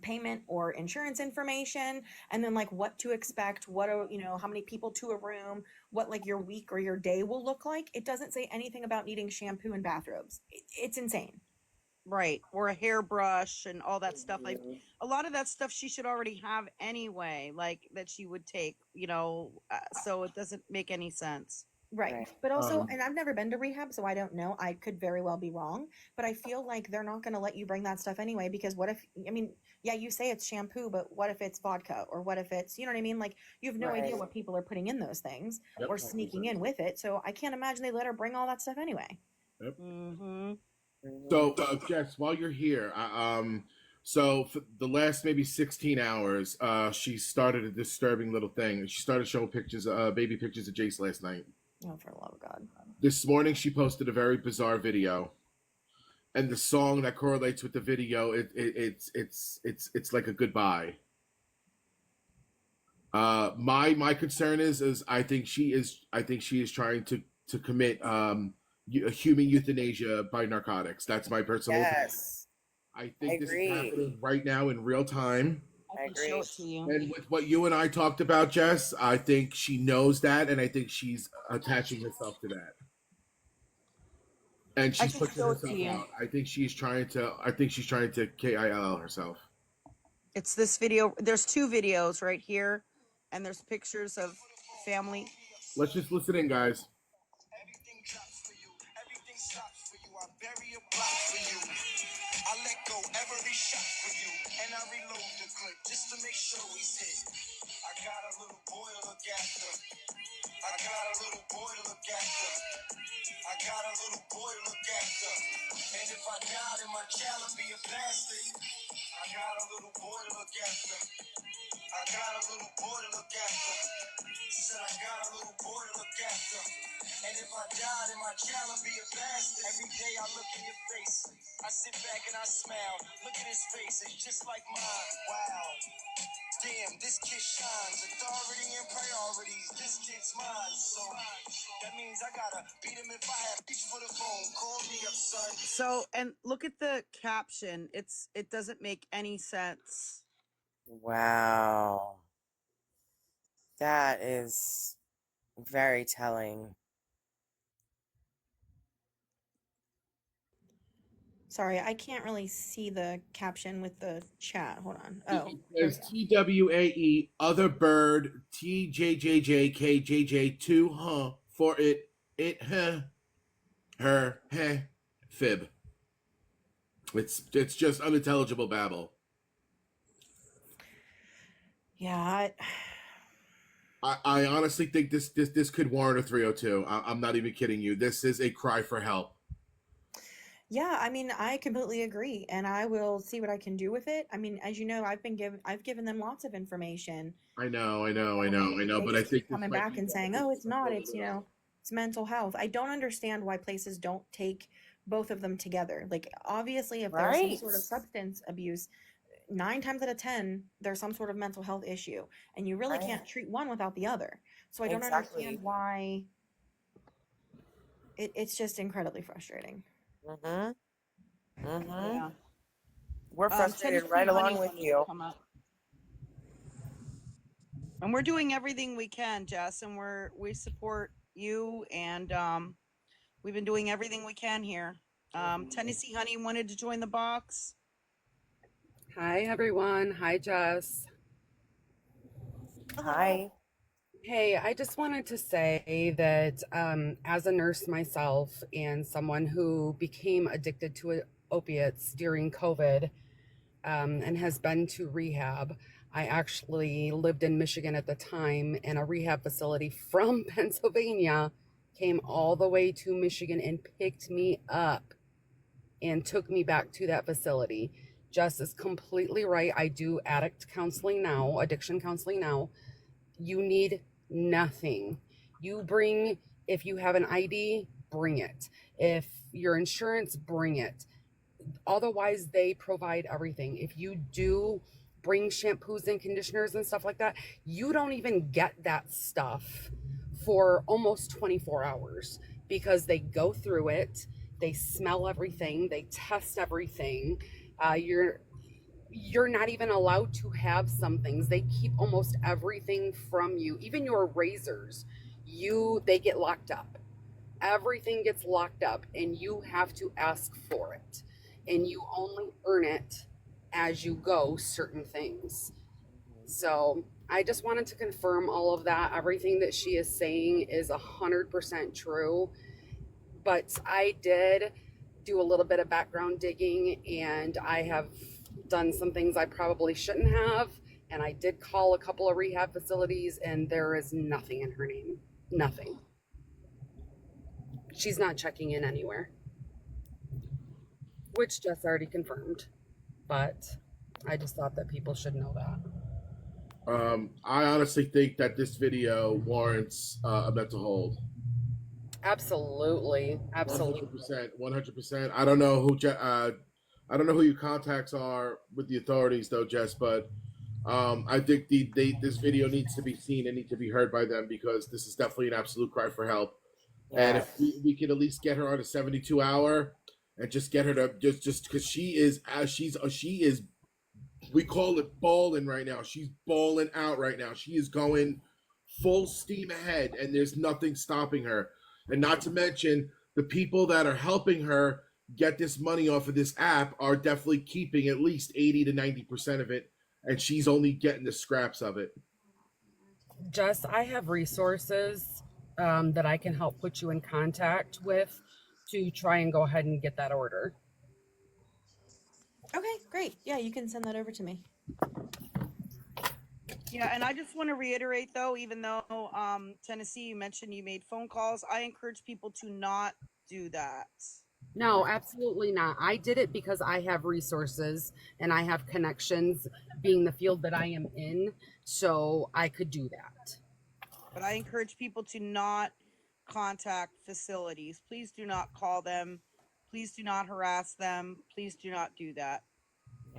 payment or insurance information, and then, like, what to expect, what are, how many people to a room, what, like, your week or your day will look like. It doesn't say anything about needing shampoo and bathrobes. It's insane. Right. Or a hairbrush and all that stuff. Like, a lot of that stuff she should already have anyway, like, that she would take, so it doesn't make any sense. Right. But also, and I've never been to rehab, so I don't know. I could very well be wrong, but I feel like they're not going to let you bring that stuff anyway, because what if, yeah, you say it's shampoo, but what if it's vodka, or what if it's, you know what I mean? Like, you have no idea what people are putting in those things or sneaking in with it. So I can't imagine they let her bring all that stuff anyway. Yep. So, Jess, while you're here, so for the last maybe 16 hours, she started a disturbing little thing. She started showing pictures, baby pictures of Jace last night. Oh, for the love of God. This morning, she posted a very bizarre video, and the song that correlates with the video, it's like a goodbye. My concern is I think she is trying to commit human euthanasia by narcotics. That's my personal opinion. I think this is happening right now in real time. I agree. Show it to you. And with what you and I talked about, Jess, I think she knows that, and I think she's attaching herself to that. And she's pushing herself out. I think she's trying to KIL herself. It's this video. There's two videos right here, and there's pictures of family. Let's just listen in, guys. Everything drops for you. Everything stops for you. I bury a block for you. I let go every shot for you. And I reload the clip just to make sure he's hit. I got a little boy to look after. I got a little boy to look after. I got a little boy to look after. And if I died in my jail, I'd be a bastard. I got a little boy to look after. I got a little boy to look after. Said I got a little boy to look after. And if I died in my jail, I'd be a bastard. Every day I look in your face. I sit back and I smile. Look at his face, it's just like mine. Wow. Damn, this kid shines. Authority and priorities. This kid's mine. So that means I gotta beat him if I have reach for the phone. Call me up, son. So, and look at the caption. It doesn't make any sense. Wow. That is very telling. Sorry, I can't really see the caption with the chat. Hold on. Oh, There's TWAE, other bird, TJJJKJJ2, for it, her, fib. It's just unintelligible babble. Yeah. I honestly think this could warrant a 302. I'm not even kidding you. This is a cry for help. Yeah, I mean, I completely agree, and I will see what I can do with it. I mean, as you know, I've given them lots of information. I know, They but I just think keep coming back and saying, "Oh, it's not. It's, it's mental health." I don't understand why places don't take both of them together. Like, obviously, if there's some sort of substance abuse, 9 times out of 10, there's some sort of mental health issue, and you really can't treat one without the other. So I don't understand why. It's just incredibly frustrating. Yeah. We're frustrated right along with you. And we're doing everything we can, Jess, and we support you, and we've been doing everything we can here. Tennessee Honey wanted to join the box. Hi, everyone. Hi, Jess. Hi. Hey, I just wanted to say that as a nurse myself and someone who became addicted to opiates during COVID and has been to rehab, I actually lived in Michigan at the time, and a rehab facility from Pennsylvania came all the way to Michigan and picked me up and took me back to that facility. Jess is completely right. I do addict counseling now, addiction counseling now. You need nothing. If you have an ID, bring it. If your insurance, bring it. Otherwise, they provide everything. If you do bring shampoos and conditioners and stuff like that, you don't even get that stuff for almost 24 hours because they go through it, they smell everything, they test everything. You're not even allowed to have some things. They keep almost everything from you, even your razors. They get locked up. Everything gets locked up, and you have to ask for it, and you only earn it as you go, certain things. So I just wanted to confirm all of that. Everything that she is saying is 100% true, but I did do a little bit of background digging, and I have done some things I probably shouldn't have, and I did call a couple of rehab facilities, and there is nothing in her name. Nothing. She's not checking in anywhere, which Jess already confirmed, but I just thought that people should know that. I honestly think that this video warrants a mental hold. Absolutely. 100%. I don't know who your contacts are with the authorities, though, Jess, but I think this video needs to be seen and needs to be heard by them, because this is definitely an absolute cry for help. Yes. And if we could at least get her on a 72-hour and just get her to just because she is we call it balling right now. She's balling out right now. She is going full steam ahead, and there's nothing stopping her. And not to mention, the people that are helping her get this money off of this app are definitely keeping at least 80 to 90% of it, and she's only getting the scraps of it. Jess, I have resources that I can help put you in contact with to try and go ahead and get that order. Okay, great. Yeah, you can send that over to me. Yeah, and I just want to reiterate, though, even though Tennessee, you mentioned you made phone calls, I encourage people to not do that. No, absolutely not. I did it because I have resources and I have connections, being the field that I am in, so I could do that. But I encourage people to not contact facilities. Please do not call them. Please do not harass them. Please do not do that.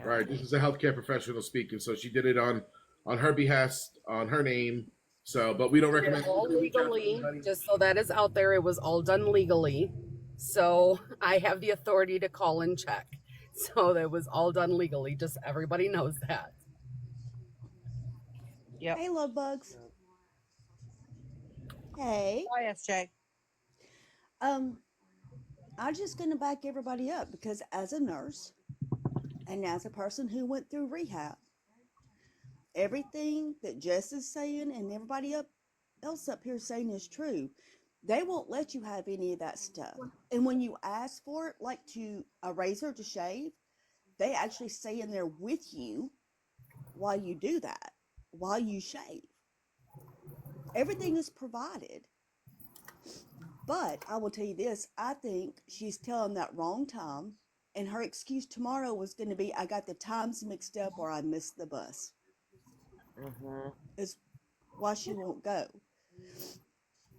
Right. This is a healthcare professional speaking, so she did it on her behest, on her name. So, but we don't recommend all legally. Just so that is out there, it was all done legally. So I have the authority to call and check. So that was all done legally. Just everybody knows that. Yep. Hey, love bugs. Hey. Bye, SJ. Um, I'm just gonna back everybody up because as a nurse and as a person who went through rehab, everything that Jess is saying and everybody else up here saying is true. They won't let you have any of that stuff. And when you ask for it, like to a razor to shave, they actually stay in there with you while you do that, while you shave. Everything is provided. But I will tell you this, I think she's telling that wrong time. And her excuse tomorrow was going to be, I got the times mixed up or I missed the bus. Is why she won't go.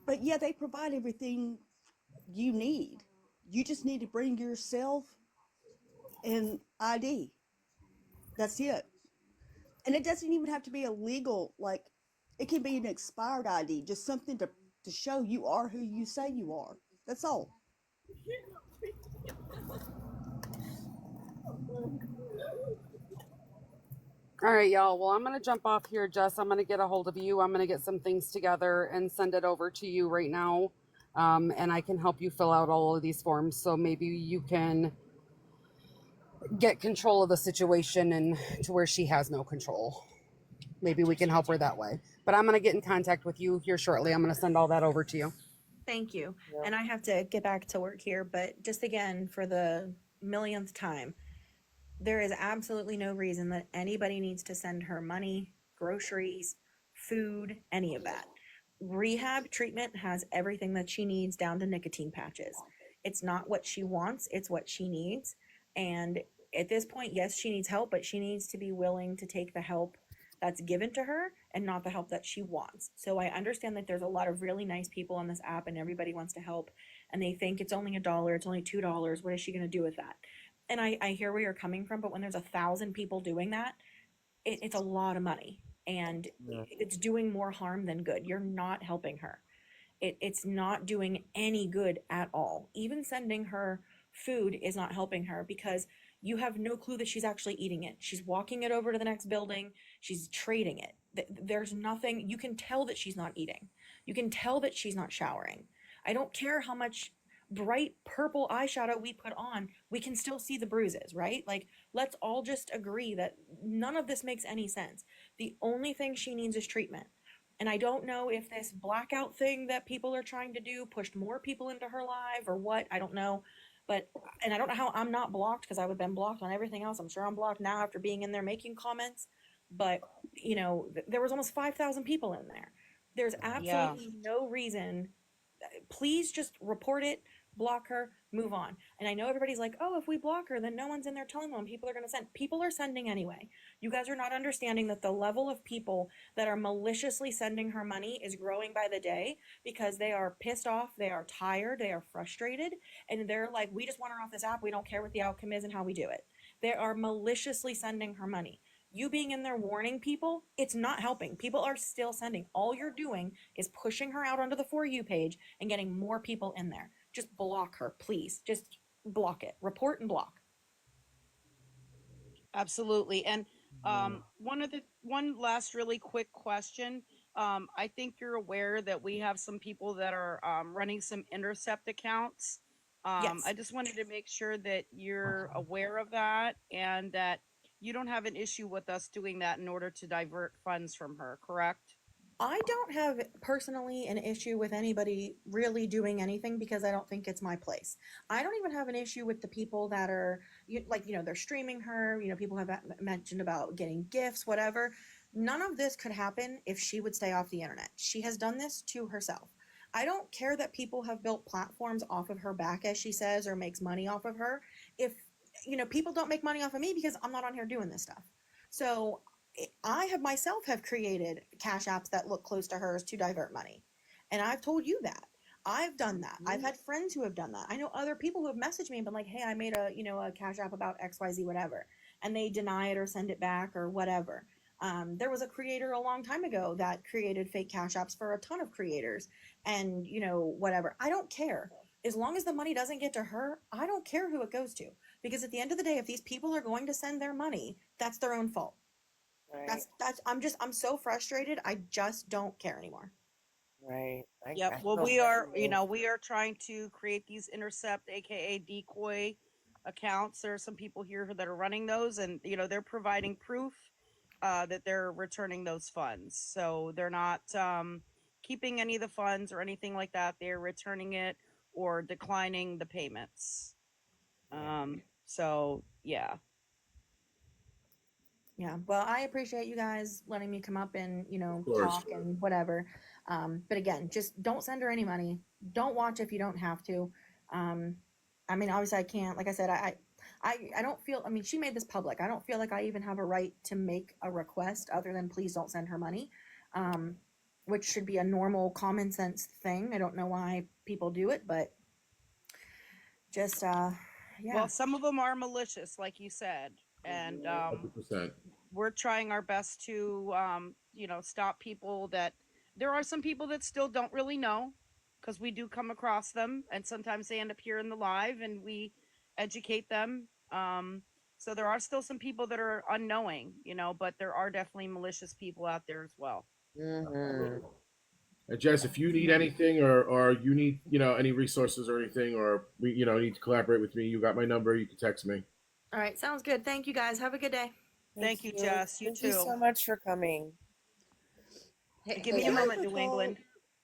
But yeah, they provide everything you need. You just need to bring yourself and ID. That's it. And it doesn't even have to be a legal, like, it can be an expired ID, just something to show you are who you say you are. That's all. All right, y'all. Well, I'm going to jump off here, Jess. I'm going to get a hold of you. I'm going to get some things together and send it over to you right now. And I can help you fill out all of these forms. So maybe you can get control of the situation and to where she has no control. Maybe we can help her that way. But I'm going to get in contact with you here shortly. I'm going to send all that over to you. Thank you. And I have to get back to work here, but just again, for the millionth time, there is absolutely no reason that anybody needs to send her money, groceries, food, any of that. Rehab treatment has everything that she needs down to nicotine patches. It's not what she wants, it's what she needs. And at this point, yes, she needs help, but she needs to be willing to take the help that's given to her and not the help that she wants. So I understand that there's a lot of really nice people on this app and everybody wants to help and they think it's only $1, it's only $2. What is she going to do with that? And I hear where you're coming from, but when there's 1,000 people doing that, it's a lot of money and it's doing more harm than good. You're not helping her. It's not doing any good at all. Even sending her food is not helping her because you have no clue that she's actually eating it. She's walking it over to the next building. She's trading it. There's nothing, you can tell that she's not eating. You can tell that she's not showering. I don't care how much bright purple eyeshadow we put on, we can still see the bruises, right? Like, let's all just agree that none of this makes any sense. The only thing she needs is treatment. And I don't know if this blackout thing that people are trying to do pushed more people into her live or what. I don't know. But, and I don't know how I'm not blocked because I would have been blocked on everything else. I'm sure I'm blocked now after being in there making comments. But, you know, there was almost 5,000 people in there. There's absolutely no reason. Please just report it, block her, move on. And I know everybody's like, oh, if we block her, then no one's in there telling them people are going to send. People are sending anyway. You guys are not understanding that the level of people that are maliciously sending her money is growing by the day because they are pissed off, they are tired, they are frustrated, and they're like, we just want her off this app. We don't care what the outcome is and how we do it. They are maliciously sending her money. You being in there warning people, it's not helping. People are still sending. All you're doing is pushing her out onto the For You page and getting more people in there. Just block her, please. Just block it. Report and block. Absolutely. And one last really quick question. I think you're aware that we have some people that are running some intercept accounts. Yes. I just wanted to make sure that you're aware of that and that you don't have an issue with us doing that in order to divert funds from her, correct? I don't have personally an issue with anybody really doing anything because I don't think it's my place. I don't even have an issue with the people that are like, they're streaming her, people have mentioned about getting gifts, whatever. None of this could happen if she would stay off the internet. She has done this to herself. I don't care that people have built platforms off of her back, as she says, or makes money off of her. If, people don't make money off of me because I'm not on here doing this stuff. So I have myself have created cash apps that look close to hers to divert money. And I've told you that. I've done that. I've had friends who have done that. I know other people who have messaged me and been like, hey, I made a cash app about XYZ, whatever. And they deny it or send it back or whatever. There was a creator a long time ago that created fake cash apps for a ton of creators and, whatever. I don't care. As long as the money doesn't get to her, I don't care who it goes to. Because at the end of the day, if these people are going to send their money, that's their own fault. Right. I'm so frustrated. I just don't care anymore. Right. Yep. Well, we are, we are trying to create these intercept, aka decoy accounts. There are some people here that are running those, and they're providing proof that they're returning those funds. So they're not keeping any of the funds or anything like that. They're returning it or declining the payments. So yeah. Yeah. Well, I appreciate you guys letting me come up and, talk and whatever. But again, just don't send her any money. Don't watch if you don't have to. I mean, obviously I can't, like I said, I don't feel, I mean, she made this public. I don't feel like I even have a right to make a request other than please don't send her money. Which should be a normal common sense thing. I don't know why people do it, but just, yeah. Well, some of them are malicious, like you said. And 100%. we're trying our best to stop people that there are some people that still don't really know, because we do come across them, and sometimes they end up here in the live and we educate them. So there are still some people that are unknowing, but there are definitely malicious people out there as well. Jess, if you need anything, or you need any resources or anything, or we need to collaborate with me, you got my number. You can text me. All right, sounds good. Thank you guys. Have a good day. Thank you, Jess. You Thank too. you so much for coming. Hey, give me a moment, New England.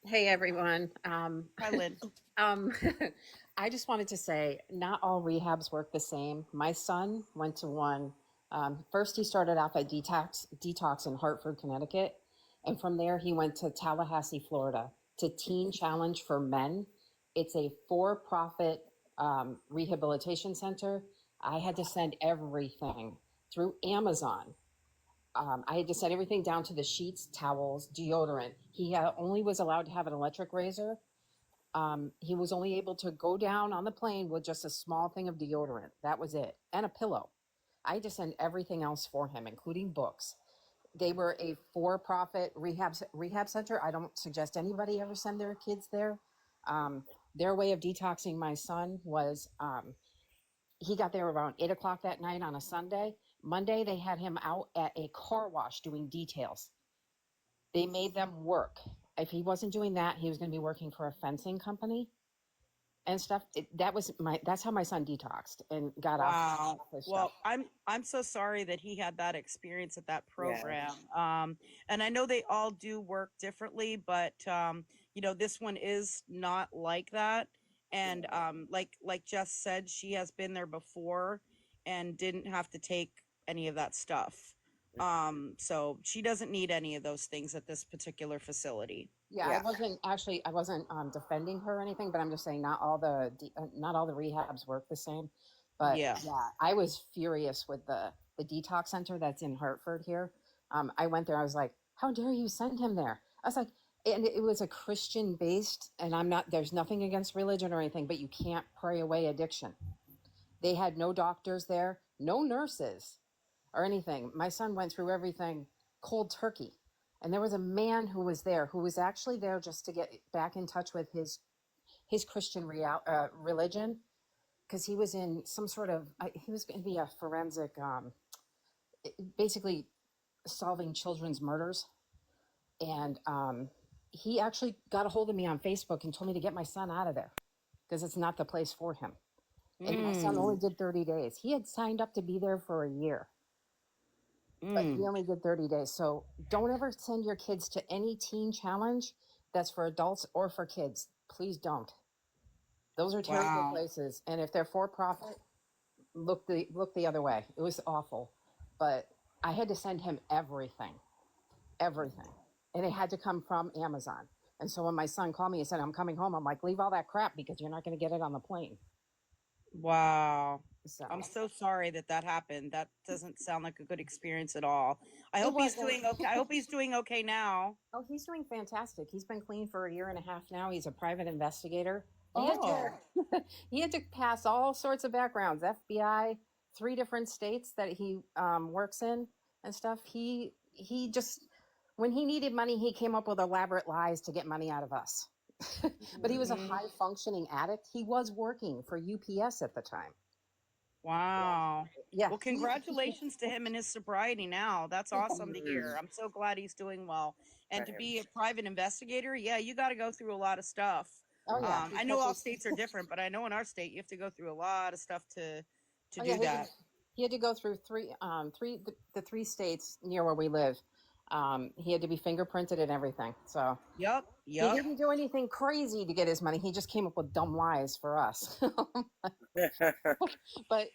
Hey everyone. Hi, Lynn. I just wanted to say, not all rehabs work the same. My son went to one. First, he started off at Detox in Hartford, Connecticut, and from there he went to Tallahassee, Florida, to Teen Challenge for Men. It's a for-profit rehabilitation center. I had to send everything through Amazon. I had to set everything down to the sheets, towels, deodorant. He only was allowed to have an electric razor. He was only able to go down on the plane with just a small thing of deodorant. That was it. And a pillow. I had to send everything else for him, including books. They were a for-profit rehab center. I don't suggest anybody ever send their kids there. Their way of detoxing my son was he got there around 8 o'clock that night on a Sunday. Monday, they had him out at a car wash doing details. They made them work. If he wasn't doing that, he was going to be working for a fencing company and stuff. That's how my son detoxed and got off his Well, stuff. I'm so sorry that he had that experience at that program. And I know they all do work differently, but this one is not like that. And like Jess said, she has been there before and didn't have to take any of that stuff. So she doesn't need any of those things at this particular facility. Yeah, I wasn't defending her or anything, but I'm just saying not all the rehabs work the same. But yeah, I was furious with the detox center that's in Hartford here. I went there. I was like, how dare you send him there? I was like, and it was a Christian based, and there's nothing against religion or anything, but you can't pray away addiction. They had no doctors there, no nurses or anything. My son went through everything cold turkey. And there was a man who was there, who was actually there just to get back in touch with his Christian religion, because he was in some sort of, he was going to be a forensic, basically solving children's murders. And he actually got a hold of me on Facebook and told me to get my son out of there because it's not the place for him. And my son only did 30 days. He had signed up to be there for a year. But he only did 30 days. So don't ever send your kids to any teen challenge that's for adults or for kids. Please don't. Those are terrible places. And if they're for profit, look the other way. It was awful. But I had to send him everything. And it had to come from Amazon. And so when my son called me and said, I'm coming home, I'm like, leave all that crap because you're not going to get it on the plane. Wow. So. I'm so sorry that happened. That doesn't sound like a good experience at all. I hope he's doing okay. I hope he's doing okay now. Oh, he's doing fantastic. He's been clean for a year and a half now. He's a private investigator. He had to pass all sorts of backgrounds, FBI, 3 different states that he works in and stuff. He just, when he needed money, he came up with elaborate lies to get money out of us. But he was a high functioning addict. He was working for UPS at the time. Wow. Yeah. Well, congratulations to him and his sobriety now. That's awesome to hear. I'm so glad he's doing well. And to be a private investigator, yeah, you got to go through a lot of stuff. Oh yeah. I know all states are different, but I know in our state you have to go through a lot of stuff to Oh yeah, do that. he had to go through the 3 states near where we live. He had to be fingerprinted and everything. So Yep. he didn't do anything crazy to get his money. He just came up with dumb lies for us. But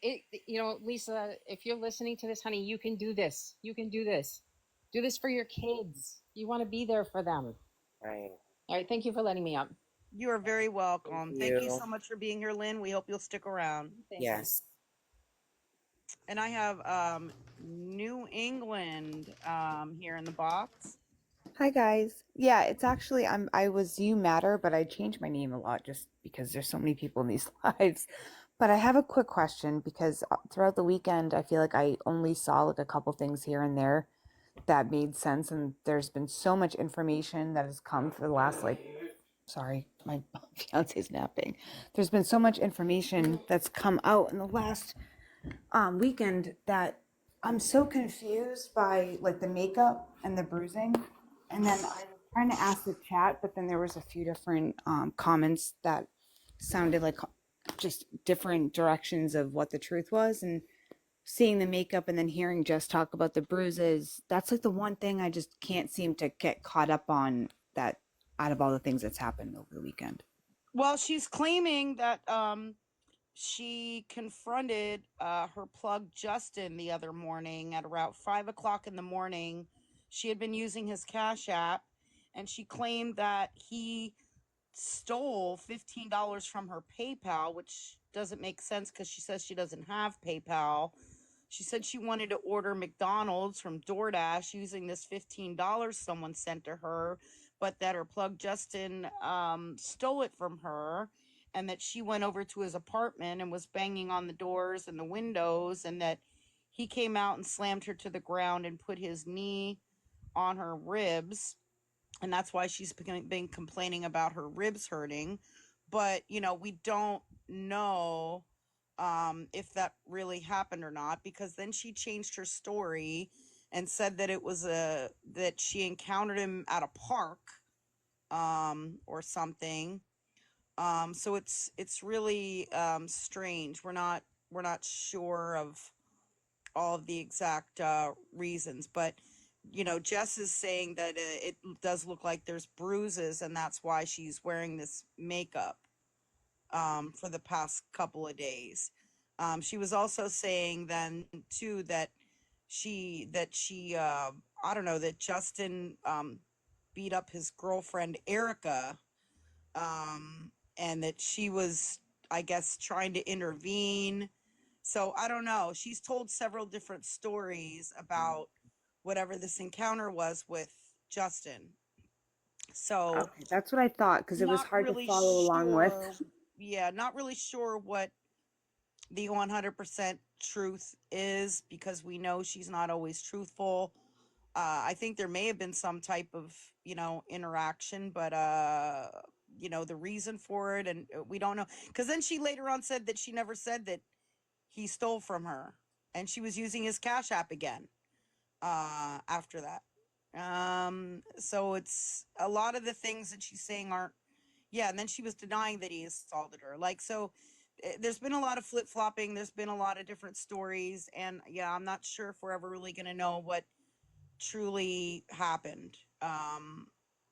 Lisa, if you're listening to this, honey, you can do this. You can do this. Do this for your kids. You want to be there for them. Right. All right. Thank you for letting me up. You are very welcome. Thank you so much for being here, Lynn. We hope you'll stick around. Yes. And I have New England here in the box. Hi guys. Yeah, it's actually I was You Matter, but I changed my name a lot just because there's so many people in these lives. But I have a quick question because throughout the weekend I feel like I only saw like a couple things here and there that made sense, and there's been so much information that has come for the last sorry, my fiance's napping. There's been so much information that's come out in the last weekend that I'm so confused by like the makeup and the bruising. And then I was trying to ask the chat, but then there was a few different comments that sounded like just different directions of what the truth was. And seeing the makeup and then hearing Jess talk about the bruises, that's like the one thing I just can't seem to get caught up on, that out of all the things that's happened over the weekend. Well, she's claiming that she confronted her plug Justin the other morning at around 5 o'clock in the morning. She had been using his Cash App, and she claimed that he stole $15 from her PayPal, which doesn't make sense because she says she doesn't have PayPal. She said she wanted to order McDonald's from DoorDash using this $15 someone sent to her, but that her plug Justin stole it from her, and that she went over to his apartment and was banging on the doors and the windows, and that he came out and slammed her to the ground and put his knee on her ribs. And that's why she's been complaining about her ribs hurting. But, we don't know if that really happened or not, because then she changed her story and said that it was that she encountered him at a park or something. So it's really strange. We're not sure of all of the exact reasons, but Jess is saying that it does look like there's bruises, and that's why she's wearing this makeup for the past couple of days. She was also saying then too that she I don't know, that Justin beat up his girlfriend Erica, and that she was, I guess, trying to intervene. So I don't know. She's told several different stories about whatever this encounter was with Justin. So okay, that's what I thought, because it was hard to follow along with. Yeah, not really sure what the 100% truth is, because we know she's not always truthful. I think there may have been some type of, interaction, but, the reason for it, and we don't know. Because then she later on said that she never said that he stole from her, and she was using his Cash App again after that. So it's a lot of the things that she's saying aren't, yeah, and then she was denying that he assaulted her. So there's been a lot of flip-flopping, there's been a lot of different stories, and yeah, I'm not sure if we're ever really going to know what truly happened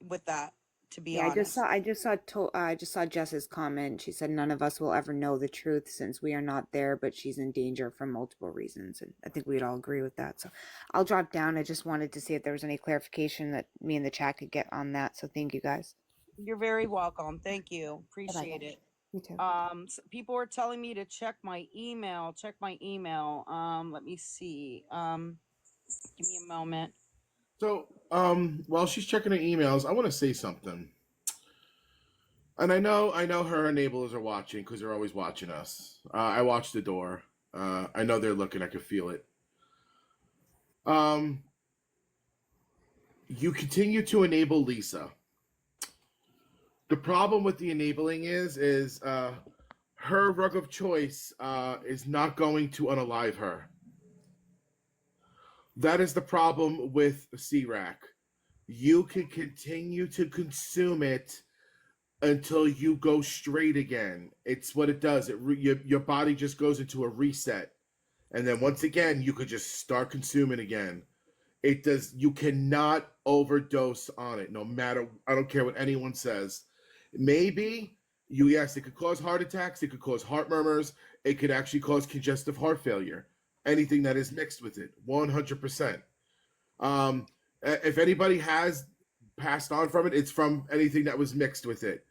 with that, to be honest. I just saw Jess's comment. She said none of us will ever know the truth since we are not there, but she's in danger for multiple reasons, and I think we'd all agree with that. So I'll drop down. I just wanted to see if there was any clarification that me and the chat could get on that. So thank you guys. You're very welcome. Thank you. Appreciate it. You too. So people are telling me to check my email. Let me see. Give me a moment. So, while she's checking her emails, I want to say something. And I know her enablers are watching, because they're always watching us. I watched the door. I know they're looking. I can feel it. You continue to enable Lisa. The problem with the enabling is her rug of choice is not going to unalive her. That is the problem with C-Rack. You can continue to consume it until you go straight again. It's what it does. Your body just goes into a reset, and then once again you could just start consuming again. It does. You cannot overdose on it. No matter, I don't care what anyone says. Maybe yes, it could cause heart attacks. It could cause heart murmurs. It could actually cause congestive heart failure. Anything that is mixed with it, 100%. If anybody has passed on from it, it's from anything that was mixed with it.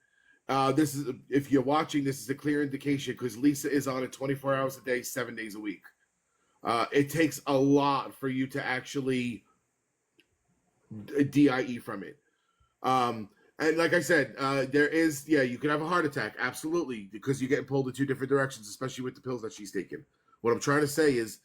This is, if you're watching, this is a clear indication because Lisa is on it 24 hours a day, 7 days a week. It takes a lot for you to actually DIE from it. And like I said, there is, you can have a heart attack, absolutely, because you're getting pulled in two different directions, especially with the pills that she's taking. What I'm trying to say is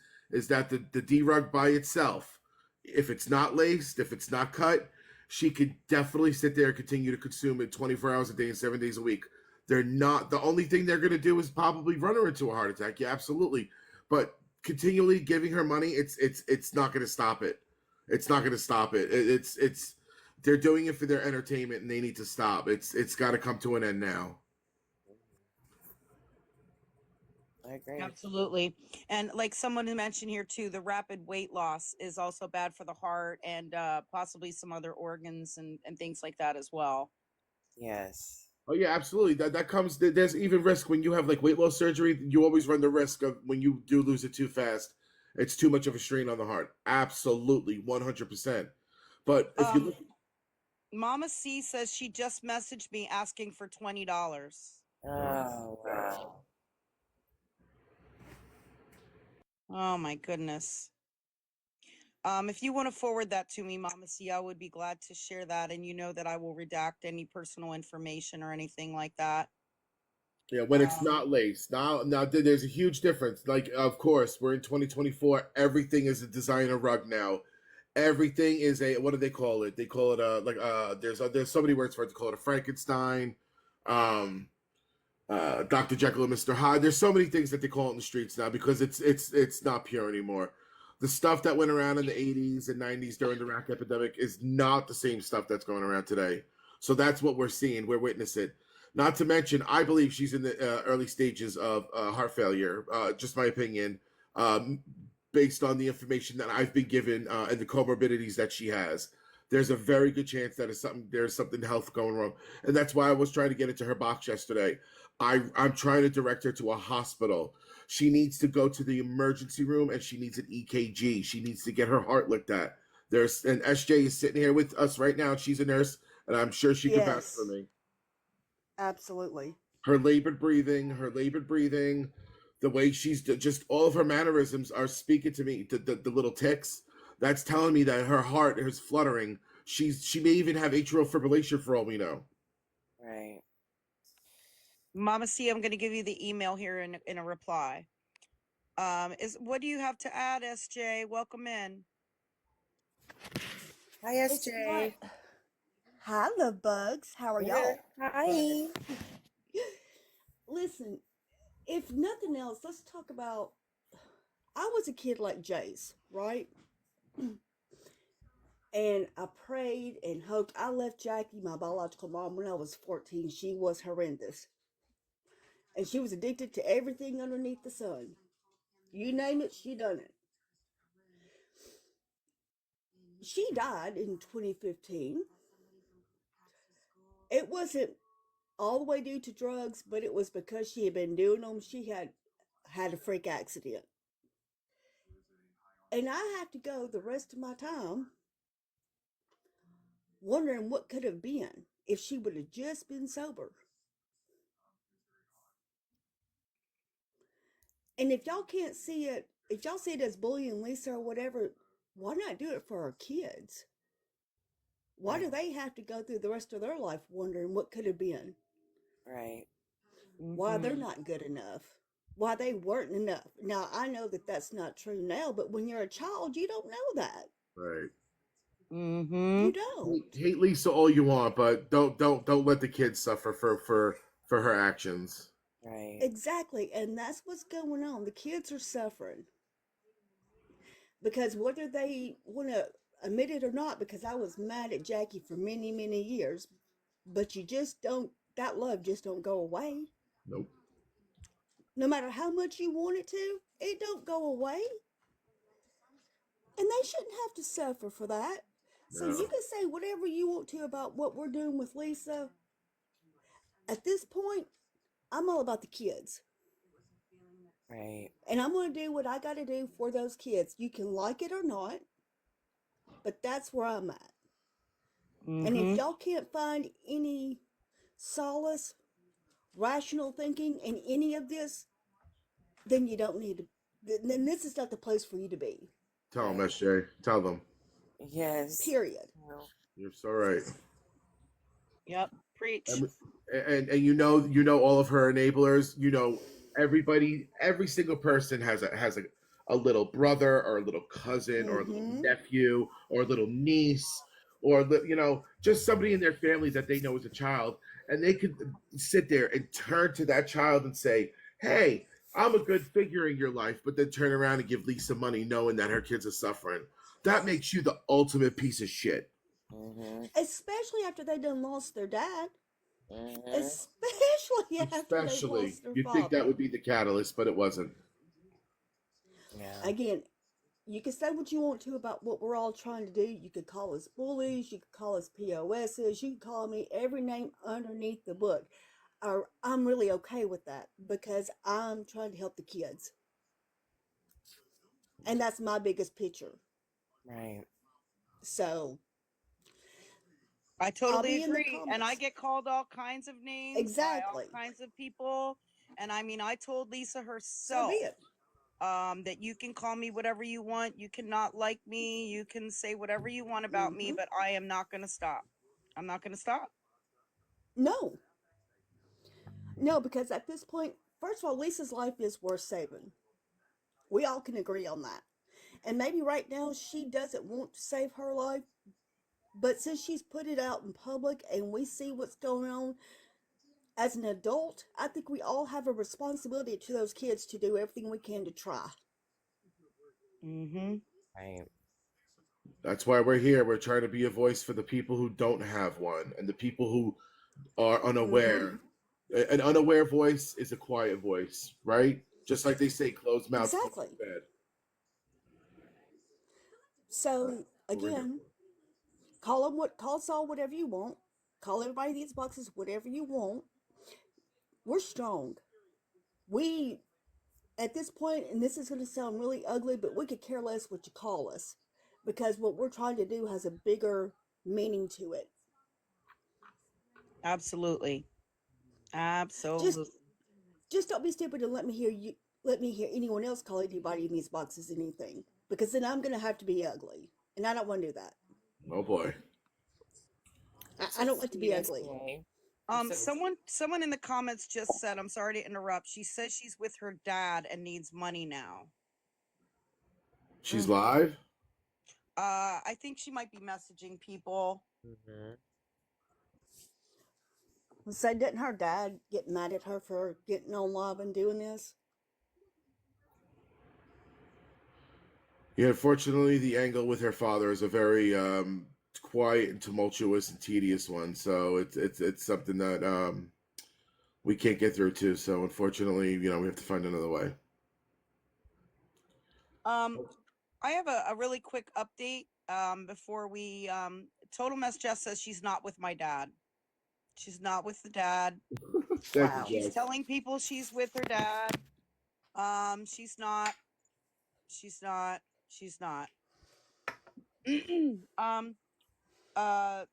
that the D-Rug by itself, if it's not laced, if it's not cut, she could definitely sit there and continue to consume it 24 hours a day and 7 days a week. They're not, the only thing they're going to do is probably run her into a heart attack. Yeah, absolutely. But continually giving her money, it's not going to stop it. It's not going to stop it. It's they're doing it for their entertainment, and they need to stop. It's got to come to an end now. I agree. Absolutely. And like someone who mentioned here too, the rapid weight loss is also bad for the heart and possibly some other organs and things like that as well. Yes. Oh yeah, absolutely. That comes. There's even risk when you have like weight loss surgery. You always run the risk of when you do lose it too fast. It's too much of a strain on the heart. Absolutely, 100%. But if you look, Mama C says she just messaged me asking for $20. Oh wow. Oh my goodness. If you want to forward that to me, Mama C, I would be glad to share that. And you know that I will redact any personal information or anything like that. yeah, when it's not laced. Now there's a huge difference. Like, of course, we're in 2024. Everything is a designer rug now. Everything is a, what do they call it? They call it there's so many words for it. They call it a Frankenstein, Dr. Jekyll and Mr. Hyde. There's so many things that they call it in the streets now because it's not pure anymore. The stuff that went around in the 80s and 90s during the rack epidemic is not the same stuff that's going around today. So that's what we're seeing. We're witnessing. Not to mention, I believe she's in the early stages of heart failure. Just my opinion, based on the information that I've been given and the comorbidities that she has. There's a very good chance that there's something health going wrong, and that's why I was trying to get into her box yesterday. I'm trying to direct her to a hospital. She needs to go to the emergency room and she needs an EKG. She needs to get her heart looked at. And SJ is sitting here with us right now. She's a nurse, and I'm sure she can vouch for me. Absolutely. Her labored breathing, the way she's just all of her mannerisms are speaking to me. The little ticks, that's telling me that her heart is fluttering. She may even have atrial fibrillation for all we know. Right. Mama C, I'm going to give you the email here in a reply. What do you have to add, SJ? Welcome in. Hi, SJ. Hi, love bugs. How are y'all? Hi. Listen, if nothing else, let's talk about. I was a kid like Jay's, right? And I prayed and hoped. I left Jackie, my biological mom, when I was 14. She was horrendous. And she was addicted to everything underneath the sun. You name it, she done it. She died in 2015. It wasn't all the way due to drugs, but it was because she had been doing them. She had a freak accident. And I have to go the rest of my time wondering what could have been if she would have just been sober. And if y'all can't see it, if y'all see it as bullying Lisa or whatever, why not do it for our kids? Why do they have to go through the rest of their life wondering what could have been? Right. Why they're not good enough? Why they weren't enough? Now, I know that that's not true now, but when you're a child, you don't know that. Right. You don't. Hate Lisa all you want, but don't let the kids suffer for her actions. Right. Exactly. And that's what's going on. The kids are suffering because whether they want to admit it or not, because I was mad at Jackie for many, many years, but you just don't, that love just don't go away. Nope. No matter how much you want it to, it don't go away. And they shouldn't have to suffer for that. So No. you can say whatever you want to about what we're doing with Lisa. At this point, I'm all about the kids. Right. And I'm going to do what I got to do for those kids. You can like it or not, but that's where I'm at. And if y'all can't find any solace, rational thinking in any of this, then you don't need to. Then this is not the place for you to be. Tell them, SJ. Tell them. Yes. Period. You're so right. Yep. Preach. And you know all of her enablers. You know every single person has a little brother or a little cousin or a little nephew or a little niece or just somebody in their family that they know as a child, and they could sit there and turn to that child and say, "Hey, I'm a good figure in your life," but then turn around and give Lisa money knowing that her kids are suffering. That makes you the ultimate piece of shit. Especially after they done lost their dad. Especially after they lost their You'd think that father. would be the catalyst, but it wasn't. Yeah. Again, you can say what you want to about what we're all trying to do. You could call us bullies, you could call us POSs, you can call me every name underneath the book. I'm really okay with that because I'm trying to help the kids. And that's my biggest picture. Right. So I totally agree. comments. And I get called all kinds of names by all kinds of people. And I mean, I told Lisa herself, so be it. That you can call me whatever you want. You cannot like me. You can say whatever you want about me, but I am not going to stop. I'm not going to stop. No. No, because at this point, first of all, Lisa's life is worth saving. We all can agree on that. And maybe right now she doesn't want to save her life, but since she's put it out in public and we see what's going on, as an adult, I think we all have a responsibility to those kids to do everything we can to try. Right. That's why we're here. We're trying to be a voice for the people who don't have one and the people who are unaware. An unaware voice is a quiet voice, right? Just like they say, closed mouths. Exactly. So again, call us all whatever you want. Call everybody in these boxes whatever you want. We're strong. We, at this point, and this is going to sound really ugly, but we could care less what you call us because what we're trying to do has a bigger meaning to it. Absolutely. Just don't be stupid and let me hear anyone else call anybody in these boxes anything, because then I'm going to have to be ugly, and I don't want to do that. Oh boy. I don't like to be ugly. Someone in the comments just said, I'm sorry to interrupt. She says she's with her dad and needs money now. She's live? I think she might be messaging people. So didn't her dad get mad at her for getting on live and doing this? Yeah, unfortunately, the angle with her father is a very quiet and tumultuous and tedious one. So it's something that we can't get through to. So unfortunately, we have to find another way. I have a really quick update before we TotalMessJess says she's not with my dad. She's not with the dad. Wow. She's telling people she's with her dad. She's not.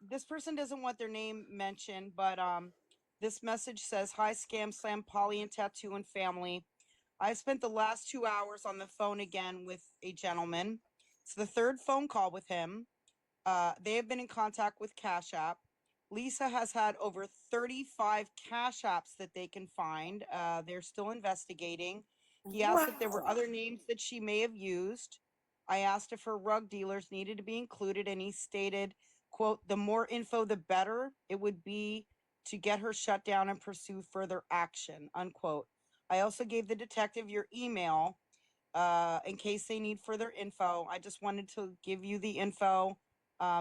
This person doesn't want their name mentioned, but this message says, "Hi, Scam Slam, Polly and Tattoo and Family. I spent the last 2 hours on the phone again with a gentleman. It's the third phone call with him. They have been in contact with Cash App. Lisa has had over 35 Cash Apps that they can find. They're still investigating. He asked if there were other names that she may have used. I asked if her rug dealers needed to be included, and he stated, quote, the more info, the better. It would be to get her shut down and pursue further action, unquote. I also gave the detective your email in case they need further info. I just wanted to give you the info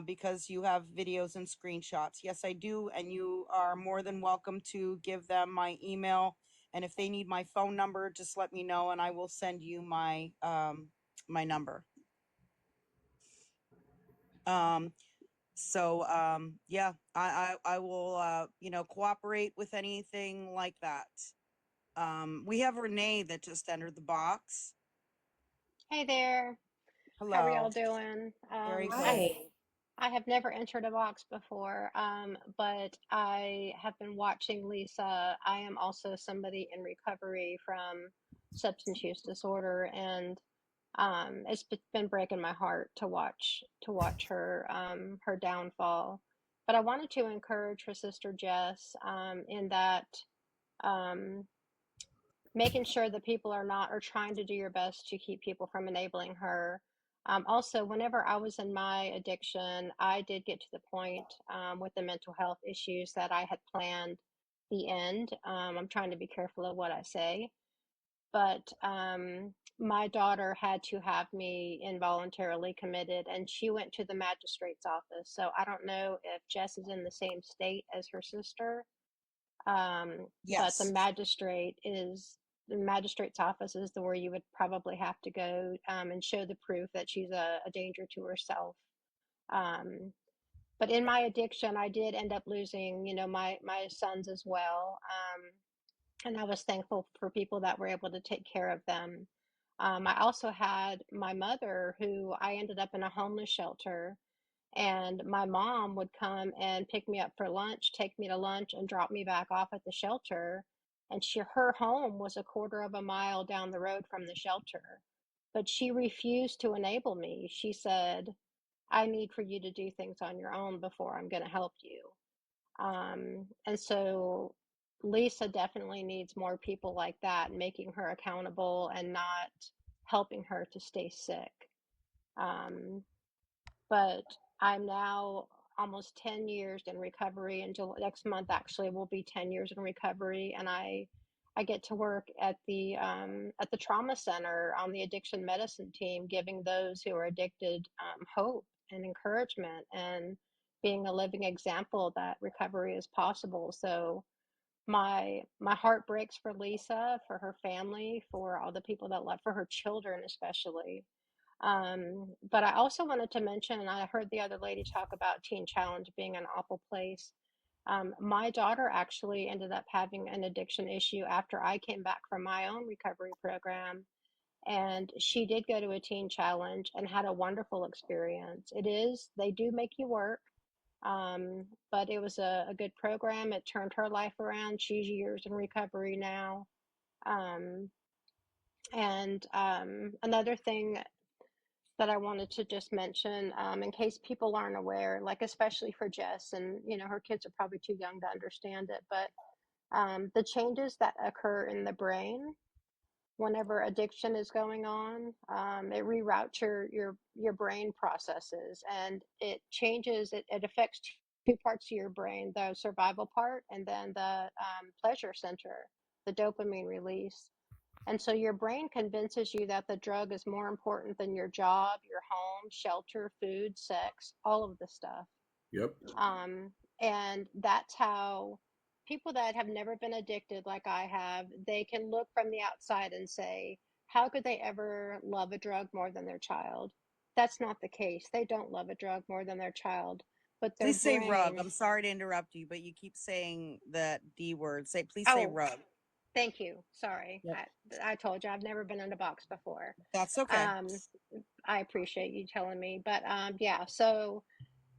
because you have videos and screenshots. Yes, I do. And you are more than welcome to give them my email. And if they need my phone number, just let me know and I will send you my my number. Yeah, I will cooperate with anything like that. We have Renee that just entered the box. Hey there. How are y'all Hello. doing? Very good. I have never entered a box before, but I have been watching Lisa. I am also somebody in recovery from substance use disorder, and it's been breaking my heart to watch her her downfall. But I wanted to encourage her sister Jess in that um, making sure that people are trying to do your best to keep people from enabling her. Also, whenever I was in my addiction, I did get to the point with the mental health issues that I had planned the end. I'm trying to be careful of what I say, but my daughter had to have me involuntarily committed, and she went to the magistrate's office. So I don't know if Jess is in the same state as her sister, but Yes. the magistrate's office is the where you would probably have to go and show the proof that she's a danger to herself. Um, but in my addiction, I did end up losing, my sons as well. And I was thankful for people that were able to take care of them. I also had my mother, who I ended up in a homeless shelter, and my mom would come and pick me up for lunch, take me to lunch, and drop me back off at the shelter. And her home was a quarter of a mile down the road from the shelter. But she refused to enable me. She said, I need for you to do things on your own before I'm going to help you. And so Lisa definitely needs more people like that, making her accountable and not helping her to stay sick. Um, but I'm now almost 10 years in recovery, and next month actually will be 10 years in recovery, and I get to work at the trauma center on the addiction medicine team, giving those who are addicted hope and encouragement, and being a living example that recovery is possible. So my heart breaks for Lisa, for her family, for all the people that love, for her children especially. But I also wanted to mention, and I heard the other lady talk about Teen Challenge being an awful place. My daughter actually ended up having an addiction issue after I came back from my own recovery program. And she did go to a Teen Challenge and had a wonderful experience. They do make you work, but it was a good program. It turned her life around. She's years in recovery now. Um, and another thing that I wanted to just mention, in case people aren't aware, like especially for Jess, and her kids are probably too young to understand it, but the changes that occur in the brain whenever addiction is going on, it reroutes your brain processes, and it changes. It affects two parts of your brain: the survival part, and then the pleasure center, the dopamine release. And so your brain convinces you that the drug is more important than your job, your home, shelter, food, sex, all of the stuff. Yep. And that's how people that have never been addicted like I have, they can look from the outside and say, how could they ever love a drug more than their child? That's not the case. They don't love a drug more than their child, but their Please say rug. brain. I'm sorry to interrupt you, but you keep saying that D word. Please say Oh, rug. thank you. Sorry. Yep. I told you I've never been in a box before. That's okay. I appreciate you telling me. But yeah, so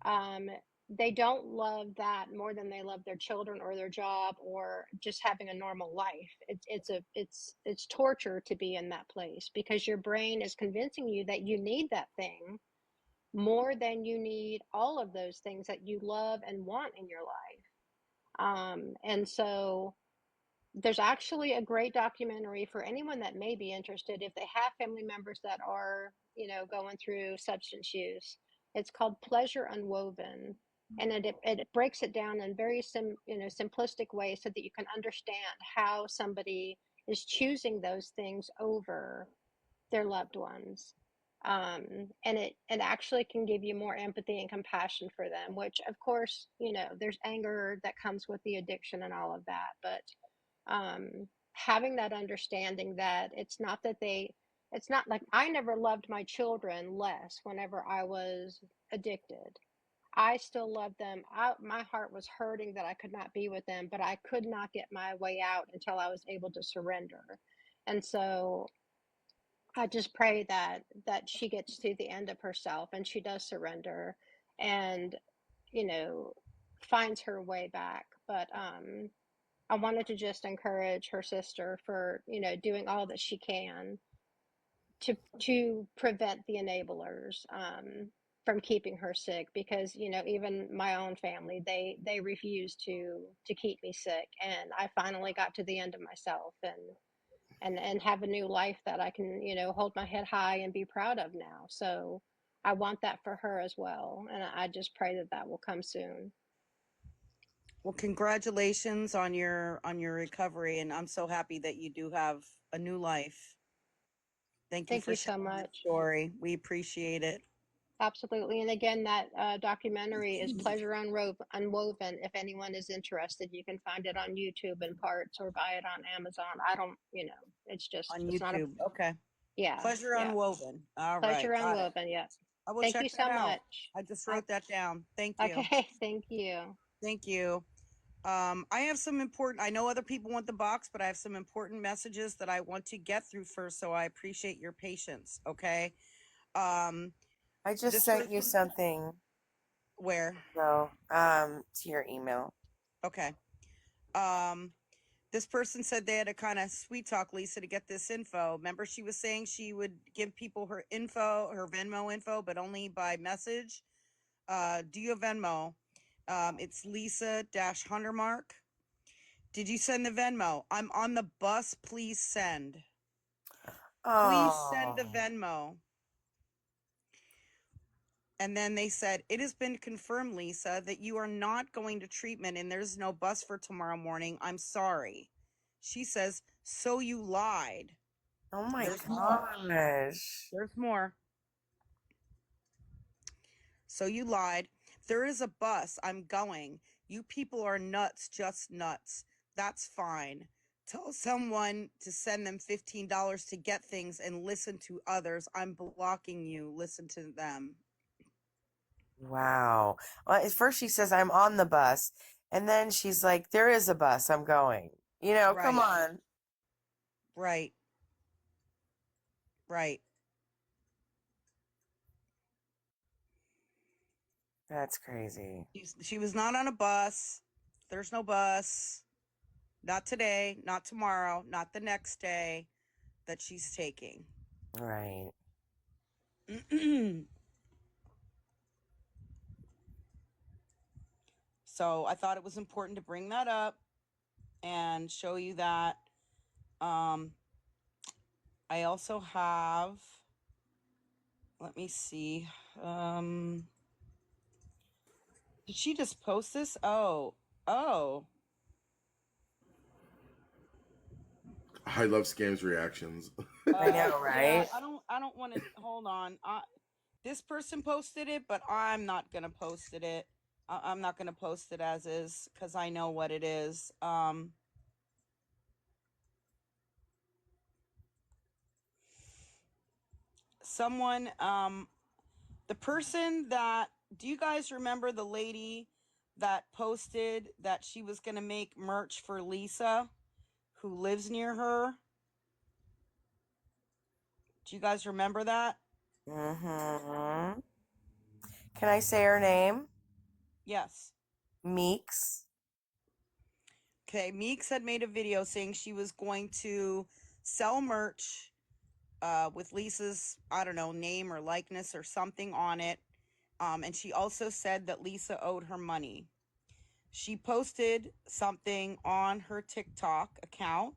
um, they don't love that more than they love their children or their job or just having a normal life. It's torture to be in that place because your brain is convincing you that you need that thing more than you need all of those things that you love and want in your life. And so there's actually a great documentary for anyone that may be interested if they have family members that are, going through substance use. It's called Pleasure Unwoven. and it breaks it down in very simplistic ways so that you can understand how somebody is choosing those things over their loved ones. And it actually can give you more empathy and compassion for them, which of course, there's anger that comes with the addiction and all of that, but having that understanding that it's not like I never loved my children less whenever I was addicted. I still loved them. My heart was hurting that I could not be with them, but I could not get my way out until I was able to surrender. And so I just pray that she gets to the end of herself and she does surrender and, you know, finds her way back. But I wanted to just encourage her sister for, doing all that she can to prevent the enablers from keeping her sick, because even my own family, they refuse to keep me sick, and I finally got to the end of myself and have a new life that I can hold my head high and be proud of now. So I want that for her as well, and I just pray that will come soon. Well, congratulations on your recovery, and I'm so happy that you do have a new life. Thank you for so sharing your much. story. We appreciate it. Absolutely. And again, that documentary is Pleasure Unwoven. If anyone is interested, you can find it on YouTube in parts or buy it on Amazon. I don't, it's just On it's not a YouTube. Okay. yeah. Pleasure Yeah. Unwoven. All Pleasure right. Got it. Unwoven. Yeah. I will Thank check you that so out. much. I just wrote that down. Thank you. Okay. Thank you. Thank you. I have some important, I know other people want the box, but I have some important messages that I want to get through first. So I appreciate your patience. Okay. I just sent you something. Where? So, to your email. Okay. This person said they had to kind of sweet talk Lisa to get this info. Remember, she was saying she would give people her info, her Venmo info, but only by message. Do you have Venmo? It's Lisa-Huntermark. Did you send the Venmo? I'm on the bus. Please send. Please send the Venmo. And then they said, it has been confirmed, Lisa, that you are not going to treatment and there's no bus for tomorrow morning. I'm sorry. She says, so you lied. Oh my There's gosh. There's more. So you lied. There is a bus. I'm going. You people are nuts, just nuts. That's fine. Tell someone to send them $15 to get things and listen to others. I'm blocking you. Listen to them. Wow. Well, at first she says, I'm on the bus. And then she's like, there is a bus. I'm going. Come on. Right. Right. That's crazy. She was not on a bus. There's no bus. Not today, not tomorrow, not the next day that she's taking. Right. So I thought it was important to bring that up and show you that. I also have, let me see. Did she just post this? Oh. I love Scam's reactions. I know, right? Yeah, I don't want to, hold on. This person posted it, but I'm not going to post it. I'm not going to post it as is because I know what it is. Someone, the person that, do you guys remember the lady that posted that she was going to make merch for Lisa, who lives near her? Do you guys remember that? Mm-hmm. Can I say her name? Yes. Meeks. Okay, Meeks had made a video saying she was going to sell merch with Lisa's, I don't know, name or likeness or something on it. And she also said that Lisa owed her money. She posted something on her TikTok account.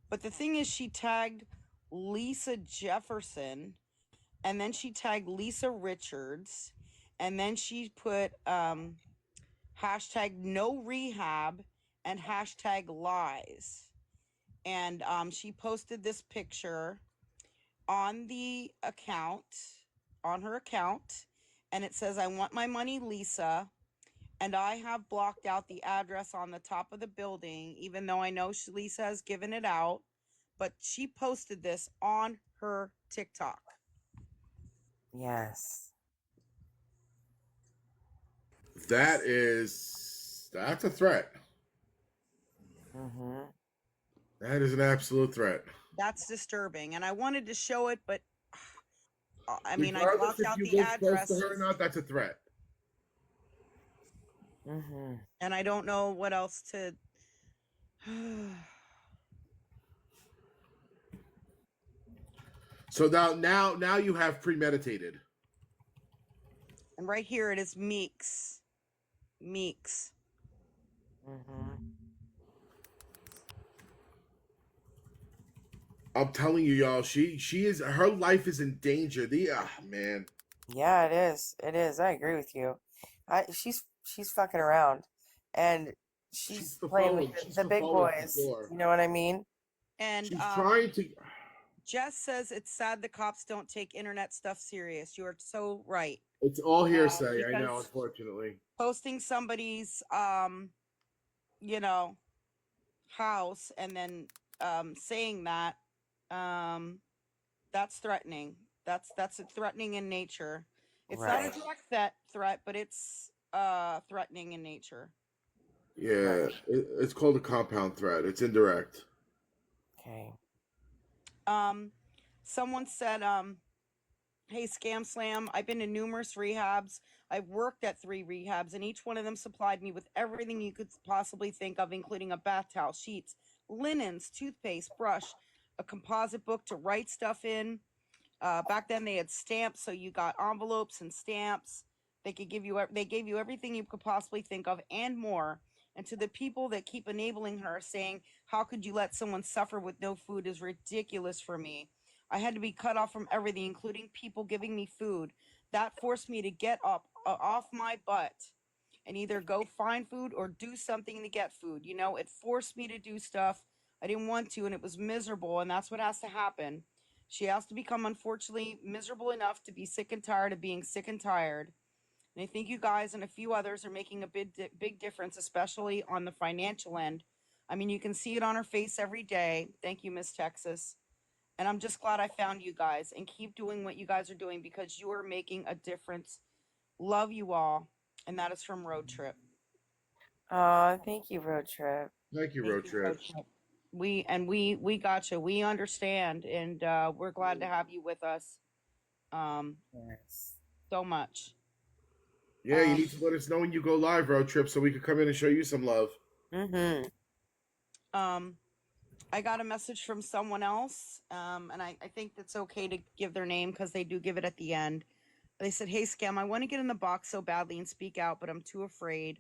But the thing is, she tagged Lisa Jefferson, and then she tagged Lisa Richards, And then she put hashtag no rehab and hashtag lies. And she posted this picture on the account, on her account, and it says, I want my money, Lisa. And I have blocked out the address on the top of the building, even though I know Lisa has given it out. But she posted this on her TikTok. Yes. That's a threat. Mm-hmm. That is an absolute threat. That's disturbing. And I wanted to show it, but I mean, I Regardless blocked if out you the live close address. to her or not, that's a threat. Mm-hmm. And I don't know what else to. So now you have premeditated. And right here it is Meeks. Meeks. Mm-hmm. I'm telling you, y'all, her life is in danger. Man. Yeah, it is. It is. I agree with you. She's fucking around, and she's playing with the big boys. You know what I mean? And she's trying to. Jess says it's sad the cops don't take internet stuff serious. You are so right. It's all hearsay. I know, unfortunately. Posting somebody's, house and then saying that, that's threatening. That's threatening in nature. It's not a direct threat, but it's threatening in nature. Yeah, it's called a compound threat. It's indirect. Okay. Someone said, hey, Scam Slam, I've been to numerous rehabs. I've worked at 3 rehabs, and each one of them supplied me with everything you could possibly think of, including a bath towel, sheets, linens, toothpaste, brush, a composite book to write stuff in. Back then they had stamps, so you got envelopes and stamps. They gave you everything you could possibly think of and more. And to the people that keep enabling her, saying, how could you let someone suffer with no food, is ridiculous for me. I had to be cut off from everything, including people giving me food. That forced me to get up off my butt and either go find food or do something to get food. It forced me to do stuff I didn't want to, and it was miserable, and that's what has to happen. She has to become, unfortunately, miserable enough to be sick and tired of being sick and tired. And I think you guys and a few others are making a big difference, especially on the financial end. I mean, you can see it on her face every day. Thank you, Miss Texas. And I'm just glad I found you guys, and keep doing what you guys are doing because you are making a difference. Love you all. And that is from Road Trip. Thank you, Road Trip. Thank you, Road Trip. We got you. We understand, and we're glad to have you with us. Yes. So much. Yeah, you need to let us know when you go live, Road Trip, so we could come in and show you some love. Mm-hmm. I got a message from someone else, and I think that's okay to give their name because they do give it at the end. They said, hey, Scam, I want to get in the box so badly and speak out, but I'm too afraid.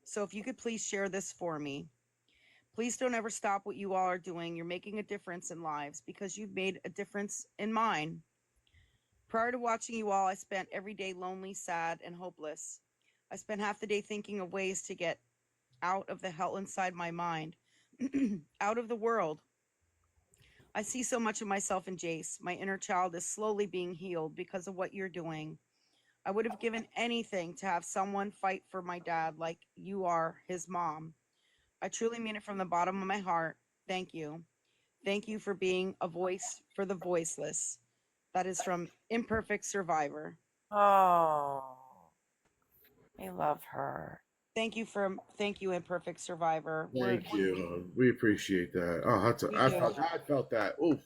So if you could please share this for me. Please don't ever stop what you all are doing. You're making a difference in lives because you've made a difference in mine. Prior to watching you all, I spent every day lonely, sad, and hopeless. I spent half the day thinking of ways to get out of the hell inside my mind, out of the world. I see so much of myself in Jace. My inner child is slowly being healed because of what you're doing. I would have given anything to have someone fight for my dad like you are his mom. I truly mean it from the bottom of my heart. Thank you. Thank you for being a voice for the voiceless. That is from Imperfect Survivor. Oh, I love her. Thank you, Imperfect Survivor. Thank you. We appreciate that. Oh, I felt that. Oof.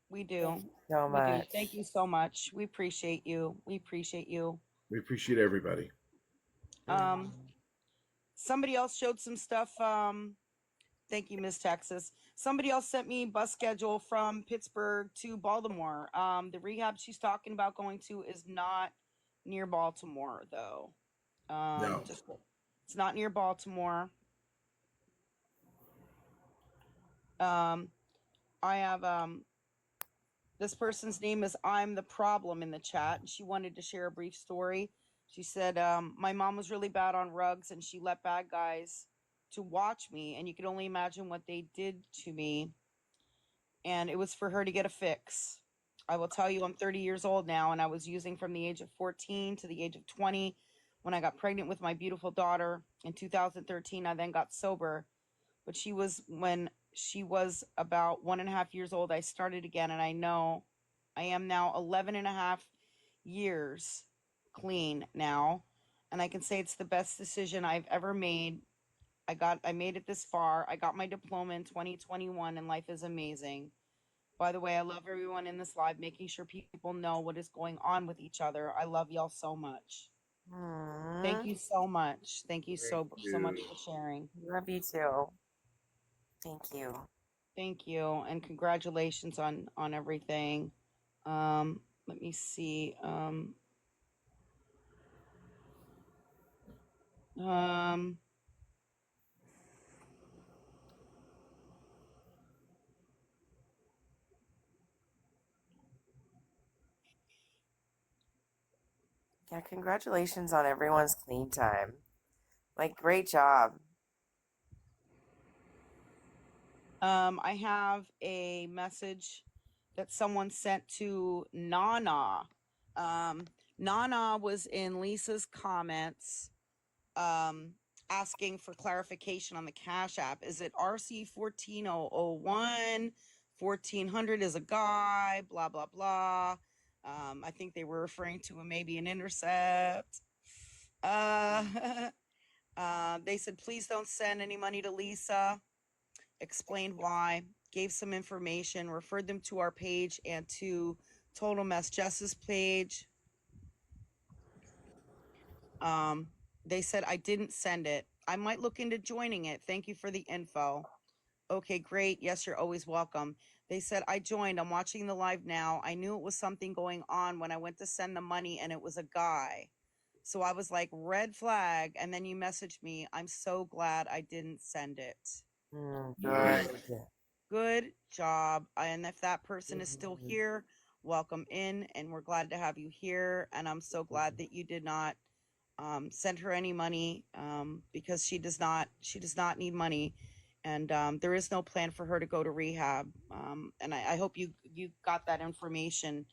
We do. So much. Thank you so much. We appreciate you. We appreciate you. We appreciate everybody. Somebody else showed some stuff. Thank you, Miss Texas. Somebody else sent me bus schedule from Pittsburgh to Baltimore. The rehab she's talking about going to is not near Baltimore, though. No. It's not near Baltimore. I have this person's name is I'm the Problem in the chat, and she wanted to share a brief story. She said, my mom was really bad on rugs and she let bad guys to watch me, and you could only imagine what they did to me. And it was for her to get a fix. I will tell you, I'm 30 years old now, and I was using from the age of 14 to the age of 20. When I got pregnant with my beautiful daughter in 2013, I then got sober. But when she was about 1.5 years old, I started again, and I know I am now 11.5 years clean now. And I can say it's the best decision I've ever made. I made it this far. I got my diploma in 2021, and life is amazing. By the way, I love everyone in this live, making sure people know what is going on with each other. I love y'all so much. Thank you so much. Thank you so much for sharing. Love you too. Thank you. Thank you, and congratulations on everything. Let me see. Yeah, congratulations on everyone's clean time. Like, great job. I have a message that someone sent to Nana. Nana was in Lisa's comments, asking for clarification on the Cash App. Is it RC 14001? 1400 is a guy, blah, blah, blah. I think they were referring to maybe an intercept. They said, please don't send any money to Lisa. Explained why, gave some information, referred them to our page and to TotalMessJess's page. They said I didn't send it. I might look into joining it. Thank you for the info. Okay, great. Yes, you're always welcome. They said I joined. I'm watching the live now. I knew it was something going on when I went to send the money and it was a guy. So I was like, red flag. And then you messaged me. I'm so glad I didn't send it. Good. Good job. And if that person is still here, welcome in. And we're glad to have you here. And I'm so glad that you did not send her any money, because she does not need money. And there is no plan for her to go to rehab. And I hope you got that information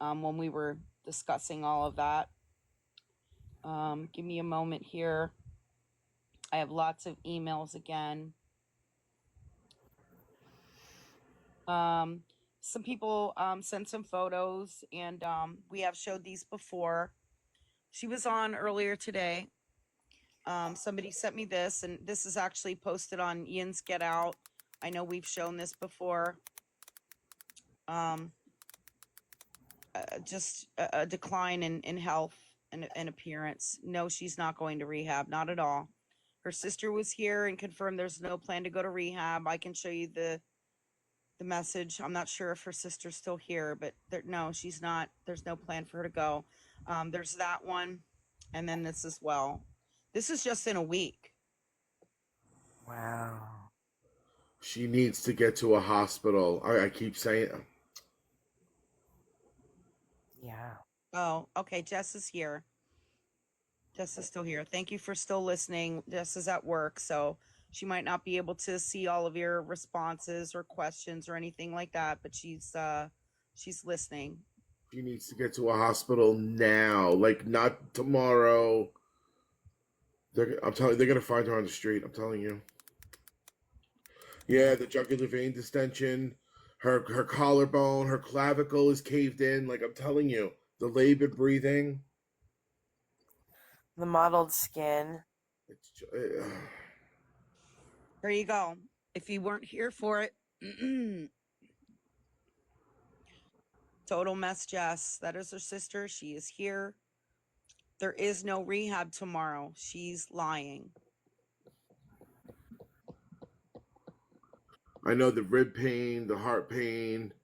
when we were discussing all of that. Give me a moment here. I have lots of emails again. Some people sent some photos, and we have showed these before. She was on earlier today. Somebody sent me this, and this is actually posted on Yin's Get Out. I know we've shown this before. Just a decline in health and appearance. No, she's not going to rehab, not at all. Her sister was here and confirmed there's no plan to go to rehab. I can show you the message. I'm not sure if her sister's still here, but no, she's not. There's no plan for her to go. There's that one, and then this as well. This is just in a week. Wow. She needs to get to a hospital. I keep saying. Yeah. Oh, okay. Jess is here. Jess is still here. Thank you for still listening. Jess is at work, so she might not be able to see all of your responses or questions or anything like that, but she's listening. She needs to get to a hospital now, like not tomorrow. I'm telling you, they're gonna find her on the street. I'm telling you. Yeah, the jugular vein distension, her collarbone, her clavicle is caved in. Like I'm telling you, the labored breathing. The mottled skin. There you go. If you weren't here for it, Total Mess Jess. That is her sister. She is here. There is no rehab tomorrow. She's lying. I know the rib pain, the heart pain.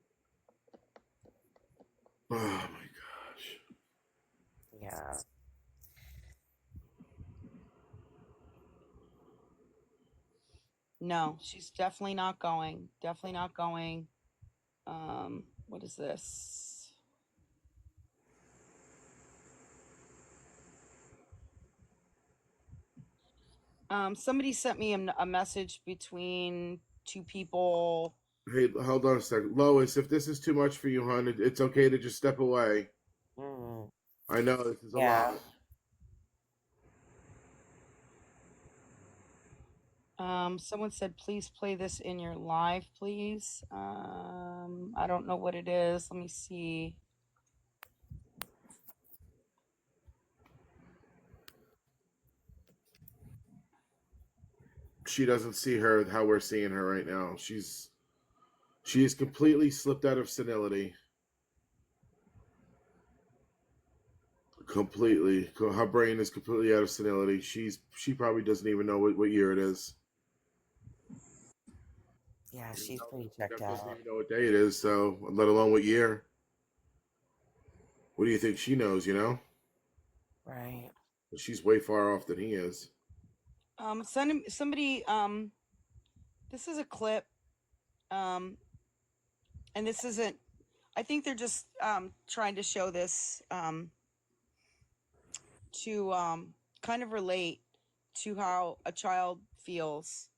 Oh my gosh. Yeah. No, she's definitely not going. Definitely not going. What is this? Somebody sent me a message between two people. Hey, hold on a second. Lois, if this is too much for you, hon, it's okay to just step away. I know this is a lot. Someone said, please play this in your live, please. I don't know what it is. Let me see. She doesn't see her how we're seeing her right now. She is completely slipped out of senility. Completely. Her brain is completely out of senility. She probably doesn't even know what year it is. Yeah, she's pretty checked out. Doesn't even know what day it is, so let alone what year. What do you think she knows, you know? Right. But she's way far off than he is. Send him somebody, this is a clip. And this isn't, I think they're just trying to show this to kind of relate to how a child feels.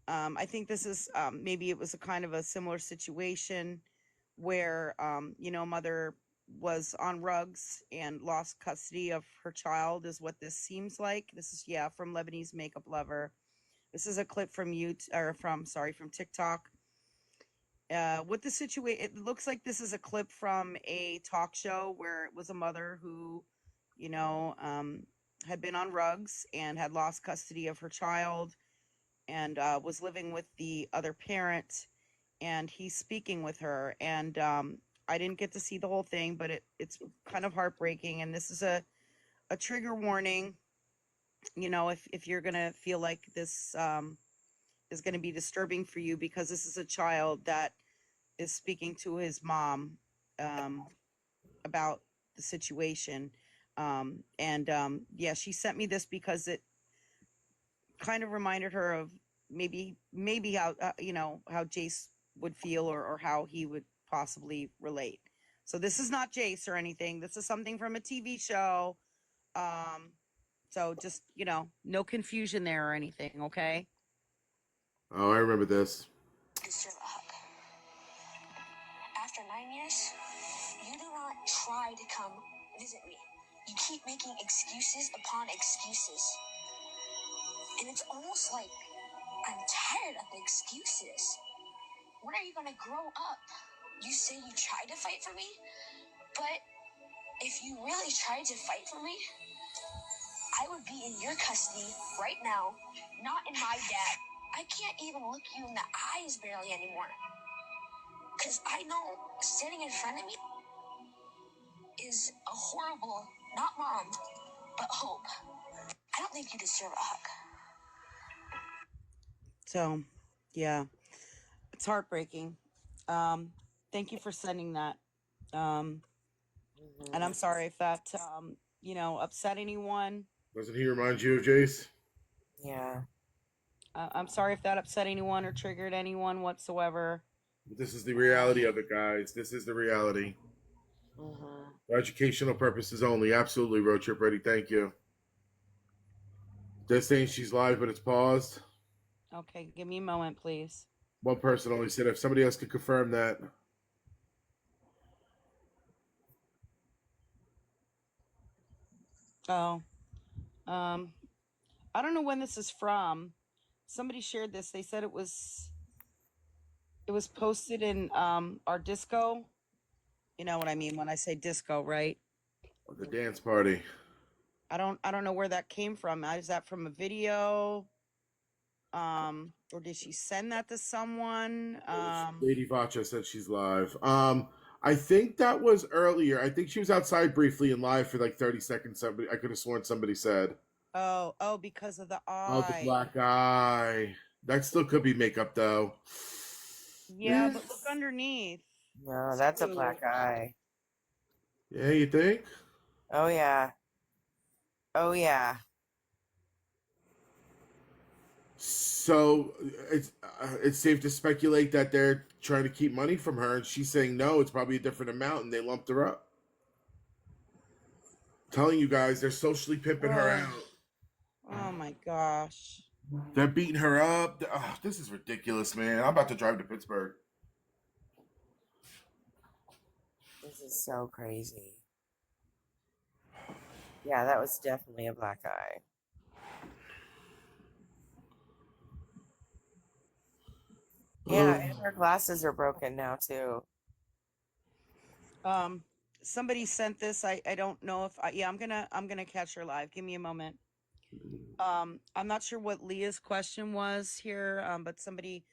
I think this is maybe it was a kind of a similar situation where mother was on rugs and lost custody of her child, is what this seems like. This is from Lebanese Makeup Lover. This is a clip from from TikTok. What the situation, it looks like this is a clip from a talk show where it was a mother who, had been on rugs and had lost custody of her child and was living with the other parent, and he's speaking with her. And I didn't get to see the whole thing, but it's kind of heartbreaking. And this is a trigger warning, if you're going to feel like this is going to be disturbing for you, because this is a child that is speaking to his mom about the situation. She sent me this because it kind of reminded her of maybe how how Jace would feel, or how he would possibly relate. So this is not Jace or anything. This is something from a TV show. So just no confusion there or anything. Okay. Oh, I remember this. Deserve a hug. After 9 years, you do not try to come visit me. You keep making excuses upon excuses. And it's almost like I'm tired of the excuses. When are you going to grow up? You say you tried to fight for me, but if you really tried to fight for me, I would be in your custody right now, not in my dad. I can't even look you in the eyes barely anymore. Because I know standing in front of me is a horrible, not mom, but hope. I don't think you deserve a hug. So, yeah, it's heartbreaking. Thank you for sending that. And I'm sorry if that, upset anyone. Doesn't he remind you of Jace? Yeah. I'm sorry if that upset anyone or triggered anyone whatsoever. This is the reality of it, guys. This is the reality. For educational purposes only. Absolutely, Road Trip Ready. Thank you. They're saying she's live, but it's paused. Okay, give me a moment, please. One person only said if somebody else could confirm that. Oh, I don't know when this is from. Somebody shared this. They said it was posted in our disco. You know what I mean when I say disco, right? The dance party. I don't know where that came from. Is that from a video? Or did she send that to someone? Lady Vacha said she's live. I think that was earlier. I think she was outside briefly and live for like 30 seconds. I could have sworn somebody said. Oh, because of the eye. Oh, the black eye. That still could be makeup though. Yeah, but look underneath. No, that's a black eye. Yeah, you think? Oh yeah. Oh yeah. So it's safe to speculate that they're trying to keep money from her, and she's saying no, it's probably a different amount, and they lumped her up. Telling you guys, they're socially pimping her out. Oh my gosh. They're beating her up. Oh, this is ridiculous, man. I'm about to drive to Pittsburgh. This is so crazy. Yeah, that was definitely a black eye. Yeah, and her glasses are broken now too. Somebody sent this. I don't know if yeah, I'm gonna catch her live. Give me a moment. I'm not sure what Leah's question was here, but somebody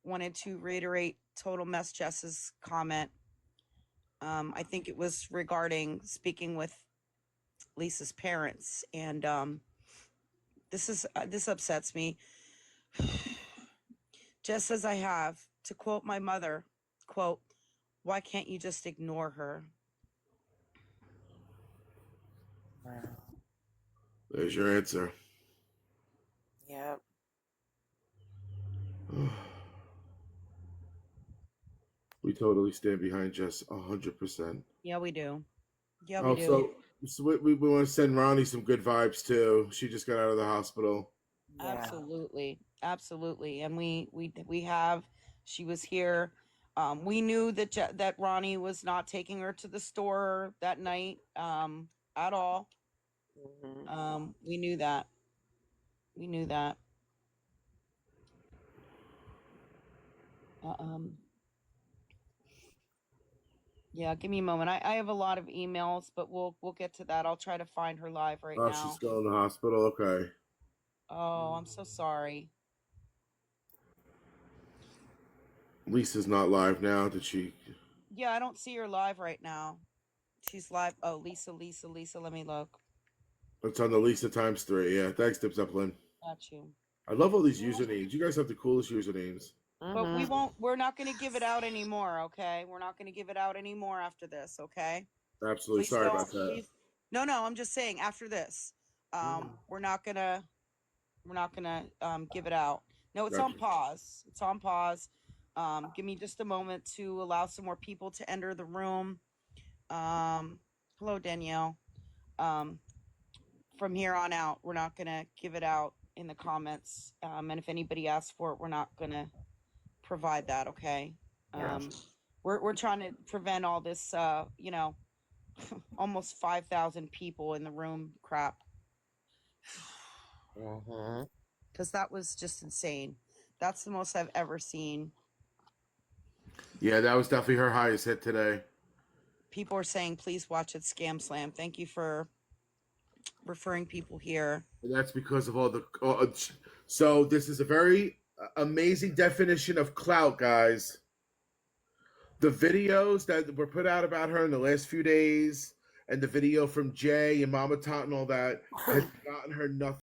wanted to reiterate Total Mess Jess's comment. I think it was regarding speaking with Lisa's parents, and this upsets me. Just as I have, to quote my mother, quote, "Why can't you just ignore her?" Wow. There's your answer. Yep. We totally stand behind Jess 100%. Yeah, we do. Yeah, we do. So we want to send Ronnie some good vibes too. She just got out of the hospital. Yeah. Absolutely, and we have. She was here. We knew that Ronnie was not taking her to the store that night at all. We knew that. We knew that. Yeah, give me a moment. I have a lot of emails, but we'll get to that. I'll try to find her live right now. She's still in the hospital. Okay. Oh, I'm so sorry. Lisa's not live now. Did she? Yeah, I don't see her live right now. She's live. Oh, Lisa. Let me look. It's on the Lisa ×3. Yeah. Thanks, Dip Zeppelin. Got you. I love all these usernames. You guys have the coolest usernames. But we're not going to give it out anymore, okay? We're not going to give it out anymore after this, okay? Absolutely. Sorry about that. Please. No, I'm just saying after this. We're not going to give it out. No, it's on pause. It's on pause. Give me just a moment to allow some more people to enter the room. Hello, Danielle. From here on out, we're not going to give it out in the comments. And if anybody asks for it, we're not going to provide that, okay? We're trying to prevent all this almost 5,000 people in the room crap. Because that was just insane. That's the most I've ever seen. Yeah, that was definitely her highest hit today. People are saying, please watch it, Scam Slam. Thank you for referring people here. And that's because of all the... so this is a very amazing definition of clout, guys. The videos that were put out about her in the last few days, and the video from Jay and Mama Tot and all that, has gotten her nothing